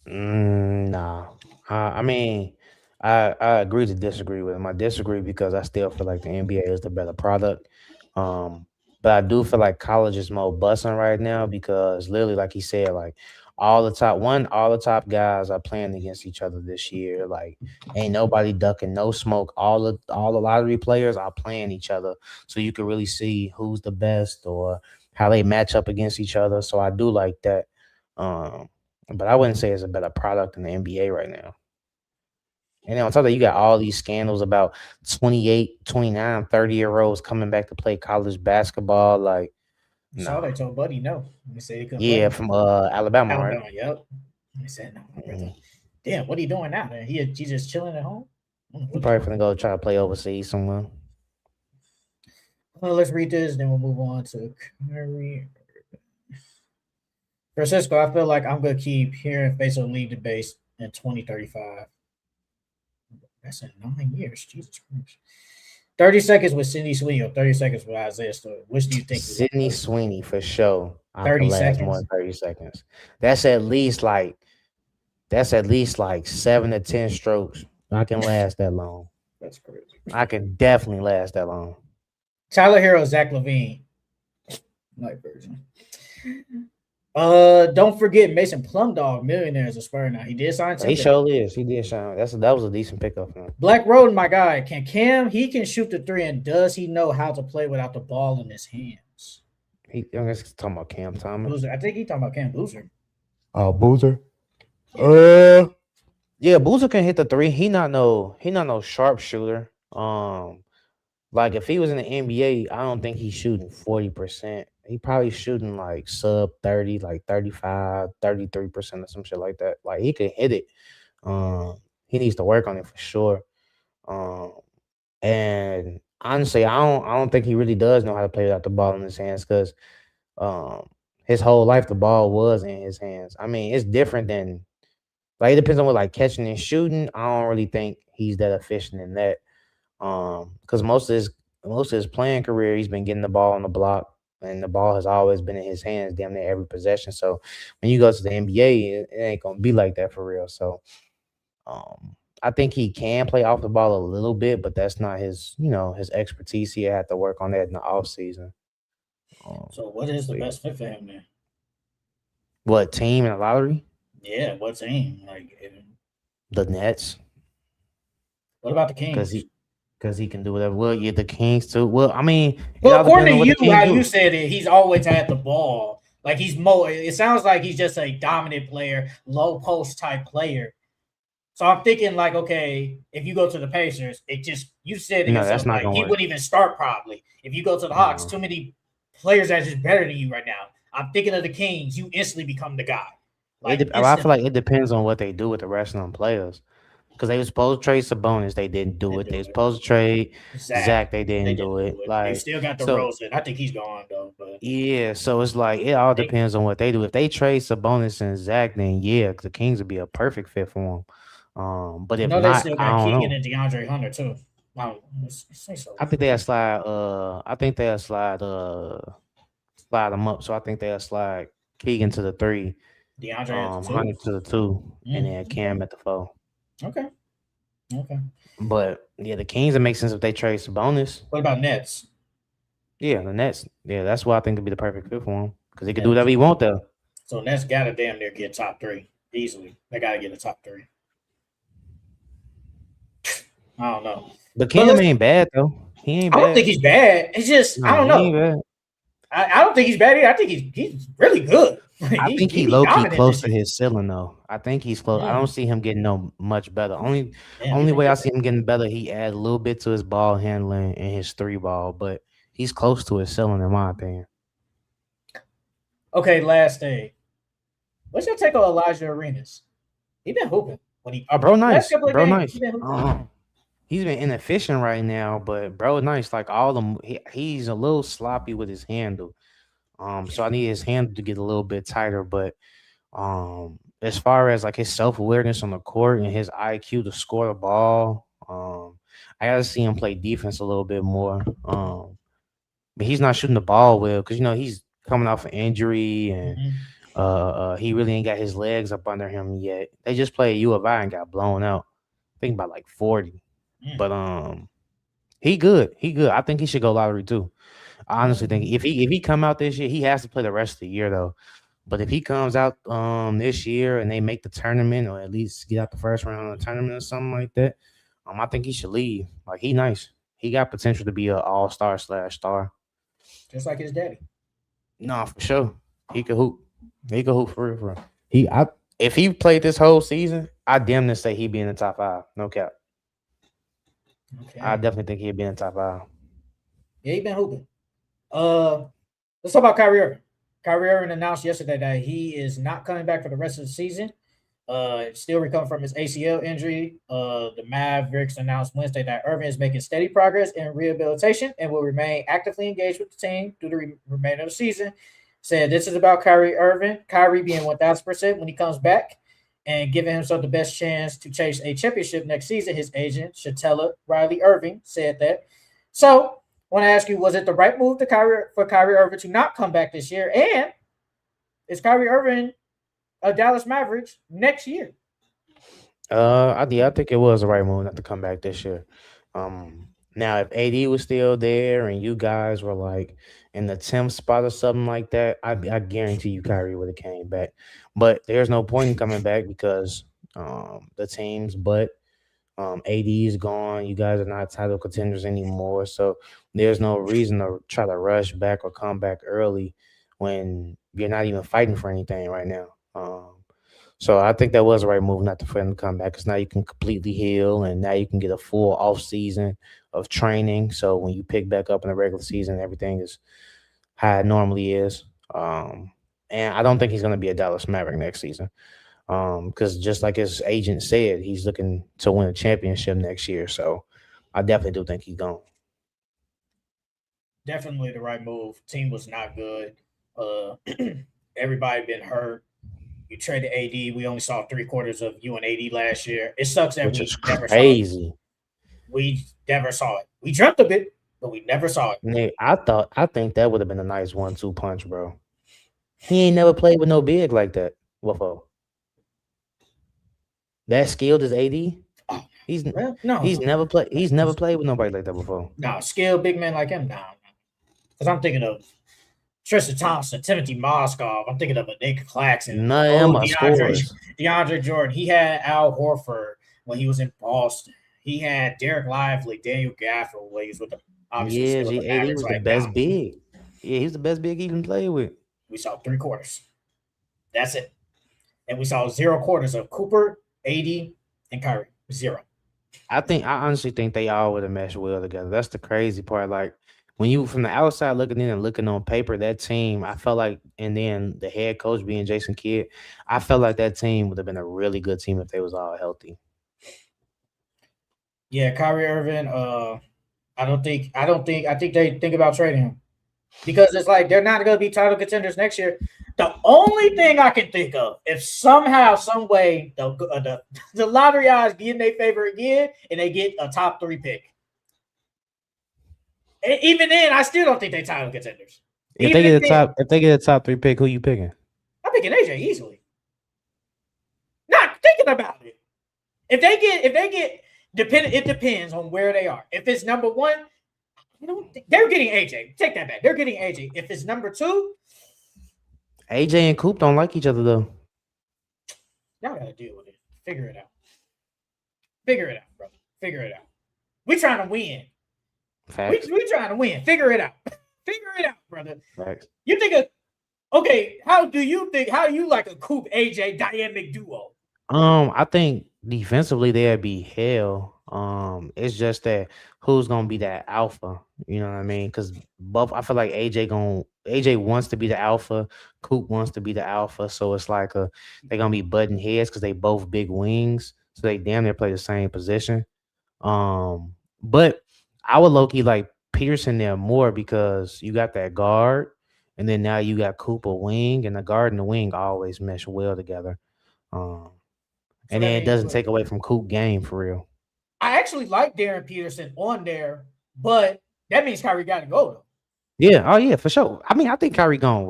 night. Nah. I mean, I agree to disagree with him. I disagree because I still feel like the NBA is the better product. But I do feel like college is more busting right now because literally, like he said, like all the top guys are playing against each other this year. Like ain't nobody ducking, no smoke. All the lottery players are playing each other, so you can really see who's the best or how they match up against each other. So I do like that. But I wouldn't say it's a better product than the NBA right now. And then on top of that, you got all these scandals about 28, 29, 30-year-olds coming back to play college basketball. Like, no. They told Buddy no. They said he couldn't play. From Alabama, right? Yep. They said no. Damn, what are you doing now? He just chilling at home? He's probably going to go try to play overseas somewhere. Well, let's read this, then we'll move on to Kyrie. Francisco, I feel like I'm going to keep hearing face of league debates in 2035. That's in 9 years. Jesus Christ. 30 seconds with Sydney Sweeney or 30 seconds with Isaiah Stewart. Which do you think? Sydney Sweeney for sure. 30 seconds. More than 30 seconds. That's at least like 7 to 10 strokes. I can last that long. That's crazy. I can definitely last that long. Tyler Hero, Zach LaVine. Night version. Don't forget Mason Plumdog, millionaire is a Spur now. He did sign. He surely is. He did sign. That was a decent pickup for him. Black Road, my guy. He can shoot the three, and does he know how to play without the ball in his hands? I'm talking about Cam Thomas. Boozer. I think he's talking about Cam Boozer. Oh, Boozer. Yeah, Boozer can hit the three. He not no sharpshooter. Like if he was in the NBA, I don't think he's shooting 40%. He probably shooting like sub 30, like 35, 33% or some shit like that. Like he could hit it. He needs to work on it for sure. And honestly, I don't think he really does know how to play without the ball in his hands because his whole life the ball was in his hands. I mean, it's different than like it depends on what like catching and shooting. I don't really think he's that efficient in that. Because most of his playing career, he's been getting the ball on the block, and the ball has always been in his hands, damn near every possession. So when you go to the NBA, it ain't gonna be like that for real. So, I think he can play off the ball a little bit, but that's not his expertise. He had to work on that in the off season. So what is the best fit for him then? What team in the lottery? Yeah, what team? The Nets, what about the because Kings? he can do whatever. Well, yeah, the Kings too. Well, I mean, it Well, all according depends to on what you, the Kings how you do. said it, he's always had the ball. Like he's more. It sounds like he's just a dominant player, low post type player. So I'm thinking like, okay, if you go to the Pacers, it just you said to No, that's yourself not like gonna he work. wouldn't even start probably. If you go to the Hawks, No, too many players that's just better than you right now. I'm thinking of the Kings. You instantly become the guy, like I feel like instantly. it depends on what they do with the rest of them players. Because they were supposed to trade Sabonis, they didn't They do it. They do were it. supposed to trade Zach, Zach, they they didn't didn't do do it. it. They Like still got the so, Rosen. I think he's gone though, but yeah. So it's like it all they depends on what they do. If they trade Sabonis and Zach, then yeah, the Kings would be a perfect fit for them. But I if know they not, still I got don't Keegan know. and DeAndre Hunter too. Wow, say so. I think they'll slide. I think they'll slide. Slide them up. So I think they'll slide Keegan to the 3, DeAndre at the two. Hunter to the 2, and then Okay. Cam at the 4. Okay. Okay. But yeah, the Kings, it makes sense if they trade Sabonis. What about Nets? Yeah, the Nets. Yeah, that's why I think it'd be the perfect fit for him because he could do Nets. whatever he want there. So Nets gotta damn near get top three easily. They gotta get a top three. I don't know. But But Cam ain't bad though. He ain't I don't think bad. he's bad. It's just I No, don't he ain't know. bad. I don't think he's bad either. I think he's really good. I think he he be low key dominant close this to year. his ceiling though. I think he's close. I don't see him getting no much better. Damn, he Only been way I good. see him getting better, he add a little bit to his ball handling and his 3 ball, but he's close to his ceiling in my opinion. Okay, last thing. What's your take on Elijah Arenas? He been hooping when he Oh, bro, last nice, couple of bro, games. He nice. been hooping. He's been inefficient right now, but bro, nice. Like all them, he's a little sloppy with his handle. So I need his handle to get a little bit tighter. But as far as like his self awareness on the court and his IQ to score the ball, I gotta see him play defense a little bit more. But he's not shooting the ball well because he's coming off an injury and Mm-hmm. he really ain't got his legs up under him yet. They just played U of I and got blown out. I think by like 40. But he good. He good. I think he should go lottery too. I honestly think if he come out this year, he has to play the rest of the year though. But if he comes out this year and they make the tournament or at least get out the first round of the tournament or something like that, I think he should leave. Like he nice. He got potential to be an all-star / star. Just like his daddy. No, for sure. He could hoop. He could hoop for real. For real. If he played this whole season, I damn near say he'd be in the top 5. No cap. Okay. I definitely think he'd be in the top 5. Yeah, he been hooping. Let's talk about Kyrie Irving. Kyrie Irving announced yesterday that he is not coming back for the rest of the season. Still recovering from his ACL injury. The Mavericks announced Wednesday that Irving is making steady progress in rehabilitation and will remain actively engaged with the team through the remainder of the season. Said this is about Kyrie Irving. Kyrie being 1,000% when he comes back and giving himself the best chance to chase a championship next season. His agent, Shatella Riley Irving, said that. So, I want to ask you, was it the right move for Kyrie Irving to not come back this year? And is Kyrie Irving a Dallas Mavericks next year? I think it was the right move not to come back this year. Now if AD was still there and you guys were like in the 10th spot or something like that, I guarantee you Kyrie would have came back. But there's no point in coming back because the team's but AD is gone. You guys are not title contenders anymore, so there's no reason to try to rush back or come back early when you're not even fighting for anything right now. So I think that was the right move not to for him to come back because now you can completely heal and now you can get a full off season of training. So when you pick back up in the regular season, everything is how it normally is. And I don't think he's going to be a Dallas Maverick next season because just like his agent said, he's looking to win a championship next year. So I definitely do think he's gone. Definitely the right move. Team was not good. Everybody been hurt. You traded AD. We only saw 3/4 of you and AD last year. It sucks that Which we is never saw it. crazy. We never saw it. We dreamt of it, but we never saw it. Nick, I think that would have been a nice 1-2 punch, bro. He ain't never played with no big like that before. That skilled as AD. He's never played. He's never played with nobody like that before. No, skilled big man like him. No. Because I'm thinking of Tristan Thompson, Timothy Moskov. I'm thinking of a Nick Claxton. None of them are scorers. DeAndre Jordan. He had Al Horford when he was in Boston. He had Derek Lively, Daniel Gafford when he was with the Yeah, AD was the best big. Yeah, he's the best big he can play with. We saw 3 quarters. That's it. And we saw 0 quarters of Cooper, AD, and Kyrie. 0. I honestly think they all would have meshed well together. That's the crazy part. Like when you from the outside looking in and looking on paper, that team, I felt like, and then the head coach being Jason Kidd, I felt like that team would have been a really good team if they was all healthy. Yeah, Kyrie Irving. I think they think about trading him because it's like they're not going to be title contenders next year. The only thing I can think of, if somehow, some way, the lottery odds get in their favor again, and they get a top 3 pick. And even then, I still don't think they title contenders. If they get a top 3 pick, who you picking? I'm picking AJ easily. Not thinking about it. If they get, it depends on where they are. If it's number 1, they're getting AJ. Take that back. They're getting AJ. If it's number 2. AJ and Coop don't like each other though. Y'all gotta deal with it. Figure it out. Figure it out, brother. Figure it out. We trying to win. Facts. We trying to win. Figure it out. Figure it out, brother. Facts. You think how do you like a Coop AJ dynamic duo? I think defensively they'd be hell. It's just that who's gonna be that alpha, you know what I mean? Because both, I feel like AJ wants to be the alpha, Coop wants to be the alpha, so it's like they're gonna be butting heads because they both big wings, so they damn near play the same position. But I would low-key like Peterson there more because you got that guard, and then now you got Cooper wing, and the guard and the wing always mesh well together. And then it doesn't take away from Coop game for real. I actually like Darryn Peterson on there, but that means Kyrie got to go though. Yeah, oh yeah, for sure. I mean, I think Kyrie's going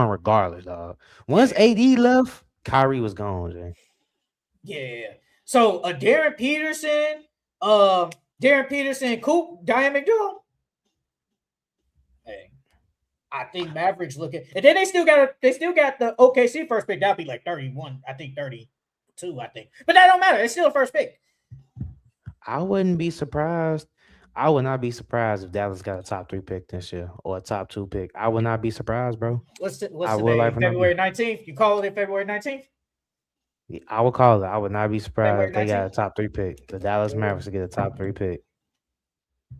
regardless, dog. Once AD left, Kyrie was gone, Jay. Yeah. So Darryn Peterson, Coop, dynamic duo. Hey, I think Mavericks looking, and then they still got the OKC first pick. That'd be like 31, I think 32, I think. But that don't matter. It's still a first pick. I wouldn't be surprised. I would not be surprised if Dallas got a top 3 pick this year or a top 2 pick. I would not be surprised, bro. What's the day? February 19th? You call it February 19th? Yeah, I would call it. I would not be surprised if they got a top 3 pick. The Dallas Mavericks to get a top 3 pick.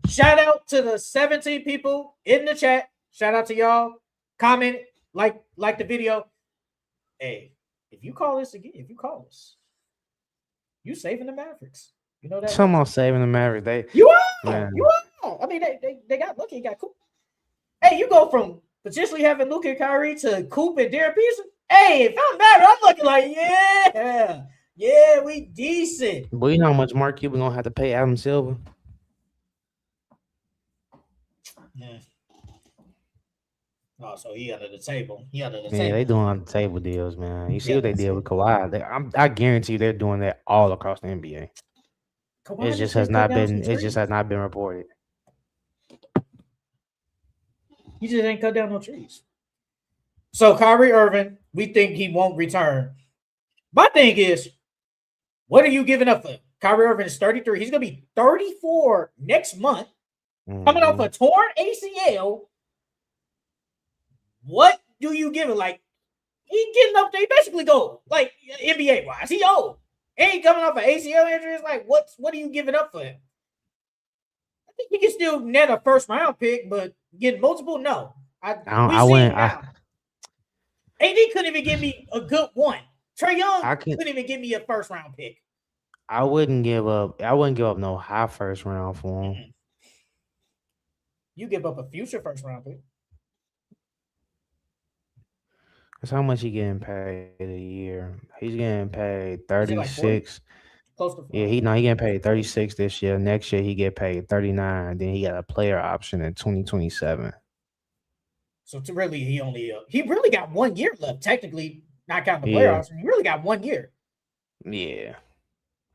Shout out to the 17 people in the chat. Shout out to y'all. Comment, like the video. Hey, if you call us, you saving the Mavericks. You know that. Someone saving the Mavericks. You are. I mean, they got Luka, got Coop. Hey, you go from potentially having Luka and Kyrie to Coop and Darryn Peterson. Hey, if I'm Maverick, I'm looking like, yeah, we decent. But you know how much Mark Cuban gonna have to pay Adam Silver? Yeah. Oh, so he under the table. Yeah, they doing on the table deals, man. You see what they did with Kawhi? I guarantee you they're doing that all across the NBA. It just has not been reported. He just ain't cut down no trees. So Kyrie Irving, we think he won't return. My thing is, what are you giving up for? Kyrie Irving is 33. He's gonna be 34 next month. Coming off a torn ACL. What do you give him? Like, he getting up there, he basically gold. Like NBA wise. He old. Ain't coming off an ACL injury. It's like, what are you giving up for him? I think he can still net a first round pick, but get multiple, no. AD couldn't even give me a good one. Trae Young couldn't even give me a first round pick. I wouldn't give up no high first round for him. Mm-hmm. You give up a future first round pick. That's how much he getting paid a year. He's getting paid 36. Close to he getting paid 36 this year. Next year he get paid 39. Then he got a player option in 2027. So he really got 1 year left. Technically, not counting the player option. He really got 1 year. Yeah.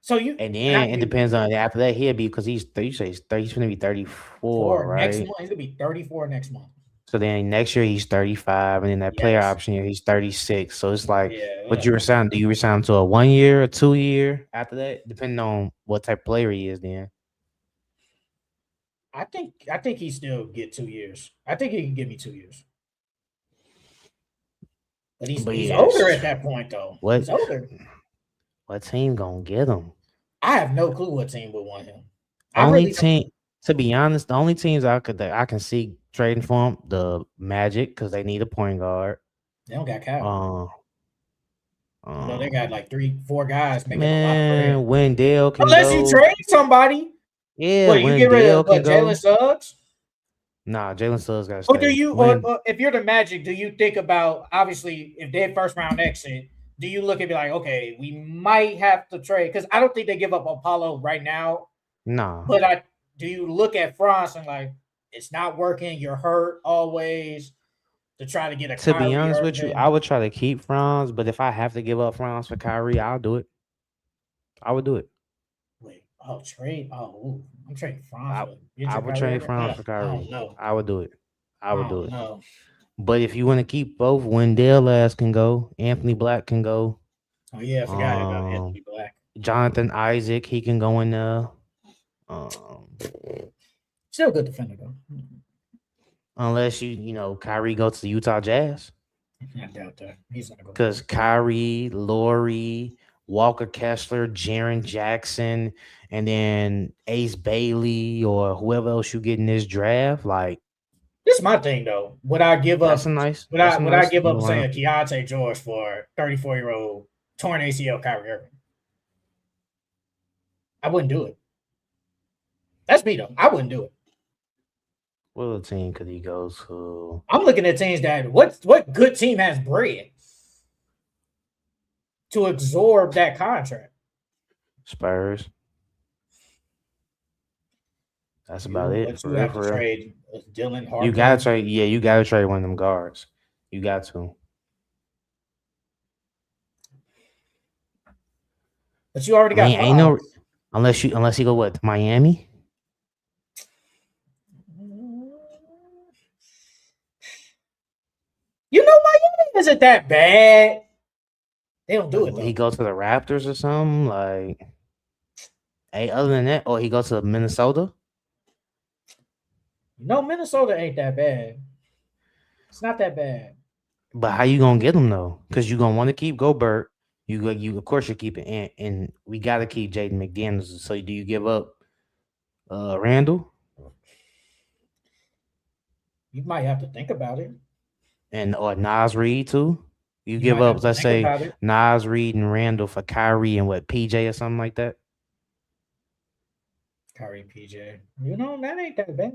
So it depends on after that he'll be because he's going to be 34, right? Next month he's gonna be 34 next month. So then next year he's 35, and then that player Yes. option year he's 36. So it's like, Yeah. what you resign? Do you resign to a 1 year or 2 year after that, depending on what type of player he is? Then I think he still get 2 years. I think he can give me 2 years. But he's older at that point though. What? He's older. What team gonna get him? I have no clue what team would want him. To be honest, the only teams that I can see trading for him, the Magic, because they need a point guard. They don't got Cal. They got like 3-4 guys making a lot for him. Wendell can unless go. you trade somebody. Yeah, what, you get rid of Jalen Suggs? Nah, Jalen Suggs got to stay. Or do you, or if you're the Magic, do you think about, obviously, if they're first round exit, do you look and be like, okay, we might have to trade? Because I don't think they give up Apollo right now. Nah. But do you look at Franz and like, it's not working, you're hurt always, to try to get a To Kyrie be honest Irving? with you, I would try to keep Franz, but if I have to give up Franz for Kyrie, I'll do it. I would do it. Wait, trade? Oh, I'm trading Franz. I would trade Franz for Kyrie. I don't know. I would do it. I would do it. No. But if you want to keep both, Wendell can go. Anthony Black can go. Oh yeah, I forgot about Anthony Black. Jonathan Isaac, he can go in there. Still a good defender though. Unless Kyrie go to the Utah Jazz. I doubt that. He's not going. Because Kyrie, Laurie, Walker Kessler, Jaren Jackson, and then Ace Bailey or whoever else you get in this draft, like. This is my thing though. Would I give up? Would I give up saying a Keontae George for 34-year-old torn ACL Kyrie Irving? I wouldn't do it. That's me though. I wouldn't do it. What other team could he go to? I'm looking at teams that what good team has bread to absorb that contract? Spurs. That's about it. You have to trade Dylan Harper. You gotta trade. Yeah, you gotta trade one of them guards. You got to. But you already got. Ain't no unless you go what, Miami. Miami isn't that bad. They don't do it though. He go to the Raptors or something like. Hey, other than that, or he goes to Minnesota. Minnesota ain't that bad. It's not that bad. But how you gonna get him though? Because you gonna want to keep Gobert. You of course you're keeping Ant, and we gotta keep Jaden McDaniels. So do you give up Randall? You might have to think about it. Or Nas Reed too. You give up, let's say, Nas Reed and Randall for Kyrie and what, PJ or something like that. Kyrie, PJ. That ain't that bad.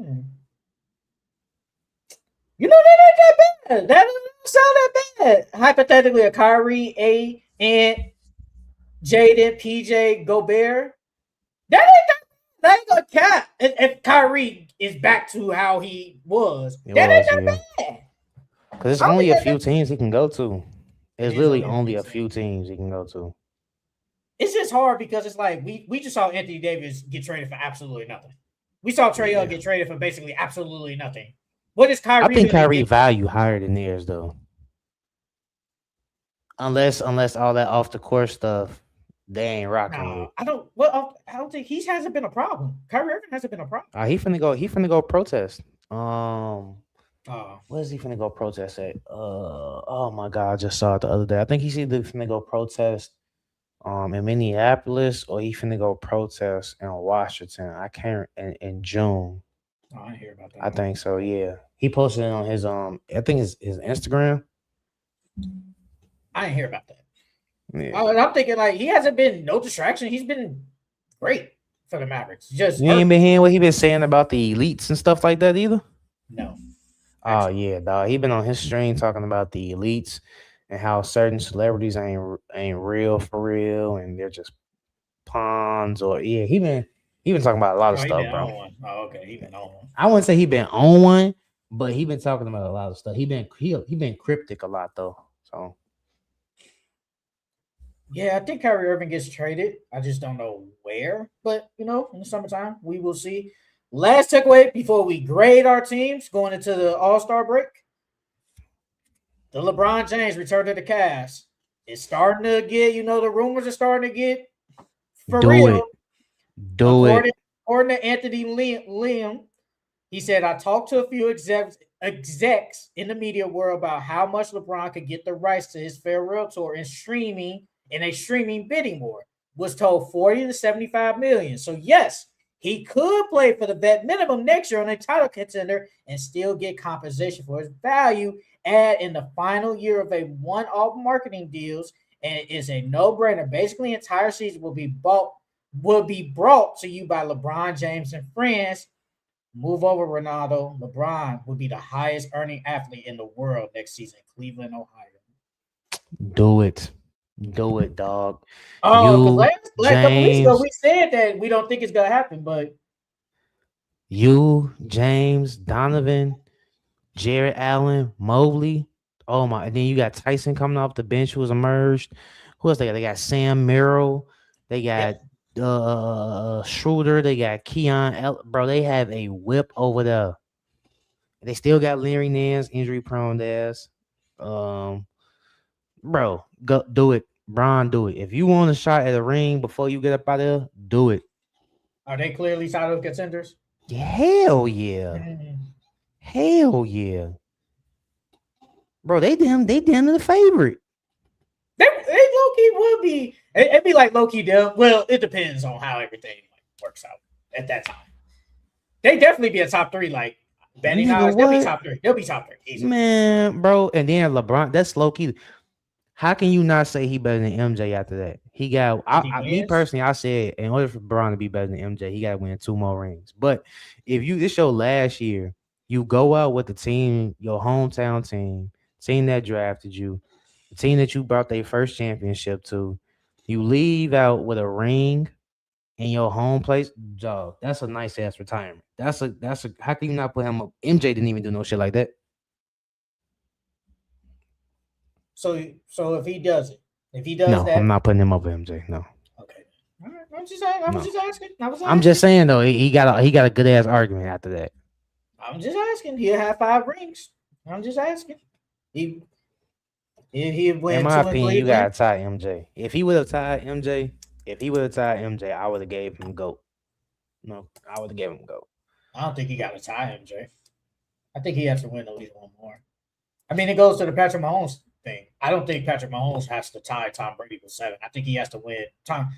That ain't that bad. That doesn't sound that bad. Hypothetically, a Kyrie, Ant, Jaden, PJ, Gobert. That ain't gonna cap. If Kyrie is back to how he was, that ain't that bad. Because it's only a few teams he can go to. It's literally only a few teams he can go to. It's just hard because it's like we just saw Anthony Davis get traded for absolutely nothing. We saw Trae Young get traded for basically absolutely nothing. What is Kyrie? I think Kyrie value higher than theirs though. Unless all that off the court stuff, they ain't rocking with. I don't think he hasn't been a problem. Kyrie Irving hasn't been a problem. He finna go protest. Where is he finna go protest at? Oh my God, I just saw it the other day. I think he's either finna go protest in Minneapolis or he finna go protest in Washington. I can't in June. Oh, I didn't hear about that. I think so, yeah. He posted it on his I think his Instagram. I didn't hear about that. Yeah. I'm thinking like he hasn't been no distraction. He's been great for the Mavericks. Just you ain't been hearing what he been saying about the elites and stuff like that either? No. Oh yeah, dog. He been on his stream talking about the elites and how certain celebrities ain't real for real and they're just pawns or he been talking about a lot of stuff, bro. Oh, okay. He been on one. I wouldn't say he been on one, but he been talking about a lot of stuff. He been cryptic a lot though. So yeah, I think Kyrie Irving gets traded. I just don't know where. But in the summertime, we will see. last takeaway before we grade our teams going into the All-Star break. The LeBron James return to the Cavs. It's starting to get, the rumors are starting to get for real. According to Anthony Liam, he said, I talked to a few execs in the media world about how much LeBron could get the rights to his farewell tour and streaming in a streaming bidding war. Was told 40 to 75 million. So yes, he could play for the vet minimum next year on a title contender and still get compensation for his value add in the final year of a one-off marketing deals, and it is a no-brainer. Basically, the entire season will be brought to you by LeBron James and friends. Move over, Ronaldo. LeBron will be the highest earning athlete in the world next season, Cleveland, Ohio. Do it, dog. Oh, because a couple weeks ago we said that we don't think it's gonna happen, but you, James, Donovan, Jared Allen, Mobley. Oh my! And then you got Tyson coming off the bench, who's emerged. Who else they got? They got Sam Merrill. They got Schroeder. They got Keon. Bro, they have a whip over there. They still got Larry Nance, injury prone ass. Bro, go do it. Bron, do it. If you want a shot at a ring before you get up out there, do it. Are they clearly title contenders? Hell yeah. Hell yeah. Bro, they damn the favorite. They low-key would be. It'd be like low-key them. Well, it depends on how everything works out at that time. They definitely be a top three, like betting odds. They'll be top three. They'll be top three. Easy. Man, bro. And then LeBron, that's low-key. How can you not say he better than MJ after that? He got me personally, I said in order for LeBron to be better than MJ, he gotta win 2 more rings. But if this your last year, you go out with the team, your hometown team that drafted you, the team that you brought their first championship to, you leave out with a ring in your home place, dog. That's a nice ass retirement. That's a how can you not put him up? MJ didn't even do no shit like that. So if he does it, no, I'm not putting him over MJ. No. Okay. All right. I'm just asking. I'm just saying though, he got a good ass argument after that. I'm just asking. He'll have 5 rings. I'm just asking. He went. In my opinion, you gotta tie MJ. If he would have tied MJ, I would have gave him GOAT. No, I would have gave him GOAT. I don't think he got to tie MJ. I think he has to win at least one more. I mean, it goes to the Patrick Mahomes thing. I don't think Patrick Mahomes has to tie Tom Brady with 7. I think he has to win.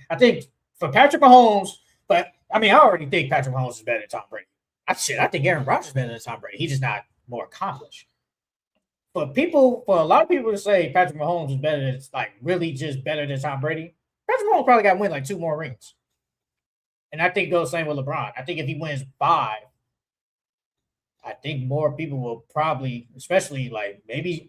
I think for Patrick Mahomes, but I mean, I already think Patrick Mahomes is better than Tom Brady. I think Aaron Rodgers is better than Tom Brady. He's just not more accomplished. For a lot of people to say Patrick Mahomes is better than, like, really just better than Tom Brady, Patrick Mahomes probably got to win like 2 more rings. And I think it goes the same with LeBron. I think if he wins 5, I think more people will probably, especially like maybe,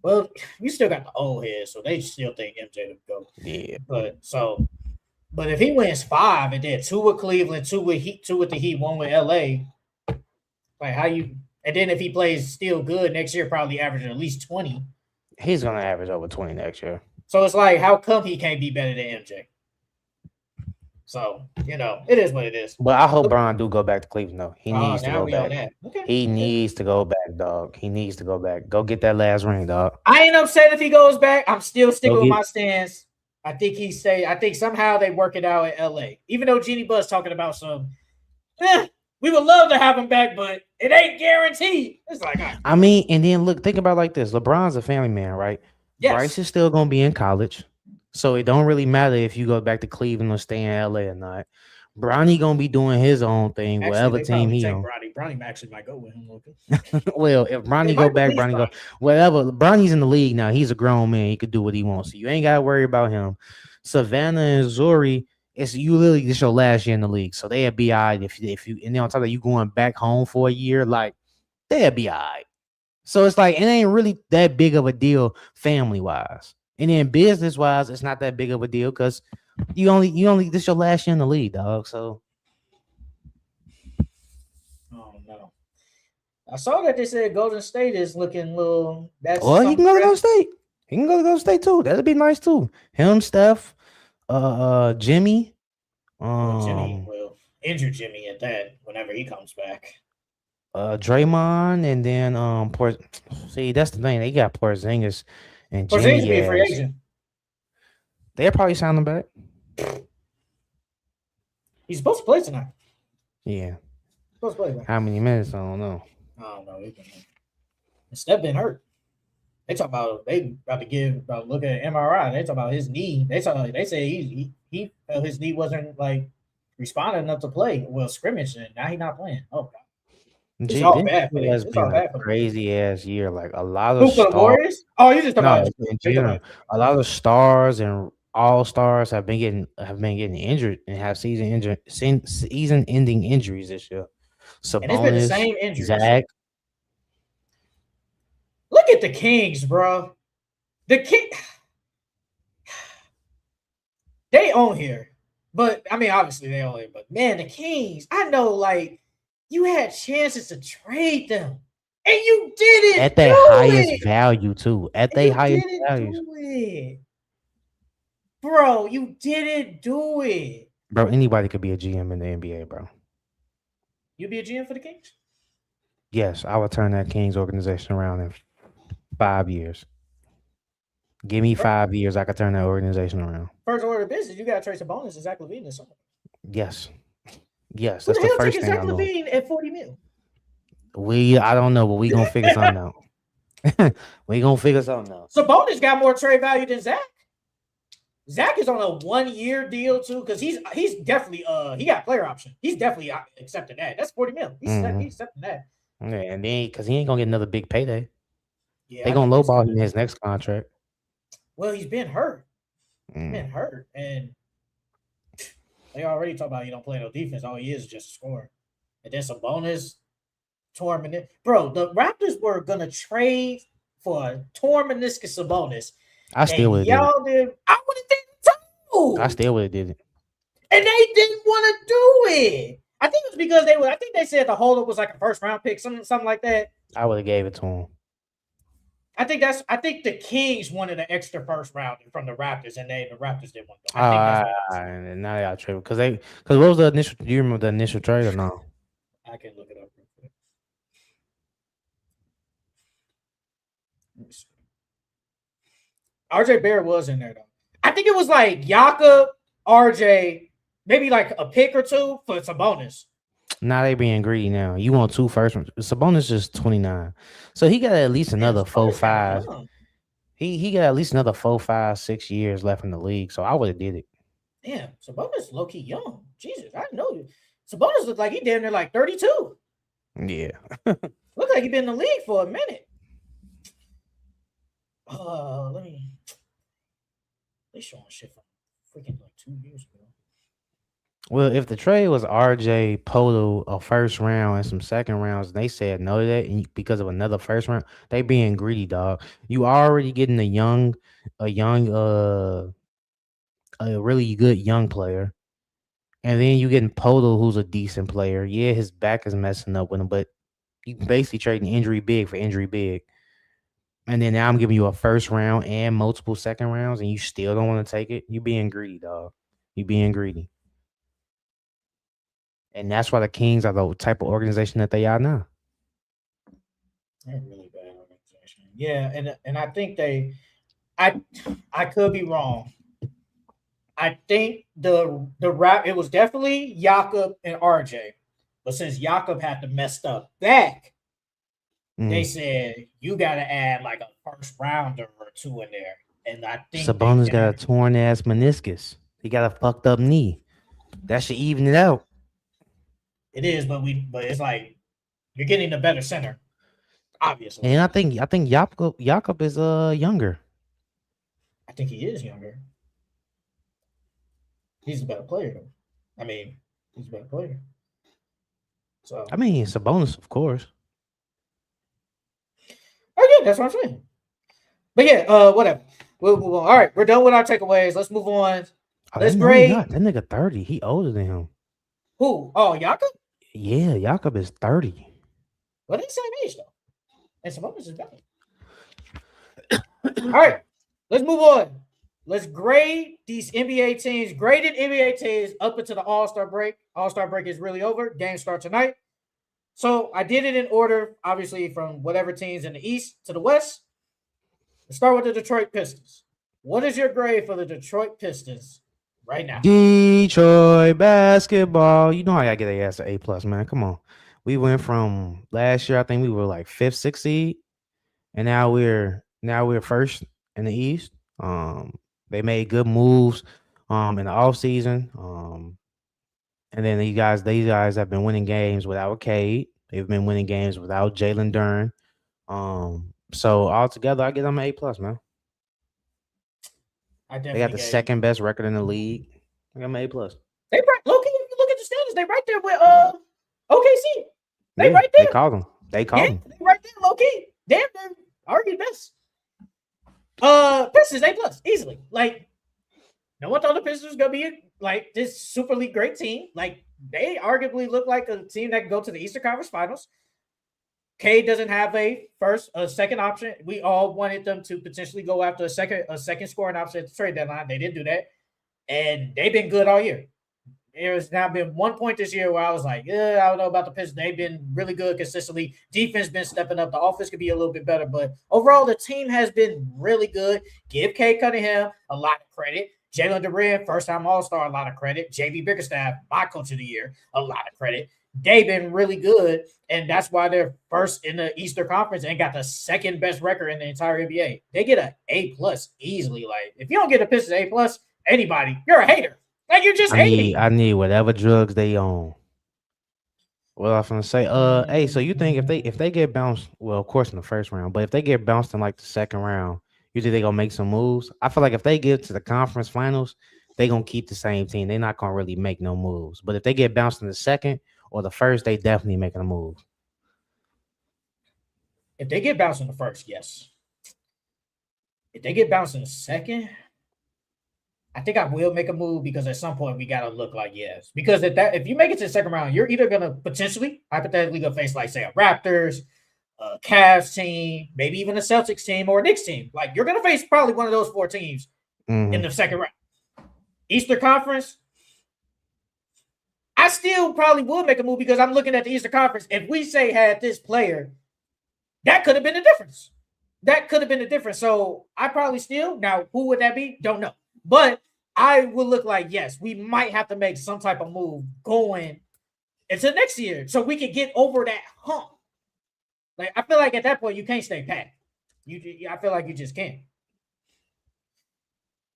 well, we still got the old heads, so they still think MJ would go. Yeah. But if he wins 5 and then 2 with Cleveland, 2 with the Heat, 1 with LA, like how you, and then if he plays still good next year, probably averaging at least 20. He's gonna average over 20 next year. So it's like, how come he can't be better than MJ? So, it is what it is. But I hope Bron do go back to Cleveland, though. He needs to go back. Okay. He needs to go back, dog. He needs to go back. Go get that last ring, dog. I ain't upset if he goes back. I'm still sticking with my stance. I think somehow they work it out at LA. Even though Jeannie Buss talking about some, we would love to have him back, but it ain't guaranteed. It's like, I mean, and then look, think about it like this. LeBron's a family man, right? Yes. Bryce is still gonna be in college. So it don't really matter if you go back to Cleveland or stay in LA or not. Bronny gonna be doing his own thing, whatever team he on. Bronny actually might go with him. Well, if Bronny go back, Bronny go whatever. Bronny's in the league now. He's a grown man. He could do what he wants. So you ain't gotta worry about him. Savannah and Zuri, it's you literally this your last year in the league. So they'll be all right if you and then on top of that, you going back home for a year, like they'll be all right. So it's like it ain't really that big of a deal family wise. And then business wise, it's not that big of a deal because you only this your last year in the league, dog. So oh no. I saw that they said Golden State is looking a little he can go to Golden State. He can go to Golden State too. That'd be nice too. Him, Steph, Jimmy. Jimmy, well, injured Jimmy at that whenever he comes back. Draymond, and then see, that's the thing. They got Porzingis and Porzingis Jimmy be a free as agent. they'll probably sign him back. He's supposed to play tonight. Yeah. Supposed to play tonight. How many minutes? I don't know. I don't know. Steph been hurt. They talk about look at MRI. They talk about his knee. They say he felt his knee wasn't like responding enough to play. Well, scrimmage, and now he's not playing. Oh God. It's all bad for Has been a crazy ass year. Like a lot of stars. Warriors? Oh, you just talking about a lot of stars and all stars have been getting injured and have season-ending injuries this year. Sabonis, and it's been the same injuries. Zach. Look at the Kings, bro. The they own here, but I mean, obviously they own it. But man, the Kings, I know, like you had chances to trade them, and you didn't at their highest value too. At their highest value, bro. You didn't do it, bro. Anybody could be a GM in the NBA, bro. You be a GM for the Kings? Yes, I would turn that Kings organization around in 5 years. Give me 5 years, I could turn that organization around. First order of business, you got to trade Sabonis and Zach LaVine this summer. Yes, that's the first thing Zach LaVine at $40 million? I don't know, but we gonna figure something out. We gonna figure something out. Sabonis got more trade value than Zach. Zach is on a 1-year deal too, because he's definitely he got player option. He's definitely accepting that. That's $40 million. He's accepting that. Yeah, and then because he ain't gonna get another big payday. Yeah, they gonna lowball him in his next contract. Well, he's been hurt. And they already talk about he don't play no defense. All he is just a scorer. And then Sabonis, torn meniscus. Bro, the Raptors were gonna trade for a torn meniscus Sabonis. I still would have did it. I would have did it too. I still would have did it. And they didn't want to do it. I think it was because I think they said the holdup was like a first round pick, something like that. I would have gave it to him. I think the Kings wanted an extra first rounder from the Raptors, and the Raptors didn't want to. And now they got traded because what was the initial? Do you remember the initial trade or no? I can look it up real quick. Let me see. RJ Barrett was in there though. I think it was like Jakob, RJ, maybe like a pick or two for Sabonis. Now they being greedy now. You want 2 first ones. Sabonis is 29. So he got at least another 4, 5. He got at least another 4, 5, 6 years left in the league. So I would have did it. Damn, Sabonis low-key young. Jesus, I didn't know. Sabonis looked like he damn near like 32. Yeah. Look like he been in the league for a minute. They showing shit from freaking like 2 years ago. Well, if the trade was RJ, Poto, a first round and some second rounds, and they said no to that because of another first round, they being greedy, dog. You already getting a really good young player, and then you getting Poto, who's a decent player. Yeah, his back is messing up with him, but you basically trading injury big for injury big. And then now I'm giving you a first round and multiple second rounds, and you still don't want to take it. You being greedy, dog. You being greedy. And that's why the Kings are the type of organization that they are now. They're a really bad organization. Yeah, and I think I could be wrong. I think it was definitely Jakob and RJ. But since Jakob had the messed up back, they said you got to add like a first rounder or 2 in there. And I think Sabonis got a torn ass meniscus. He got a fucked up knee. That should even it out. It is, but it's like you're getting the better center, obviously. And I think Jakob is younger. I think he is younger. He's a better player, though. I mean, he's a better player. So I mean, it's a bonus, of course. Oh yeah, that's what I'm saying. But yeah, whatever. We'll move on. All right, we're done with our takeaways. Let's move on. Let's grade. That nigga 30. He older than him. Who? Oh, Jakob? Yeah, Jakob is 30. Well, they're the same age though. And Sabonis is better. All right, let's move on. Let's grade these NBA teams, graded NBA teams up into the All-Star break. All-Star break is really over. Games start tonight. So I did it in order, obviously, from whatever teams in the East to the West. Let's start with the Detroit Pistons. What is your grade for the Detroit Pistons right now? Detroit basketball. You know I gotta get a ass an A+, man. Come on. We went from last year, I think we were like 5th, 6th seed, and now we're first in the East. They made good moves in the offseason. And then these guys have been winning games without Cade. They've been winning games without Jalen Durant. So altogether, I give them an A+, man. They got the second best record in the league. I got an A+. They right, low-key, if you look at the standings, they right there with OKC. They right there. They called them. They right there, low-key. Damn, they're already best. Pistons A+ easily. Like, no one thought the Pistons was gonna be like this super league great team. Like, they arguably look like a team that can go to the Eastern Conference Finals. Cade doesn't have a second option. We all wanted them to potentially go after a second scoring option at the trade deadline. They didn't do that, and they've been good all year. There's now been one point this year where I was like, I don't know about the Pistons. They've been really good consistently. Defense been stepping up. The offense could be a little bit better, but overall, the team has been really good. Give Cade Cunningham a lot of credit. Jalen Durant, first-time All-Star, a lot of credit. J.B. Bickerstaff, my coach of the year, a lot of credit. They've been really good, and that's why they're first in the Eastern Conference and got the second best record in the entire NBA. They get an A+ easily. Like, if you don't get a Pistons A+, anybody, you're a hater. Like, you're just hating. I need whatever drugs they own. What I was gonna say, hey, so you think if they get bounced, well, of course in the first round, but if they get bounced in like the second round, you think they gonna make some moves? I feel like if they get to the conference finals, they gonna keep the same team. They're not gonna really make no moves. But if they get bounced in the second or the first, they definitely making a move. If they get bounced in the first, yes. If they get bounced in the second, I think I will make a move because at some point we gotta look like yes. Because if you make it to the second round, you're either gonna potentially, hypothetically, go face like say a Raptors, a Cavs team, maybe even a Celtics team or a Knicks team. Like you're gonna face probably one of those four teams in the second round. Eastern Conference, I still probably would make a move because I'm looking at the Eastern Conference. If we say had this player, that could have been the difference. That could have been the difference. So I probably still, now who would that be? Don't know. But I will look like, yes, we might have to make some type of move going into next year so we can get over that hump. Like, I feel like at that point, you can't stay pat. I feel like you just can't.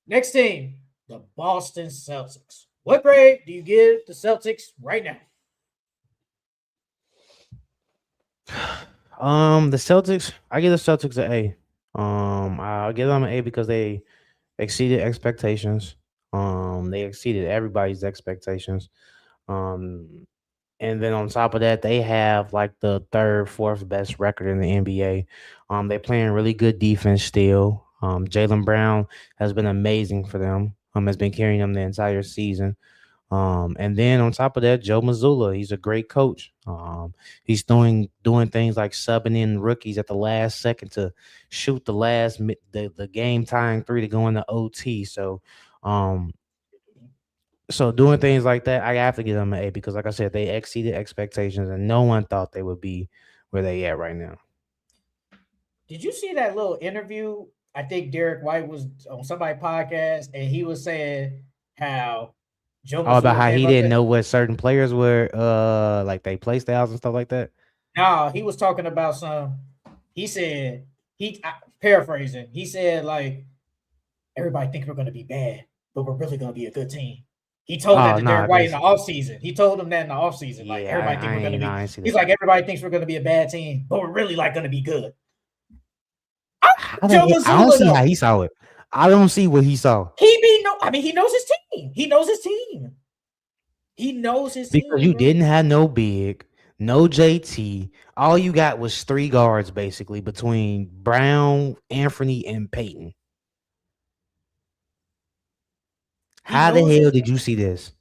Next team, the Boston Celtics. What grade do you give the Celtics right now? The Celtics, I give the Celtics an A. I'll give them an A because they exceeded expectations. They exceeded everybody's expectations. And then on top of that, they have like the third, fourth best record in the NBA. They're playing really good defense still. Jaylen Brown has been amazing for them. Has been carrying them the entire season. And then on top of that, Joe Mazzulla, he's a great coach. He's doing things like subbing in rookies at the last second to shoot the game tying three to go into OT. So doing things like that, I have to give them an A because, like I said, they exceeded expectations, and no one thought they would be where they at right now. Did you see that little interview? I think Derek White was on somebody's podcast, and he was saying how Joe Mazzulla about how he didn't know what certain players were, like they play styles and stuff like that. No, he was talking about he said, paraphrasing, he said, like, everybody thinks we're going to be bad, but we're really going to be a good team. He told that to Derek White in the offseason. He told him that in the offseason. Like, everybody thinks we're going to be. He's like, everybody thinks we're going to be a bad team, but we're really like going to be good. I don't see how he saw it. I don't see what he saw. He knows his team. He knows his team. Because you didn't have no big, no JT. All you got was three guards basically between Brown, Anthony, and Peyton. How the hell did you see this?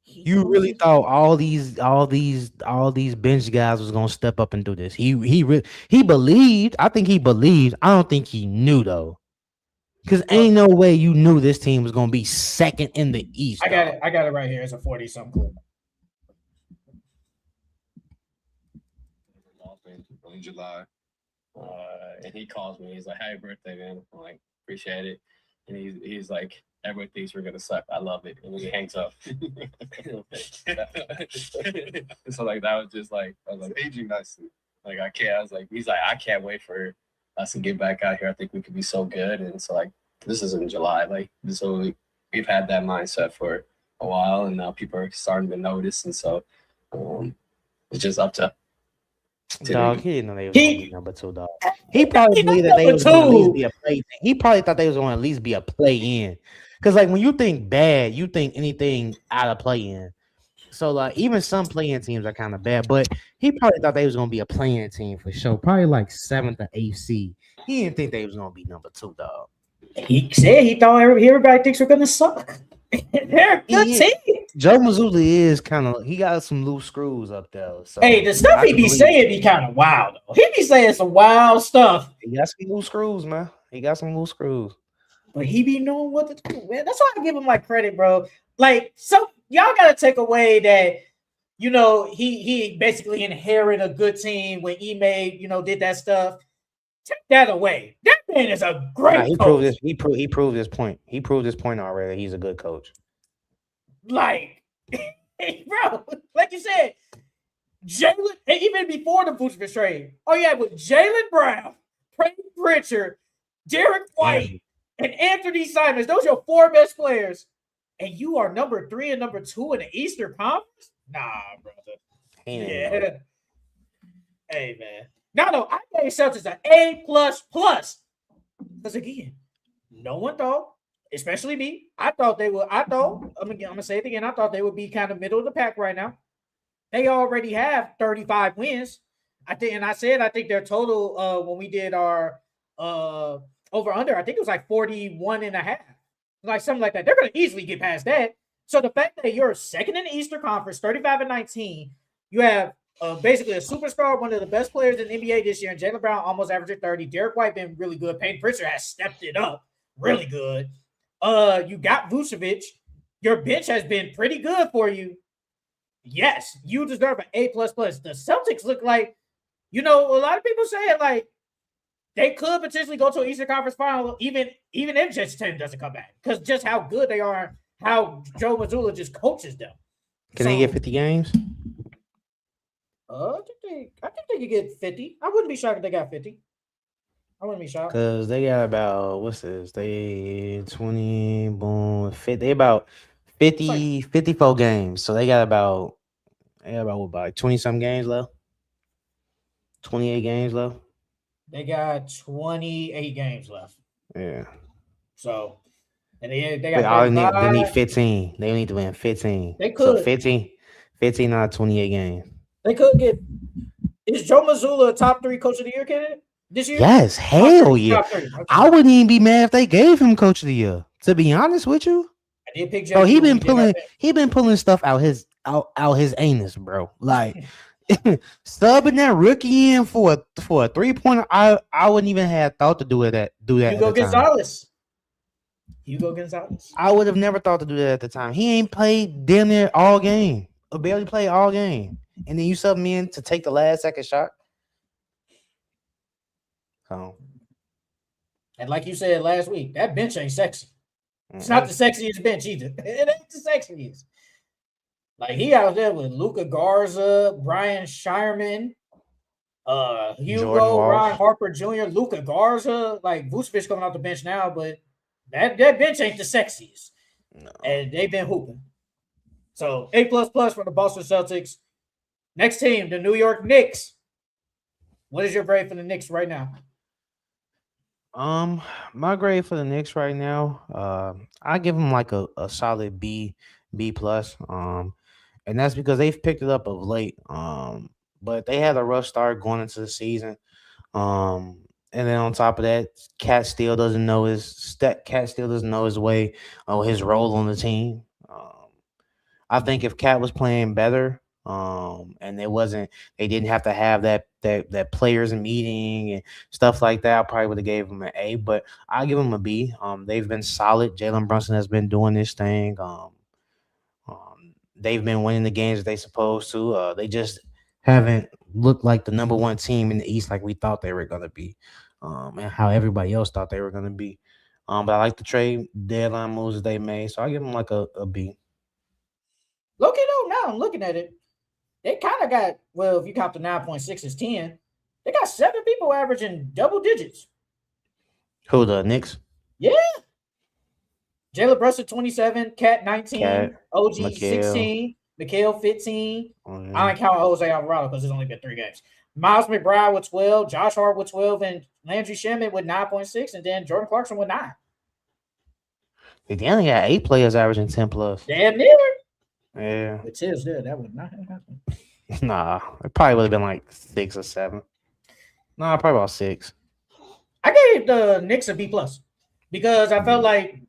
You really thought all these bench guys was gonna step up and do this? He believed. I think he believed. I don't think he knew though. Because ain't no way you knew this team was gonna be second in the East. I got it right here. It's a 40-something clip. In July, and he calls me. He's like, "Happy birthday, man!" I'm like, "Appreciate it." And he's like, "Everyone thinks we're gonna suck. I love it." And then he hangs up. So like that was just like I was like aging nicely. Like I can't. I was like, he's like, I can't wait for us to get back out here. I think we could be so good. And so like this is in July. Like so we've had that mindset for a while, and now people are starting to notice. And so it's just up to. Dog, he didn't know they was gonna be number 2, dog. He probably believed that they was gonna at least be a play. He probably thought they was gonna at least be a play in. Because like when you think bad, you think anything out of play in. So like even some play-in teams are kind of bad, but he probably thought they was gonna be a play-in team for sure. Probably like 7th or 8th seed. He didn't think they was gonna be number 2, dog. He said he thought everybody thinks we're gonna suck. They're a good team. Joe Mazzulla is kind of he got some loose screws up there. So hey, the stuff he be saying be kind of wild. Though. He be saying some wild stuff. He got some loose screws, man. He got some loose screws. But he be knowing what to do, man. That's why I give him my credit, bro. Like, so y'all gotta take away that, you know, he basically inherited a good team when Ime, you know, did that stuff. Take that away. That man is a great coach. He proved his point. He proved his point already. He's a good coach. Like, bro, like you said, Jalen, even before the Vucevic trade, with Jaylen Brown, Peyton Pritchard, Derek White, and Anthony Simons. Those are your 4 best players. And you are number 3 and number 2 in the Eastern Conference? Nah, brother. Yeah. Hey, man. No, I gave Celtics an A++. Because again, no one thought, especially me, I'm gonna say it again, I thought they would be kind of middle of the pack right now. They already have 35 wins. I think their total when we did our over under, I think it was like 41 and a half. Like something like that. They're gonna easily get past that. So the fact that you're second in the Eastern Conference, 35-19, you have basically a superstar, one of the best players in the NBA this year, and Jaylen Brown almost averaging 30. Derek White been really good. Peyton Pritchard has stepped it up really good. You got Vucevic. Your bench has been pretty good for you. Yes, you deserve an A++. The Celtics look like, you know, a lot of people say like they could potentially go to an Eastern Conference final, even if Jets 10 doesn't come back, because just how good they are, how Joe Mazzulla just coaches them. Can they get 50 games? I think they could get 50. I wouldn't be shocked if they got 50. I wouldn't be shocked. Because they got about, what's this? They 20, boom, 50. They about 50, 54 games. So they got about 20-something games left? 28 games left? They got 28 games left. Yeah. So, and they got they need 15. They need to win 15. They could. So 15 out of 28 games. They could get. Is Joe Mazzulla a top 3 coach of the year candidate this year? Yes, hell yeah. Okay. I wouldn't even be mad if they gave him coach of the year. To be honest with you, I did pick. Bro, he been pulling stuff out his anus, bro. Like subbing that rookie in for a 3-pointer. I wouldn't even have thought to do that. Hugo Gonzalez. I would have never thought to do that at the time. He ain't played damn near all game. Or barely played all game. And then you sub me in to take the last second shot. So, and like you said last week, that bench ain't sexy. It's not the sexiest bench either. It ain't the sexiest. Like he out there with Luka Garza, Brian Shireman, Hugo, Ron Harper Jr., Luka Garza. Like Vucevic coming off the bench now, but that bench ain't the sexiest. No. And they've been hooping. So A++ from the Boston Celtics. Next team, the New York Knicks. What is your grade for the Knicks right now? My grade for the Knicks right now, I give them like a solid B+. And that's because they've picked it up of late. But they had a rough start going into the season. And then on top of that, Cat still doesn't know his way or his role on the team. I think if Cat was playing better, And they didn't have to have that players meeting and stuff like that. I probably would have gave them an A, but I'll give them a B. They've been solid. Jalen Brunson has been doing this thing. They've been winning the games that they supposed to. They just haven't looked like the number one team in the East like we thought they were gonna be, and how everybody else thought they were gonna be. But I like the trade deadline moves that they made, so I give them like a B. Look at them now. I'm looking at it. They kind of got, well, if you count the 9.6 as 10, they got 7 people averaging double digits. Who, the Knicks? Yeah. Jalen Brunson 27, Cat 19, Cat, OG Mikal. 16, Mikal 15. Oh, yeah. I don't count Jose Alvarado because it's only been 3 games. Miles McBride with 12, Josh Hart with 12, and Landry Shamet with 9.6, and then Jordan Clarkson with 9. They only got 8 players averaging 10 plus. Damn near. Yeah. It is there. That would not have happened. Nah, it probably would have been like 6 or 7. Nah, probably about 6. I gave the Knicks a B plus because I felt like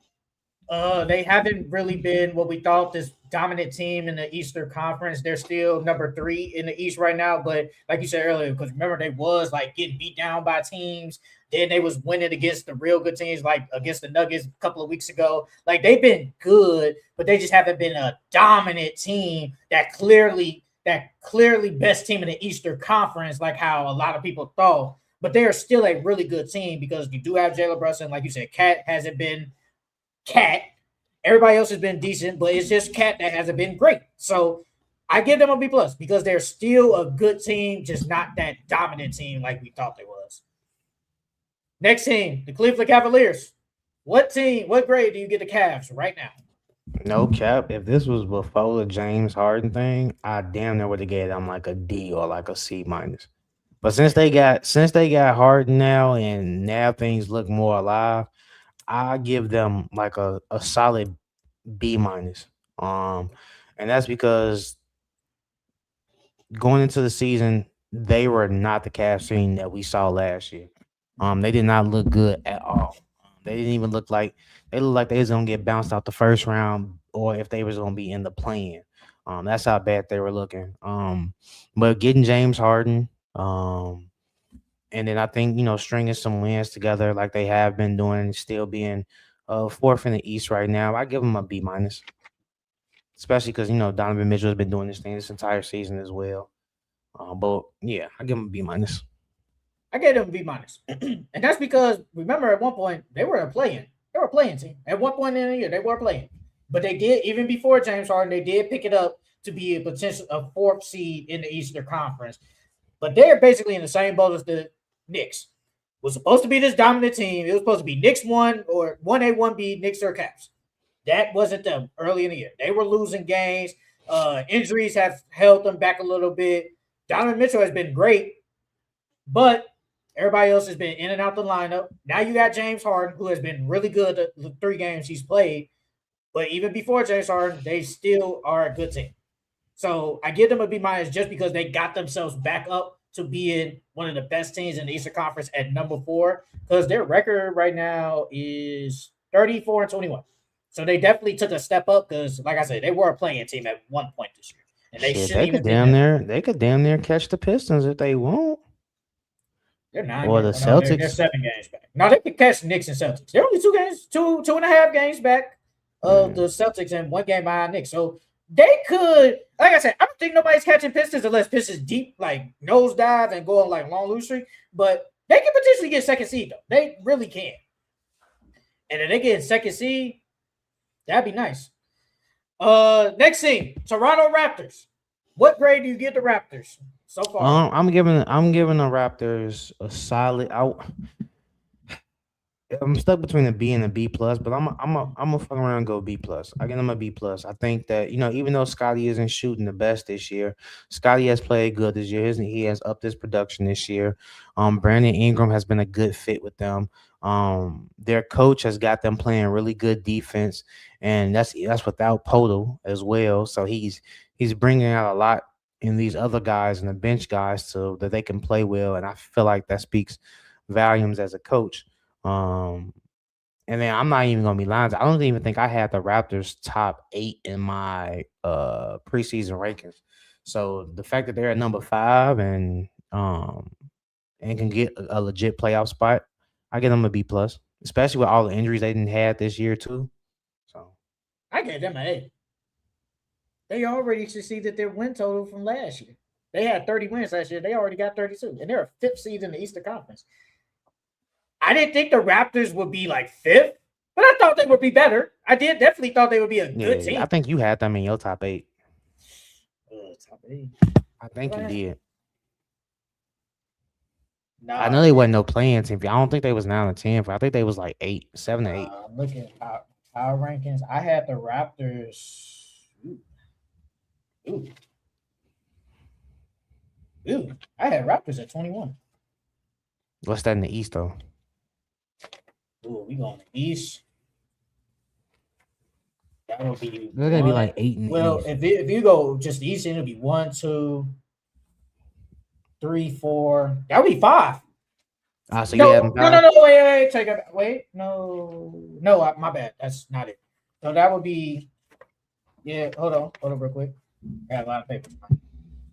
they haven't really been what we thought, this dominant team in the Eastern Conference. They're still number 3 in the East right now, but like you said earlier, because remember they was like getting beat down by teams. Then they was winning against the real good teams, like against the Nuggets a couple of weeks ago. Like they've been good, but they just haven't been a dominant team that clearly best team in the Eastern Conference, like how a lot of people thought. But they are still a really good team because you do have Jalen Brunson, like you said. Cat hasn't been Cat. Everybody else has been decent, but it's just Cat that hasn't been great. So I give them a B plus because they're still a good team, just not that dominant team like we thought they was. Next team, the Cleveland Cavaliers. What grade do you get the Cavs right now? No cap. If this was before the James Harden thing, I damn near would have gave them like a D or like a C minus. But since they got Harden now and now things look more alive, I give them like a solid B minus. And that's because going into the season, they were not the Cavs team that we saw last year. They did not look good at all. They didn't even look like they looked like they was gonna get bounced out the first round, or if they was gonna be in the play-in. That's how bad they were looking. But getting James Harden, and then I think stringing some wins together like they have been doing, still being 4th in the East right now, I give them a B minus. Especially because Donovan Mitchell has been doing this thing this entire season as well. But yeah, I give them a B minus. I gave them a B minus, and that's because remember at one point they were a play-in. They were a play-in team. At one point in the year, they were playing, but they did even before James Harden. They did pick it up to be a 4th seed in the Eastern Conference, but they're basically in the same boat as the Knicks. Was supposed to be this dominant team. It was supposed to be Knicks 1 or 1A, 1B, Knicks or Caps. That wasn't them early in the year. They were losing games. Injuries have held them back a little bit. Donovan Mitchell has been great, but everybody else has been in and out the lineup. Now you got James Harden, who has been really good at the 3 games he's played. But even before James Harden, they still are a good team. So I give them a B minus just because they got themselves back up to being one of the best teams in the Eastern Conference at number 4, because their record right now is 34-21. So they definitely took a step up because, like I said, they were a playing team at one point this year. And they could damn near catch the Pistons if they want. They're 9 or the Celtics. They're 7 games back. No, they could catch Knicks and Celtics. They're only 2.5 games back of the Celtics and 1 game behind Knicks. So they could, like I said, I don't think nobody's catching Pistons unless Pistons deep, like nosedive and go on like long lose streak. But they can potentially get 2nd seed though. They really can. And if they get 2nd seed, that'd be nice. Next team, Toronto Raptors. What grade do you give the Raptors so far? I'm giving the Raptors a solid. I'm stuck between a B and a B plus, but I'm a fuck around and go B plus. I give them a B plus. I think that even though Scotty isn't shooting the best this year, Scotty has played good this year. He has upped his production this year. Brandon Ingram has been a good fit with them. Their coach has got them playing really good defense, and that's without Poto as well. So he's bringing out a lot in these other guys and the bench guys so that they can play well, and I feel like that speaks volumes as a coach. And then I'm not even gonna be lying. I don't even think I had the Raptors top 8 in my preseason rankings. So the fact that they're at number 5 and can get a legit playoff spot, I give them a B plus, especially with all the injuries they didn't have this year too. So I gave them an A. They already succeeded their win total from last year. They had 30 wins last year. They already got 32, and they're a 5th seed in the Eastern Conference. I didn't think the Raptors would be like 5th, but I thought they would be better. I definitely thought they would be a good team. I think you had them in your top 8. Top 8. I think you did. No, I know they wasn't no playing team. I don't think they was 9 or 10. I think they was like 7 to 8. I'm looking at power rankings. I had the Raptors. Ooh. I had Raptors at 21. What's that in the East though? Ooh, we going to East. That would be. They're gonna be like 8 in well, East. if you go just East, it'll be 1, 2, 3, 4. That would be 5. So No, you had them no, wait, take it. Wait, no, my bad. That's not it. So that would be. Yeah, hold on, real quick. I got a lot of papers.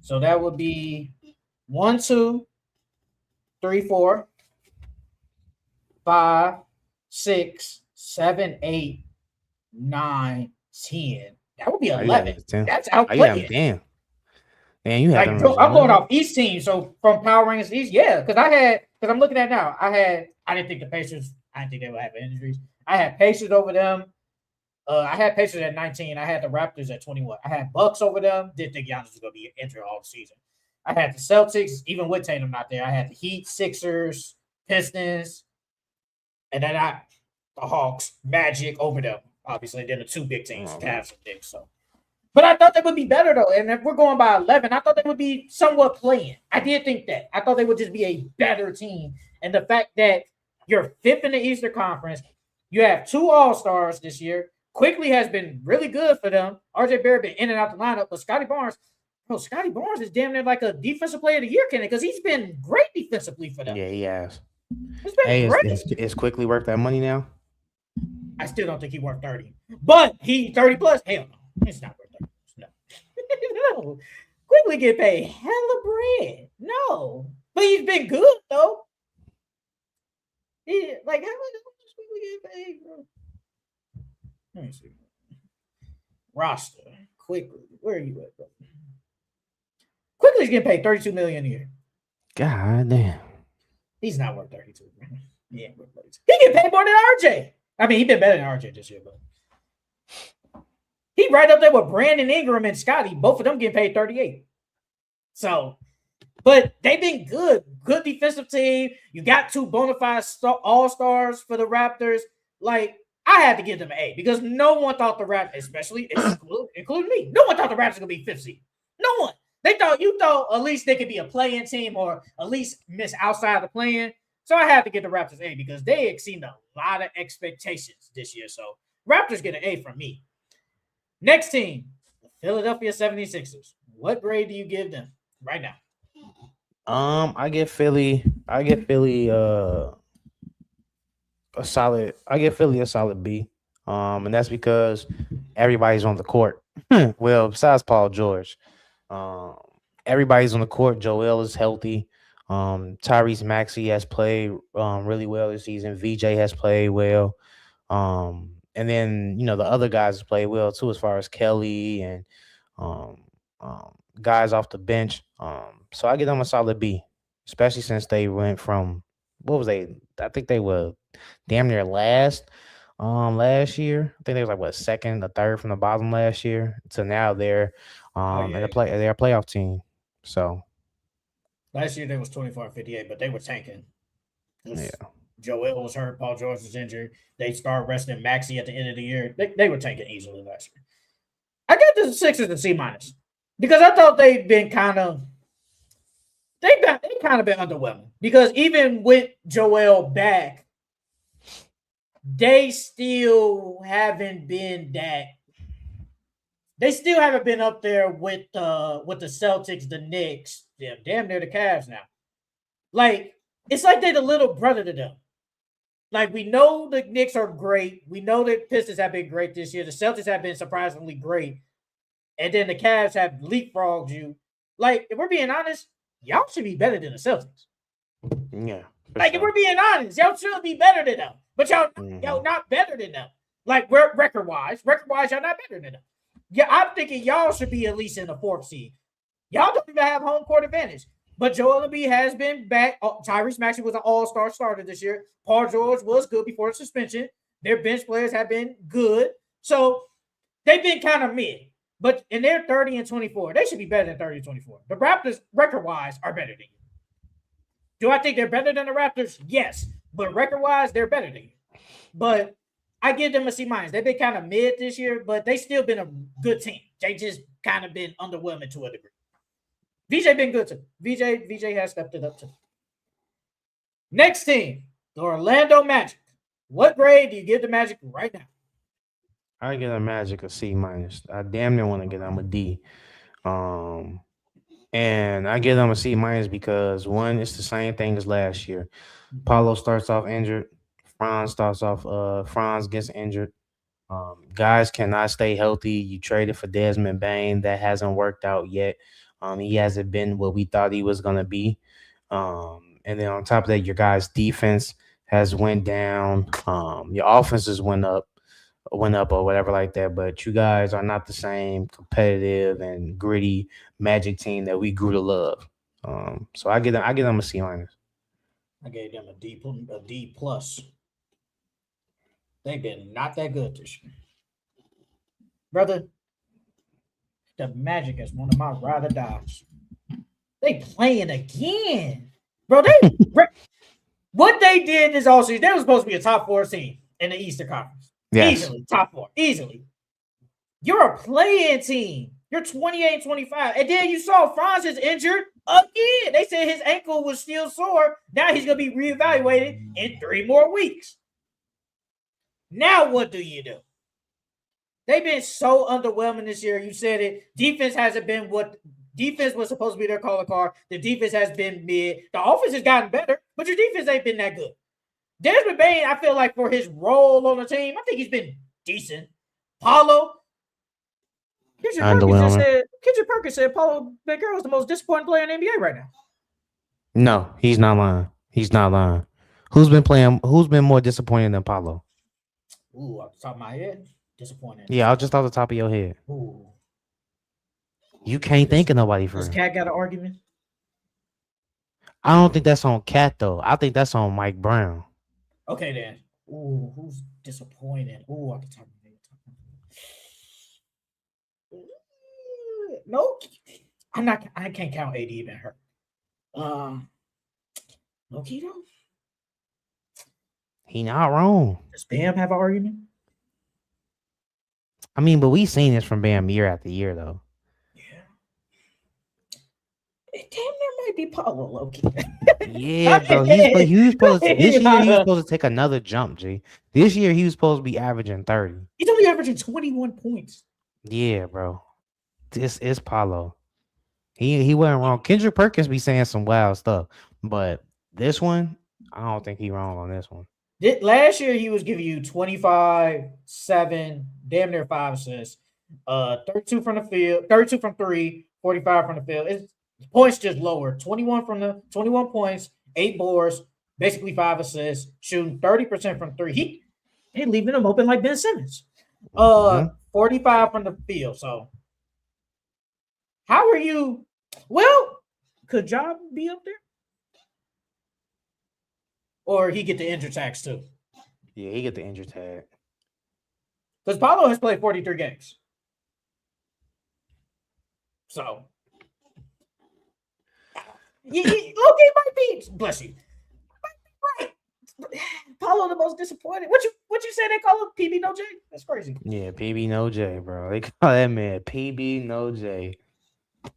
So that would be 1, 2, 3, 4, 5, 6, 7, 8, 9, 10. That would be 11. That's outplaying. Damn. Man, you had them. I'm going off East team. So from power rankings East, yeah, because I'm looking at now. I didn't think the Pacers. I didn't think they would have injuries. I had Pacers over them. I had Pacers at 19. I had the Raptors at 21. I had Bucks over them. Didn't think Giannis was going to be injured all season. I had the Celtics, even with Tatum not there. I had the Heat, Sixers, Pistons, and then the Hawks, Magic over them. Obviously, then the 2 big teams, Cavs and Knicks. So, but I thought they would be better though. And if we're going by 11, I thought they would be somewhat playing. I did think that. I thought they would just be a better team. And the fact that you're 5th in the Eastern Conference, you have 2 All-Stars this year. Quickly has been really good for them. RJ Barrett been in and out the lineup, but Scotty Barnes is damn near like a defensive player of the year candidate because he's been great defensively for them. Yeah, he has. It's been great. Is Quickly worth that money now? I still don't think he worth 30, but he 30 plus. Hell no, it's not worth 30. No, no. Quickly get paid hella bread. No, but he's been good though. How much does Quickly get paid, bro? Let me see. Roster. Quickly. Where are you at, bro? Quickly's getting paid $32 million a year. God damn. He's not worth 32. He ain't worth 32. He get paid more than RJ. I mean, he been better than RJ this year, but he right up there with Brandon Ingram and Scotty. Both of them getting paid 38. So, but they've been good. Good defensive team. You got 2 bona fide all-stars for the Raptors. Like, I had to give them an A because no one thought the Raptors, especially including me, no one thought the Raptors were going to be 5th seed. No one. You thought at least they could be a play-in team or at least miss outside the play-in. So I had to give the Raptors A because they exceeded a lot of expectations this year. So Raptors get an A from me. Next team, the Philadelphia 76ers. What grade do you give them right now? I give Philly a solid B. And that's because everybody's on the court. Well, besides Paul George. Everybody's on the court. Joel is healthy. Tyrese Maxey has played really well this season. VJ has played well. And then, the other guys have played well too, as far as Kelly and guys off the bench. So I give them a solid B, especially since they went from, what was they? I think they were damn near last year. I think they was like second or third from the bottom last year. So now they're they're a playoff team. So last year they was 24-58, but they were tanking. Yeah. Joel was hurt. Paul George was injured. They started resting Maxey at the end of the year. They were tanking easily last year. I got the Sixers a C- because I thought they've been kind of been underwhelming. Because even with Joel back, they still haven't been that. They still haven't been up there with the Celtics, the Knicks, damn near the Cavs now. Like, it's like they're the little brother to them. Like, we know the Knicks are great. We know the Pistons have been great this year. The Celtics have been surprisingly great. And then the Cavs have leapfrogged you. Like, if we're being honest, y'all should be better than the Celtics. Yeah. Like, if we're being honest, y'all should be better than them. But y'all not better than them. Like, we're record-wise, y'all not better than them. Yeah, I'm thinking y'all should be at least in the 4th seed. Y'all don't even have home court advantage. But Joel Embiid has been back. Tyrese Maxey was an all-star starter this year. Paul George was good before the suspension. Their bench players have been good. So they've been kind of mid. But in their 30-24, they should be better than 30-24. The Raptors, record-wise, are better than you. Do I think they're better than the Raptors? Yes. But record-wise, they're better than you. But I give them a C-. They've been kind of mid this year, but they still been a good team. They just kind of been underwhelming to a degree. VJ been good too. VJ has stepped it up too. Next team, the Orlando Magic. What grade do you give the Magic right now? I give the Magic a C-. I damn near want to give them a D. And I give them a C- because one, it's the same thing as last year. Paulo starts off injured. Franz gets injured. Guys cannot stay healthy. You traded for Desmond Bane. That hasn't worked out yet. He hasn't been what we thought he was going to be. And then on top of that, your guys' defense has went down. Your offenses went up or whatever like that. But you guys are not the same competitive and gritty Magic team that we grew to love. So I give them a C-. I gave them a D plus. They've been not that good this year. Brother, the Magic is one of my ride or dies. They playing again. Bro, what they did this offseason, they were supposed to be a top 4 team in the Eastern Conference. Yes. Easily, top 4. Easily. You're a playing team. You're 28-25. And then you saw Franz is injured again. They said his ankle was still sore. Now he's going to be reevaluated in 3 more weeks. Now what do you do? They've been so underwhelming this year. You said it. Defense hasn't been what defense was supposed to be their calling card. The defense has been mid. The offense has gotten better, but your defense ain't been that good. Desmond Bane, I feel like for his role on the team, I think he's been decent. Paulo, Kendrick Perkins said Paulo Banchero is the most disappointing player in the NBA right now. No, he's not lying. He's not lying. Who's been more disappointing than Paulo? Ooh, off the top of my head, disappointing. Yeah, just off the top of your head. Ooh. You can't think of nobody for Does Cat got an argument? I don't think that's on Cat, though. I think that's on Mike Brown. Okay, then. Ooh, who's disappointing? Ooh, off the top of my head. No, I can't count AD even hurt. No Keto? He not wrong. Does Bam have an argument? I mean, but we've seen this from Bam year after year, though. Yeah. Damn, there might be Paulo low-key. Yeah, bro. He was supposed to, this year he was supposed to take another jump, G. This year he was supposed to be averaging 30. He's only averaging 21 points. Yeah, bro. This is Paulo. He wasn't wrong. Kendrick Perkins be saying some wild stuff, but this one, I don't think he wrong on this one. Last year he was giving you 25, 7, damn near 5 assists, 32 from the field, 32 from 3, 45 from the field. His points just lower. 21 points, 8 boards, basically 5 assists, shooting 30% from 3. He leaving them open like Ben Simmons. 45 from the field. So how are you? Well, could Job be up there? Or he get the injury tax too? Yeah, he get the injury tag. Because Paulo has played 43 games. So Loki might be, bless you. Might be right. Paulo the most disappointed. What you say they call him? PB No J? That's crazy. Yeah, PB No J, bro. They call that man PB No J.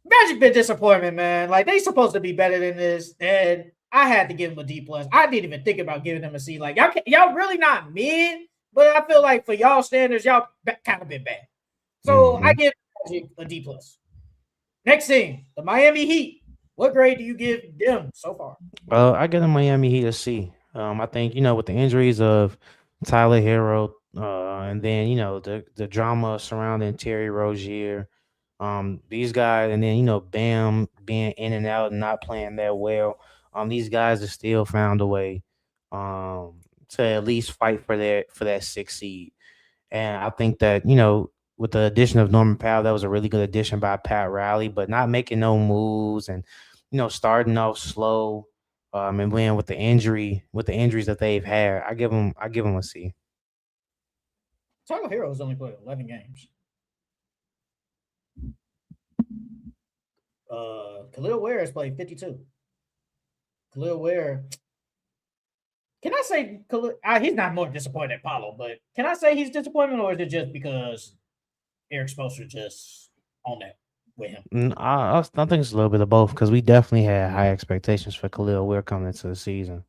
Magic been disappointment, man. Like they supposed to be better than this, and I had to give him a D plus. I didn't even think about giving them a C. Like y'all really not mid, but I feel like for y'all standards, y'all kind of been bad. So I give Magic a D plus. Next thing, the Miami Heat. What grade do you give them so far? I give the Miami Heat a C. I think with the injuries of Tyler Hero, and then the drama surrounding Terry Rozier. These guys, and then Bam being in and out and not playing that well. These guys have still found a way to at least fight for that 6 seed. And I think that, with the addition of Norman Powell, that was a really good addition by Pat Riley, but not making no moves and, starting off slow. And then with the injuries that they've had, I give them a C. Tyler Hero's only played 11 games. Khalil Ware has played 52. Khalil Ware. Can I say he's not more disappointed than Paulo, but can I say he's disappointed, or is it just because Eric Spoelstra just on that with him? I think it's a little bit of both, because we definitely had high expectations for Khalil Ware coming into the season.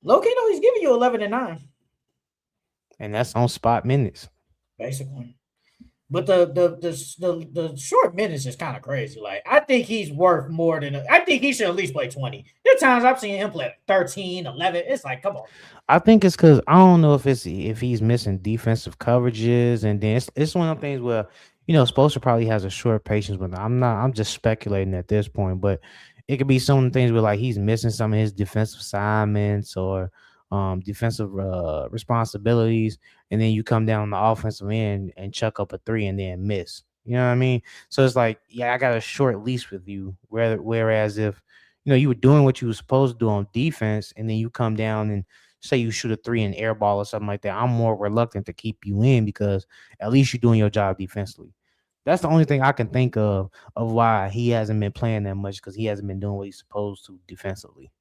Low-key, though, he's giving you 11 and 9. And that's on spot minutes. Basically. But the short minutes is kind of crazy. Like, I think he's worth more than I think he should at least play 20. There are times I've seen him play 13, 11. It's like, come on. I think it's because I don't know if he's missing defensive coverages, and then it's one of the things where Spoelstra probably has a short patience with him. I'm just speculating at this point, but it could be some of the things where like he's missing some of his defensive assignments or defensive responsibilities, and then you come down on the offensive end and chuck up a 3 and then miss. You know what I mean? So it's like, yeah, I got a short leash with you. Whereas if you were doing what you were supposed to do on defense, and then you come down and say you shoot a 3 and air ball or something like that, I'm more reluctant to keep you in, because at least you're doing your job defensively. That's the only thing I can think of why he hasn't been playing that much, because he hasn't been doing what he's supposed to defensively.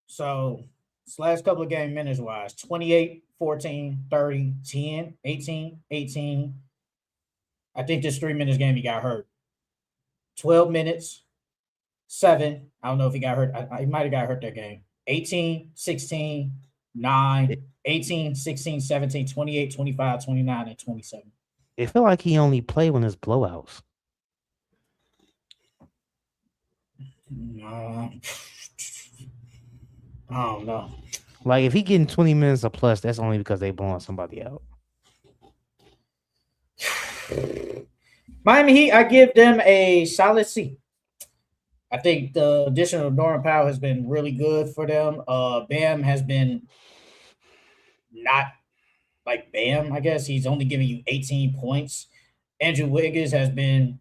So this last couple of game minutes wise, 28, 14, 30, 10, 18, 18. I think this 3 minutes game he got hurt. 12 minutes, 7. I don't know if he got hurt. He might have got hurt that game. 18, 16, 9, 18, 16, 17, 28, 25, 29, and 27. It feel like he only played when it's blowouts. I don't know. Like, if he getting 20 minutes or plus, that's only because they blowing somebody out. Miami Heat, I give them a solid C. I think the addition of Darryn Powell has been really good for them. Bam has been not like Bam, I guess. He's only giving you 18 points. Andrew Wiggins has been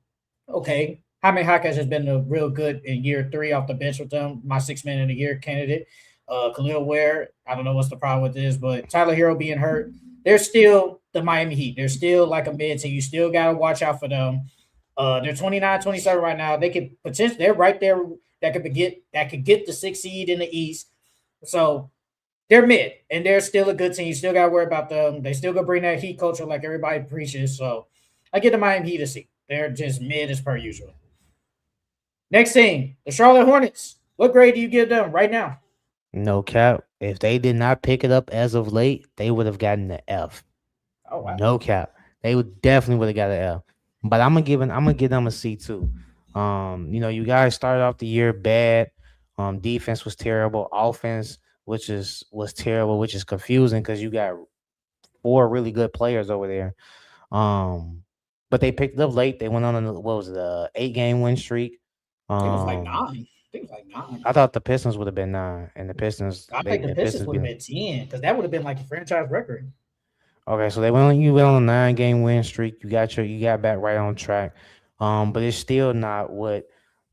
okay. Jaime Jaquez has been real good in year 3 off the bench with them. My 6 man of the year candidate. Khalil Ware, I don't know what's the problem with this, but Tyler Hero being hurt, they're still the Miami Heat. They're still like a mid team. You still got to watch out for them. They're 29, 27 right now. They could potentially, they're right there that could get the 6 seed in the East. So they're mid, and they're still a good team. You still got to worry about them. They still gonna bring that Heat culture like everybody preaches. So I get the Miami Heat a C. They're just mid as per usual. Next team, the Charlotte Hornets. What grade do you give them right now? No cap. If they did not pick it up as of late, they would have gotten an F. Oh wow. No cap. They definitely would have got an F. But I'm gonna give them a C too. You guys started off the year bad. Defense was terrible. Offense, was terrible, which is confusing because you got 4 really good players over there. But they picked it up late. They went on a 8-game win streak. It was like 9. I think it was like 9. I thought the Pistons would have been 9, and the Pistons. I think the Pistons would have been 10, because that would have been like a franchise record. Okay, so you went on a 9-game win streak. You got back right on track. But it's still not what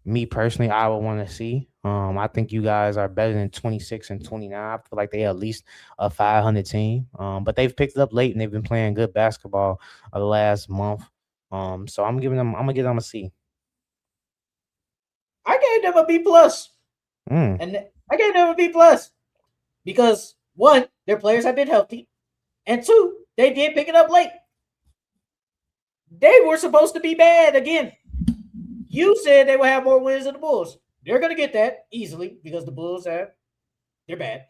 me personally I would want to see. I think you guys are better than 26 and 29. I feel like they at least a 500 team. But they've picked it up late, and they've been playing good basketball the last month. So I'm gonna give them a C. I gave them a B plus, and I gave them a B plus because 1, their players have been healthy, and 2, they did pick it up late. They were supposed to be bad again. You said they would have more wins than the Bulls. They're going to get that easily because the Bulls they're bad.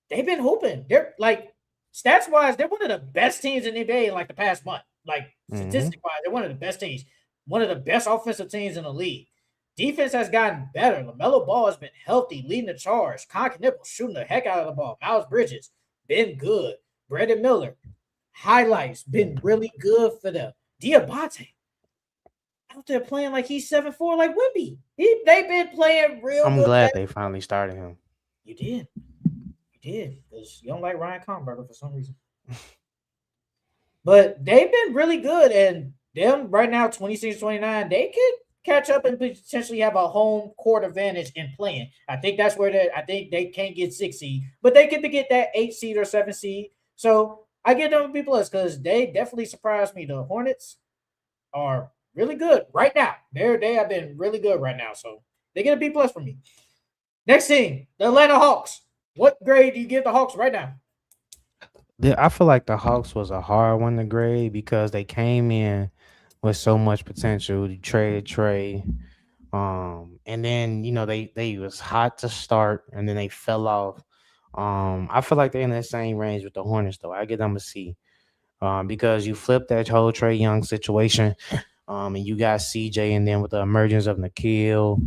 They've been hooping. They're like, stats wise, they're one of the best teams in the NBA in like the past month. Like statistic wise, they're one of the best teams. One of the best offensive teams in the league. Defense has gotten better. LaMelo Ball has been healthy, leading the charge. Con Knipple shooting the heck out of the ball. Miles Bridges been good. Brandon Miller highlights been really good for them. Diabate out there playing like he's 7'4", like Wimby. They've been playing real I'm good. glad they finally started him. You did. Because you don't like Ryan Comberger for some reason. But they've been really good, and them right now, 26-29, they could catch up and potentially have a home court advantage in playing. I think that's where I think they can't get 6 seed, but they could get that 8 seed or 7 seed. So I get them a B+ because they definitely surprised me. The Hornets are really good right now. They have been really good right now. So they get a B+ from me. Next team, the Atlanta Hawks. What grade do you give the Hawks right now? I feel like the Hawks was a hard one to grade because they came in with so much potential. They traded Trey. And then they was hot to start and then they fell off. I feel like they're in that same range with the Hornets though. I give them a C. Because you flip that whole Trey Young situation, and you got CJ, and then with the emergence of Nikhil,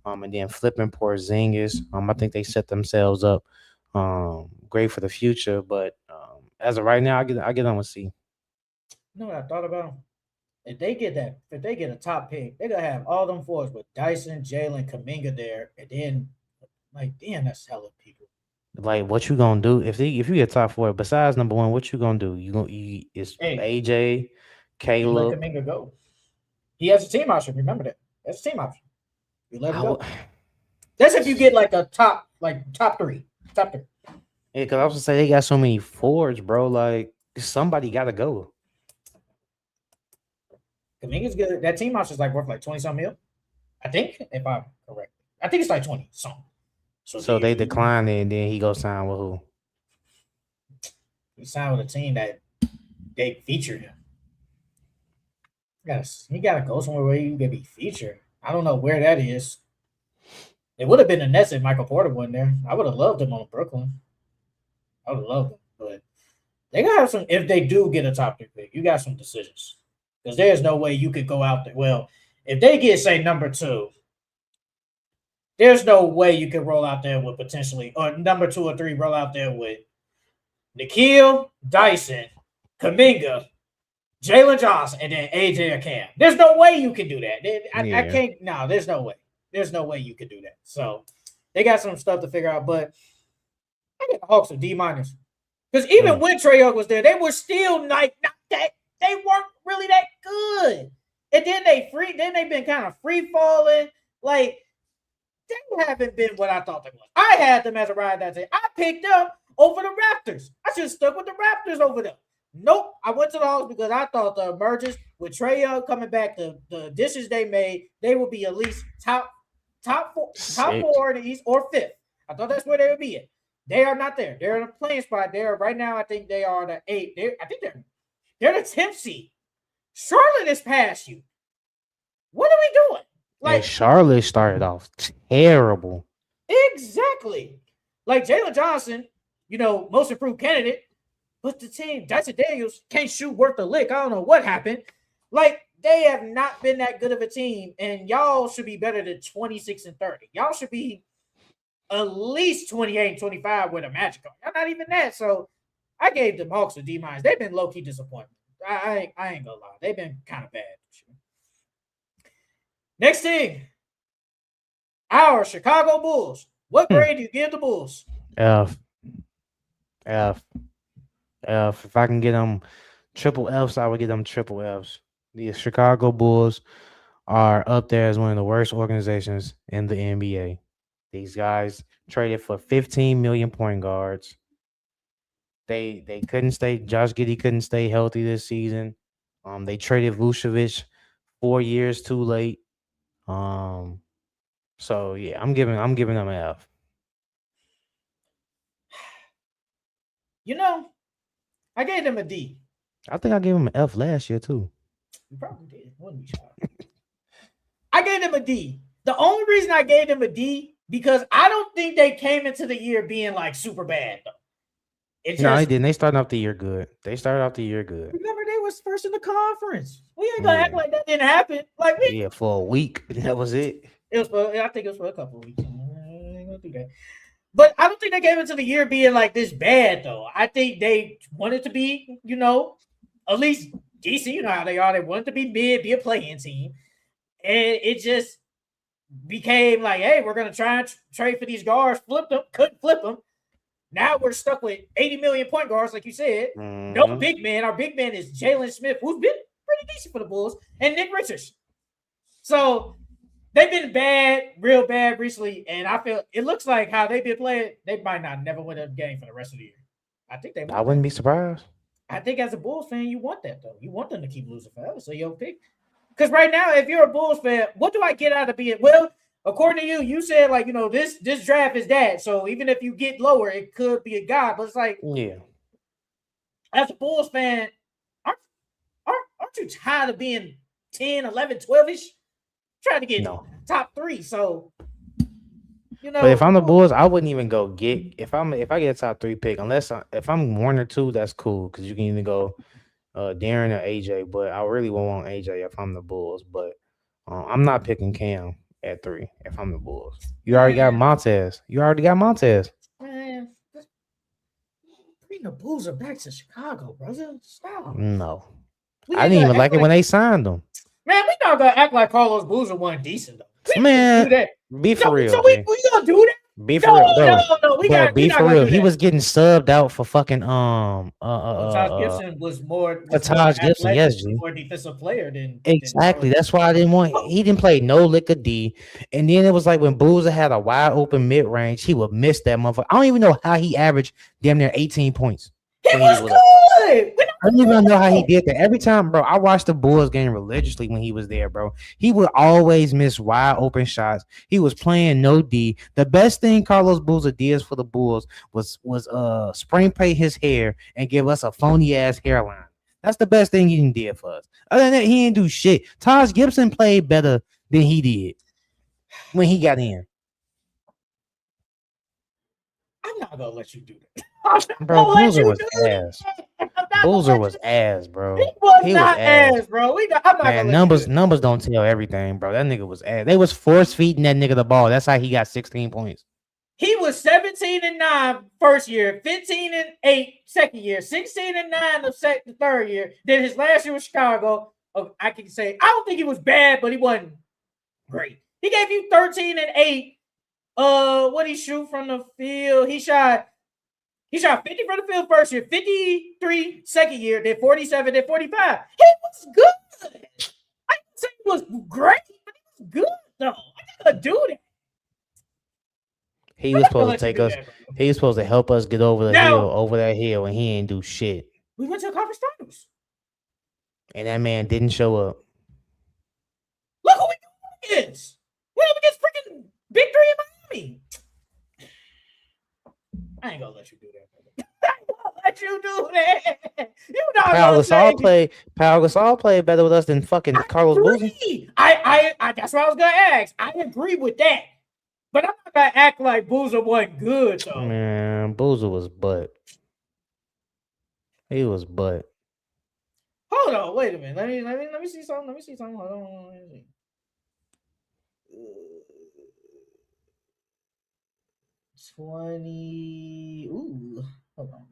and then flipping Porzingis, I think they set themselves up great for the future. But as of right now, I get them a C. You know what I thought about? If they get a top pick, they're gonna have all them forwards with Dyson, Jalen, Kuminga there, and then damn, that's hella people. Like, what you gonna do if you get top 4 besides number 1? What you gonna do? It's AJ, Caleb. You let Kuminga go. He has a team option. Remember that. That's a team option. You let him go. That's if you get like a top 3. Top 3. Yeah, because I was gonna say they got so many forwards, bro. Like somebody gotta go. Kuminga's good. That team option is worth 20-something mil. I think, if I'm correct. I think it's 20 something. So they declined it, and then he go sign with who? He signed with a team that they featured him. He gotta go somewhere where you can be featured. I don't know where that is. It would have been the Nets if Michael Porter wasn't there. I would have loved him on Brooklyn. I would have loved him, but they gotta have some. If they do get a top 3 pick, you got some decisions because there's no way you could go out there. Well, if they get say number 2. There's no way you can roll out there with potentially, or number 2 or 3, roll out there with Nikhil, Dyson, Kuminga, Jalen Johnson, and then AJ or Cam. There's no way you can do that. I can't. No, there's no way. There's no way you could do that. So they got some stuff to figure out. But I get the Hawks a D-. Because even when Trae Young was there, they were still not that. They weren't really that good. And then they've been kind of free falling. They haven't been what I thought they was. I had them as a ride that day. I picked them over the Raptors. I should have stuck with the Raptors over them. Nope. I went to the Hawks because I thought the emergence with Trae Young coming back, the additions they made, they would be at least top 4 in the East or 5th. I thought that's where they would be at. They are not there. They're in a playing spot. They're right now. I think they are the 8. I think they're the 10th seed. Charlotte is past you. What are we doing? Charlotte started off terrible. Exactly. Jalen Johnson, most improved candidate, but the team, Dyson Daniels, can't shoot worth a lick. I don't know what happened. They have not been that good of a team, and y'all should be better than 26-30. Y'all should be at least 28-25 with a Magic on. Y'all not even that. So I gave the Hawks a D-. They've been low-key disappointing. I ain't gonna lie. They've been kind of bad. Next thing, our Chicago Bulls. What grade do you give the Bulls? F. If I can get them triple Fs, I would get them triple Fs. The Chicago Bulls are up there as one of the worst organizations in the NBA. These guys traded for 15 million point guards. They couldn't stay. Josh Giddey couldn't stay healthy this season. They traded Vucevic 4 years too late. So yeah, I'm giving them an F. I gave them a D. I think I gave them an F last year too. You probably did. Wouldn't you? I gave them a D. The only reason I gave them a D because I don't think they came into the year being super bad though. No, they didn't. They started off the year good. Remember, they was first in the conference. We ain't gonna act like that didn't happen. For a week. That was it. I think it was for a couple of weeks. I ain't gonna do that. But I don't think they came into the year being this bad though. I think they wanted to be, at least DC, you know how they are. They wanted to be mid, be a play-in team. And it just became like, hey, we're going to try and trade for these guards, flip them, couldn't flip them. Now we're stuck with 80 million point guards, like you said. No big man. Our big man is Jalen Smith, who's been pretty decent for the Bulls, and Nick Richards. So they've been bad, real bad recently, and I feel it looks like how they've been playing, they might not never win a game for the rest of the year. I think they might. I wouldn't be surprised. I think as a Bulls fan, you want that, though. You want them to keep losing forever, so you'll pick. Because right now, if you're a Bulls fan, what do I get out of being? Well, according to you, you said, like, you know, this draft is that. So even if you get lower, it could be a guy. But it's like, yeah. As a Bulls fan, aren't you tired of being 10, 11, 12-ish? Trying to get top 3. So, you know. But if I'm the Bulls, I wouldn't even go get if I get a top 3 pick, if I'm 1 or 2, that's cool because you can either go Darryn or AJ. But I really won't want AJ if I'm the Bulls. But I'm not picking Cam at 3 if I'm the Bulls. You already got Montez. Man, bring the Bulls back to Chicago, brother. Stop. No, I didn't even like it when they signed them. Man, we not gonna act like Carlos Boozer wasn't decent though. Man, be for real. So we gonna do that? Be for real, bro. No. Be for real. He was getting subbed out for fucking Taj Gibson was more Taj Gibson, yes, G. More defensive player than exactly. That's why I didn't want. He didn't play no lick of D, and then it was like when Boozer had a wide open mid range, he would miss that motherfucker. I don't even know how he averaged damn near 18 points. He was good. I don't even know how he did that. Every time, bro, I watched the Bulls game religiously when he was there, bro. He would always miss wide open shots. He was playing no D. The best thing Carlos Boozer did for the Bulls was spray paint his hair and give us a phony ass hairline. That's the best thing he did for us. Other than that, he didn't do shit. Taj Gibson played better than he did when he got in. I'm not gonna let you do that. Bro, Boozer was ass. Boozer was ass, bro. He was not ass, bro. I'm not Man, numbers don't tell everything, bro. That nigga was ass. They was force feeding that nigga the ball. That's how he got 16 points. He was 17-9 first year, 15-8 second year, 16-9 the third year. Then his last year with Chicago, I can say I don't think he was bad, but he wasn't great. He gave you 13-8. What he shoot from the field? He shot 50 from the field first year, 53 second year, then 47, then 45. He was good. I didn't say he was great, but he was good though. I gotta do that. He was supposed to take us. He was supposed to help us get over the hill, over that hill, and he ain't do shit. We went to the conference finals, and that man didn't show up. Look who we doing against. We're up against freaking Big 3 in Miami. I ain't gonna let you do that, brother. I ain't gonna let you do that. You know Pau Gasol played better with us than fucking Carlos Boozer. I that's what I was gonna ask. I agree with that. But I'm not gonna act like Boozer wasn't good though. Man, Boozer was butt. He was butt. Hold on, wait a minute. Let me see something. Hold on. 20. Ooh, hold on.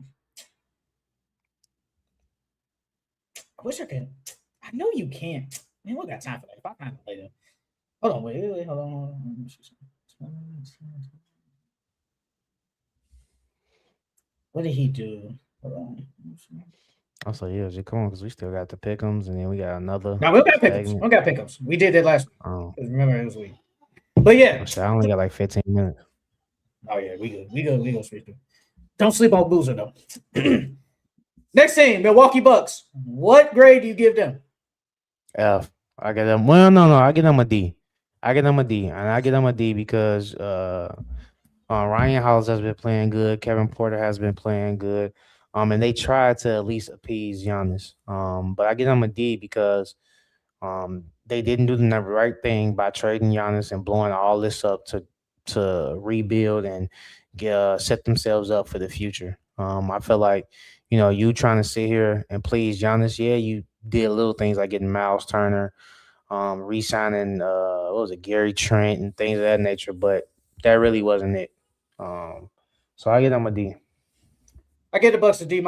I wish I could. I know you can. Man, we got time for that. If I find it later. Hold on, wait, hold on. What did he do? Hold on. Also, yeah, just come on, because we still got the pick'ems, and then we got another. No, we got pick'ems. We did it last week. Oh. Remember, it was week. But yeah. I only got like 15 minutes. Oh, yeah, we good. We go straight through. Don't sleep on Boozer, though. Next team, Milwaukee Bucks. What grade do you give them? F. I get them. Well, no. I get them a D. And I get them a D because Ryan House has been playing good. Kevin Porter has been playing good. And they tried to at least appease Giannis. But I get them a D because they didn't do the right thing by trading Giannis and blowing all this up to rebuild and set themselves up for the future. I feel like, you trying to sit here and please Giannis, yeah, you did little things like getting Miles Turner, re-signing Gary Trent and things of that nature, but that really wasn't it. So I get them a D. I get the Bucks a D-.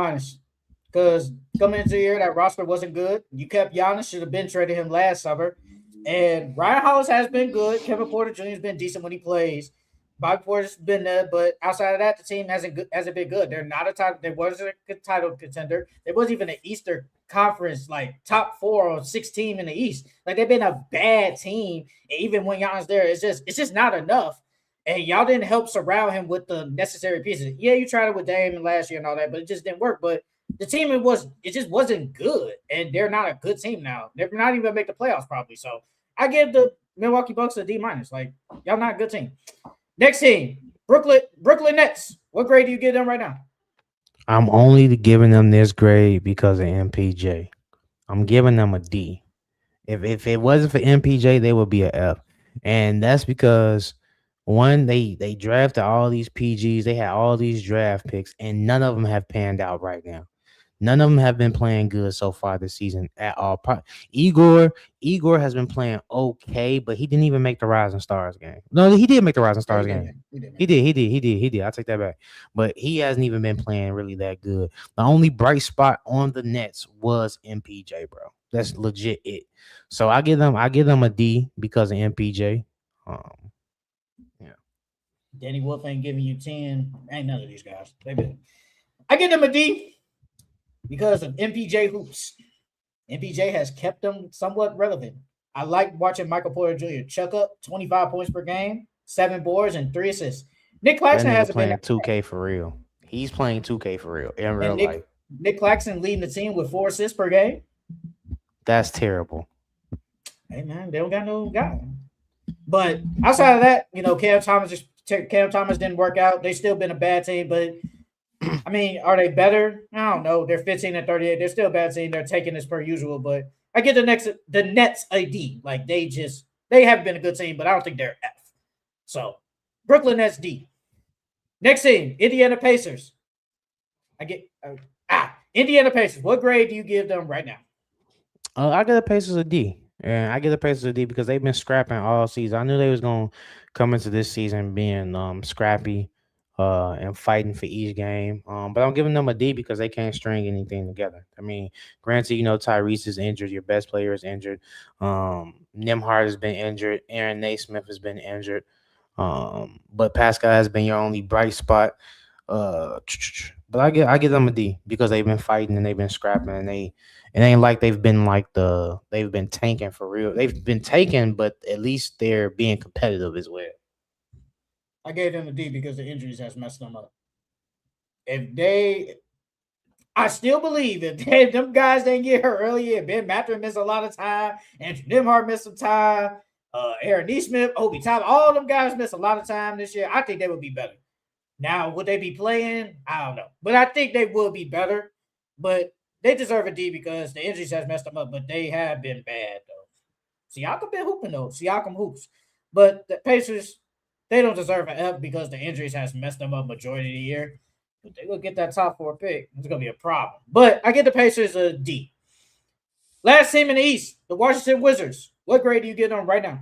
because coming into the year, that roster wasn't good. You kept Giannis, should have been traded him last summer. And Ryan Hollis has been good. Kevin Porter Jr. has been decent when he plays. Bobby Porter's been there, but outside of that, the team hasn't been good. They're not a title. They wasn't a good title contender. There wasn't even an Eastern Conference like top 4 or 6 team in the East. Like they've been a bad team. And even when Giannis there, it's just not enough. And y'all didn't help surround him with the necessary pieces. Yeah, you tried it with Dame last year and all that, but it just didn't work. But the team it just wasn't good, and they're not a good team now. They're not even gonna make the playoffs probably. So I give the Milwaukee Bucks a D-. Like y'all not a good team. Next team, Brooklyn Nets. What grade do you give them right now? I'm only giving them this grade because of MPJ. I'm giving them a D. If it wasn't for MPJ, they would be an F. And that's because one, they drafted all these PGs, they had all these draft picks, and none of them have panned out right now. None of them have been playing good so far this season at all. Igor has been playing okay, but he didn't even make the Rising Stars game. No, he did make the Rising Stars game. He did. I'll take that back. But he hasn't even been playing really that good. The only bright spot on the Nets was MPJ, bro. That's legit it. So I give them a D because of MPJ. Danny Wolf ain't giving you 10. Ain't none of these guys. I give them a D because of MPJ hoops. MPJ has kept them somewhat relevant. I like watching Michael Porter Jr. chuck up 25 points per game, 7 boards, and 3 assists. Nick Claxton hasn't been playing 2K for real. He's playing 2K for real in real life. Nick Claxton leading the team with 4 assists per game. That's terrible. Hey man, they don't got no guy. But outside of that, Cam Thomas didn't work out. They still been a bad team, but I mean, are they better? I don't know. They're 15-38. They're still a bad team. They're taking this per usual, but I get the Nets a D. Like they haven't been a good team, but I don't think they're F. So Brooklyn Nets D. Next team, Indiana Pacers. Indiana Pacers. What grade do you give them right now? I give the Pacers a D. And I give the Pacers a D because they've been scrapping all season. I knew they was gonna come into this season being scrappy and fighting for each game. But I'm giving them a D because they can't string anything together. I mean, granted, Tyrese is injured, your best player is injured. Nembhard has been injured, Aaron Naismith has been injured. But Pascal has been your only bright spot. But I give them a D because they've been fighting and they've been scrapping and it ain't like they've been tanking for real. They've been taking, but at least they're being competitive as well. I gave them a D because the injuries has messed them up. I still believe if them guys didn't get hurt earlier, Ben Mathurin missed a lot of time, Andrew Nembhard missed some time, Aaron Nesmith, Obi Toppin, all them guys missed a lot of time this year. I think they would be better. Now, would they be playing? I don't know. But I think they will be better. But they deserve a D because the injuries has messed them up, but they have been bad, though. Siakam been hooping, though. Siakam hoops. But the Pacers, they don't deserve an F because the injuries has messed them up majority of the year. But they will get that top 4 pick. It's going to be a problem. But I give the Pacers a D. Last team in the East, the Washington Wizards. What grade do you give them right now?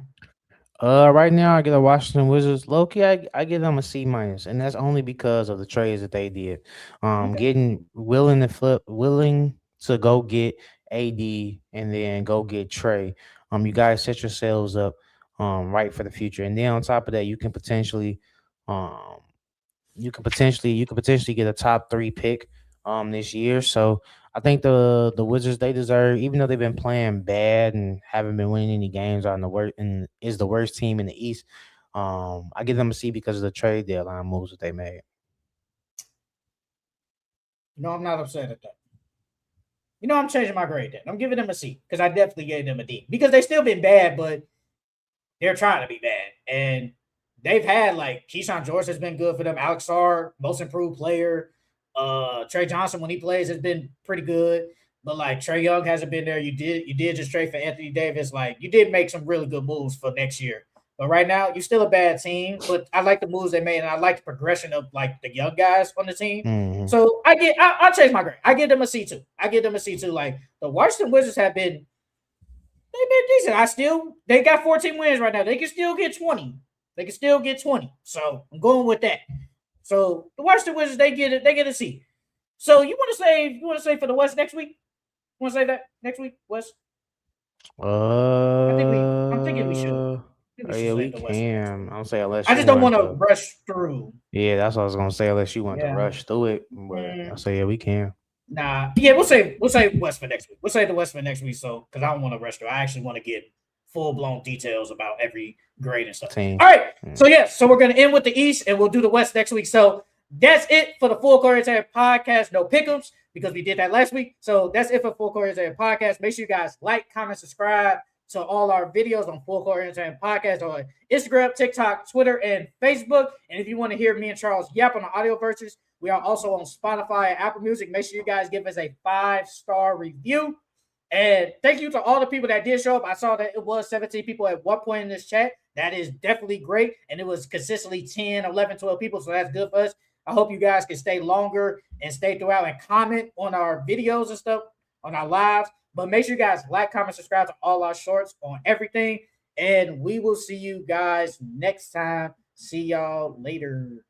Right now I give the Washington Wizards low-key, I give them a C-, and that's only because of the trades that they did. Getting willing to go get AD and then go get Trey. You guys set yourselves up right for the future, and then on top of that, you can potentially get a top 3 pick this year. So I think the Wizards, they deserve, even though they've been playing bad and haven't been winning any games and is the worst team in the East. I give them a C because of the trade deadline moves that they made. I'm not upset at that. I'm changing my grade then. I'm giving them a C because I definitely gave them a D because they still been bad, but they're trying to be bad. And they've had Keyshawn George has been good for them. Alex Sarr, most improved player. Trey Johnson, when he plays, has been pretty good. But Trey Young hasn't been there. You did just trade for Anthony Davis. You did make some really good moves for next year. But right now, you're still a bad team. But I like the moves they made, and I like the progression of the young guys on the team. Mm-hmm. So I'll change my grade. I give them a C too. The Washington Wizards they've been decent. They got 14 wins right now. They can still get 20. So I'm going with that. So the Washington Wizards, they get a C. So you want to say for the West next week? Want to say that next week, West? I'm thinking we should. Oh, yeah, we can. I'm saying unless I just don't want to rush through. Yeah, that's what I was gonna say. Unless you want to rush through it, but I say yeah, we can. Nah, yeah, we'll say West for next week. We'll say the West for next week. So because I don't want to rush through, I actually want to get full blown details about every grade and stuff. All right, so we're gonna end with the East and we'll do the West next week. So that's it for the Full Court Retires podcast. No pick'ems because we did that last week. So that's it for Full Court Retires podcast. Make sure you guys like, comment, subscribe to all our videos on Full Court Retires podcast on Instagram, TikTok, Twitter, and Facebook. And if you want to hear me and Charles yap on the audio versions, we are also on Spotify and Apple Music. Make sure you guys give us a 5-star review. And thank you to all the people that did show up. I saw that it was 17 people at one point in this chat. That is definitely great. And it was consistently 10, 11, 12 people. So that's good for us. I hope you guys can stay longer and stay throughout and comment on our videos and stuff on our lives. But make sure you guys like, comment, subscribe to all our shorts on everything. And we will see you guys next time. See y'all later.